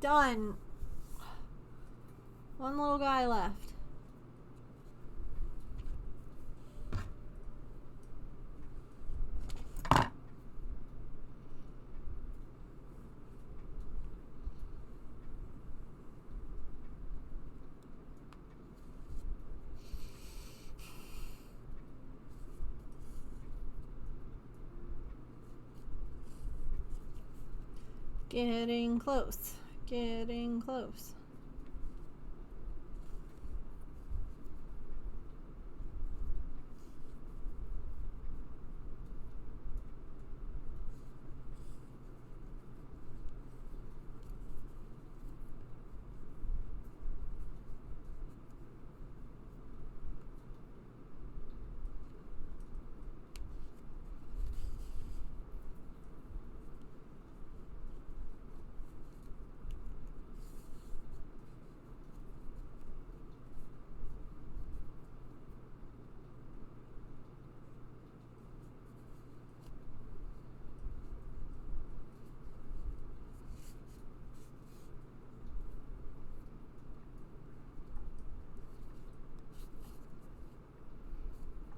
Done. One little guy left. Getting close. Getting close.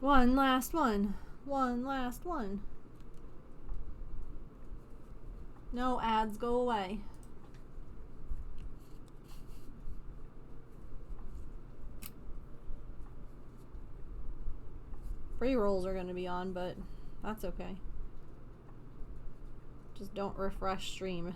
One last one. One last one. No ads, go away. Free rolls are going to be on, but that's okay. Just don't refresh stream.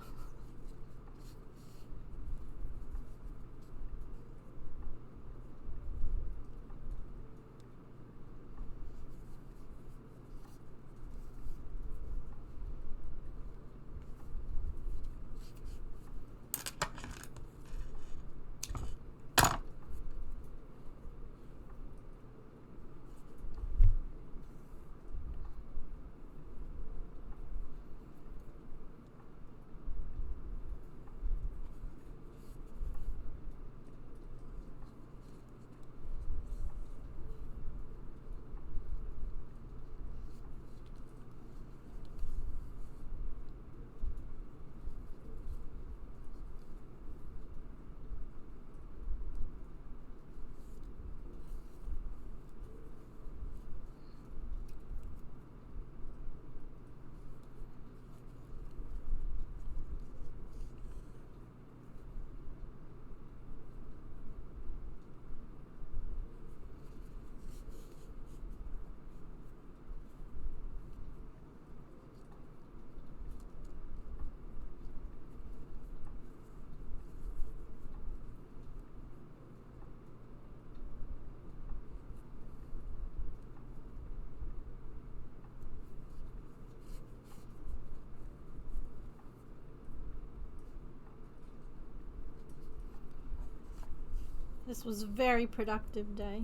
This was a very productive day.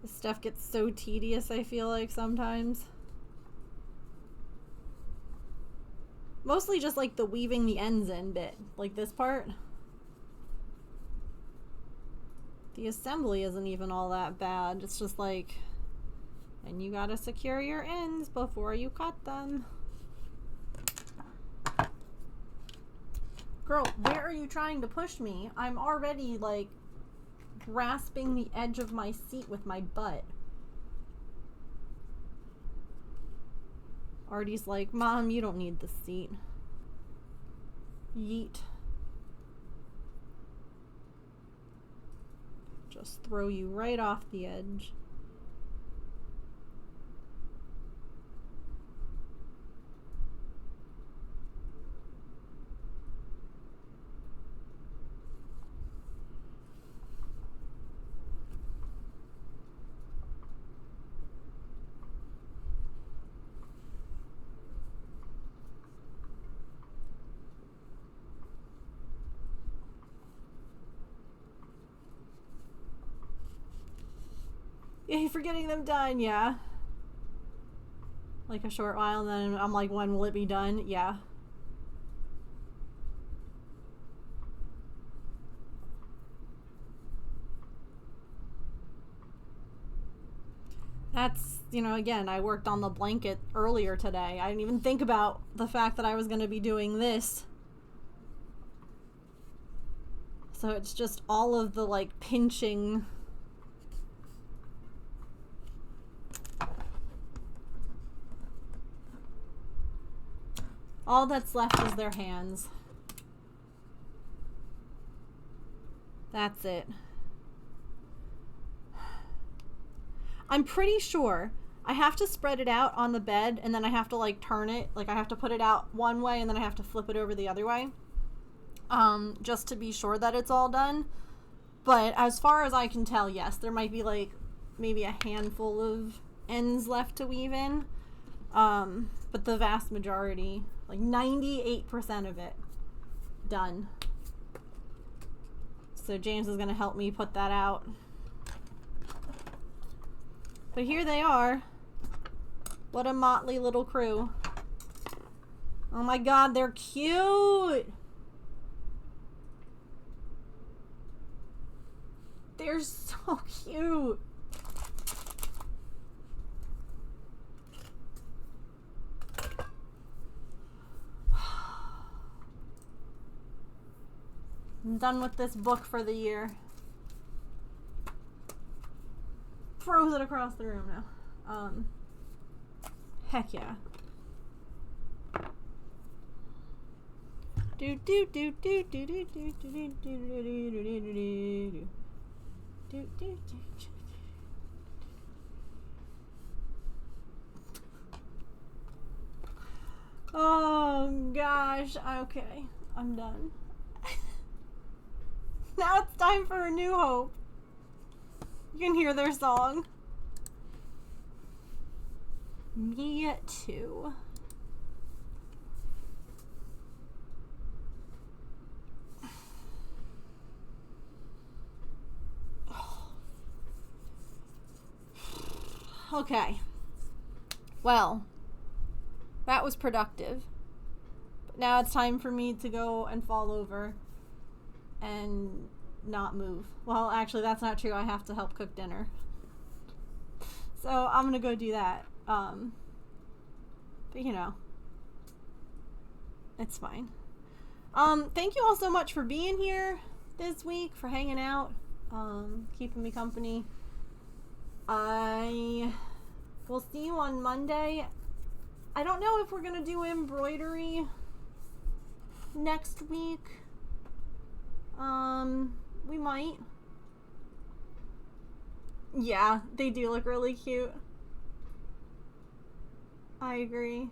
This stuff gets so tedious, I feel like, sometimes. Mostly just like the weaving the ends in bit, like this part. The assembly isn't even all that bad. It's just like And you gotta secure your ends before you cut them. Girl, where are you trying to push me? I'm already, like, grasping the edge of my seat with my butt. Artie's like, Mom, you don't need the seat. Yeet. Just throw you right off the edge. Yay for getting them done, yeah. Like a short while, and then I'm like, when will it be done? Yeah. That's, you know, again, I worked on the blanket earlier today. I didn't even think about the fact that I was going to be doing this. So it's just all of the, like, pinching. All that's left is their hands. That's it. I'm pretty sure I have to spread it out on the bed, and then I have to, like, turn it. Like, I have to put it out one way, and then I have to flip it over the other way. Just to be sure that it's all done. But as far as I can tell, yes, there might be, like, maybe a handful of ends left to weave in. But the vast majority, like 98% of it, done. So James is going to help me put that out. But here they are. What a motley little crew. Oh my god, they're cute! They're so cute! I'm done with this book for the year. Throws it across the room now. Heck yeah. Do do do do do do do do do do do do do do. Oh gosh, okay, I'm done. Now it's time for A New Hope. You can hear their song. Me too. Okay. Well, that was productive. But now it's time for me to go and fall over and not move. Well, actually, that's not true. I have to help cook dinner. So I'm gonna go do that. But you know, it's fine. Thank you all so much for being here this week, for hanging out, keeping me company. I will see you on Monday. I don't know if we're gonna do embroidery next week. We might. Yeah, they do look really cute. I agree.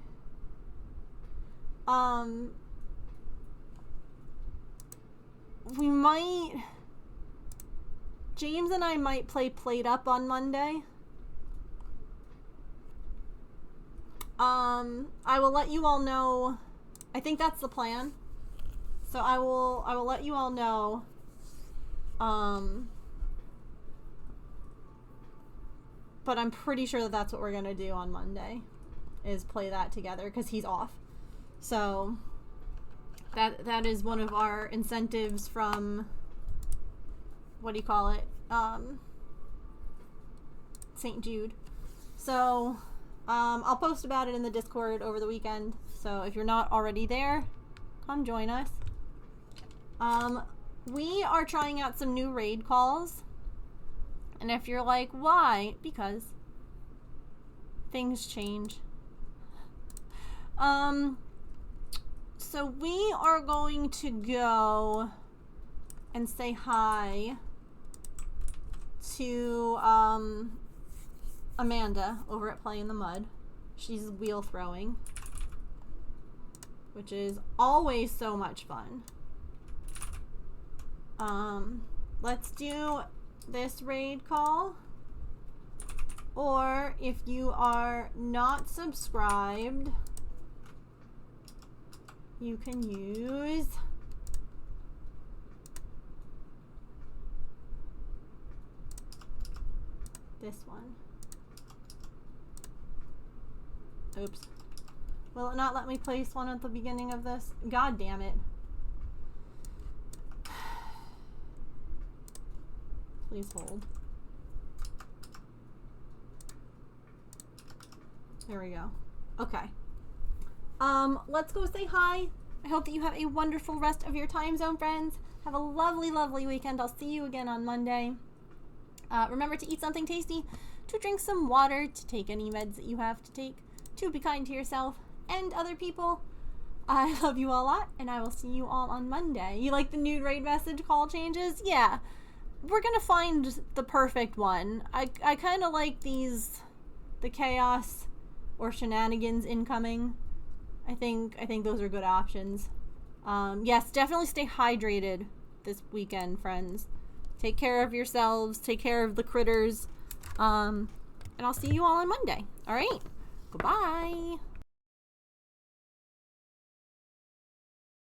We might... James and I might play Plate Up on Monday. I will let you all know. I think that's the plan. So I will let you all know. But I'm pretty sure that that's what we're gonna do on Monday, is play that together, because he's off. So that is one of our incentives from, what do you call it? St. Jude. So, I'll post about it in the Discord over the weekend. So if you're not already there, come join us. We are trying out some new raid calls. And if you're like, why? Because things change. So we are going to go and say hi to Amanda over at Play in the Mud. She's wheel throwing, which is always so much fun. Let's do this raid call. Or if you are not subscribed, you can use this one. Oops. Will it not let me place one at the beginning of this? God damn it. Please hold. There we go. Okay. Let's go say hi. I hope that you have a wonderful rest of your time zone, friends. Have a lovely, lovely weekend. I'll see you again on Monday. Remember to eat something tasty, to drink some water, to take any meds that you have to take, to be kind to yourself and other people. I love you all a lot, and I will see you all on Monday. You like the new raid message call changes? Yeah. We're gonna find the perfect one. I kind of like the chaos or shenanigans incoming. I think those are good options. Yes, definitely stay hydrated this weekend, friends. Take care of yourselves. Take care of the critters. And I'll see you all on Monday. All right. Goodbye.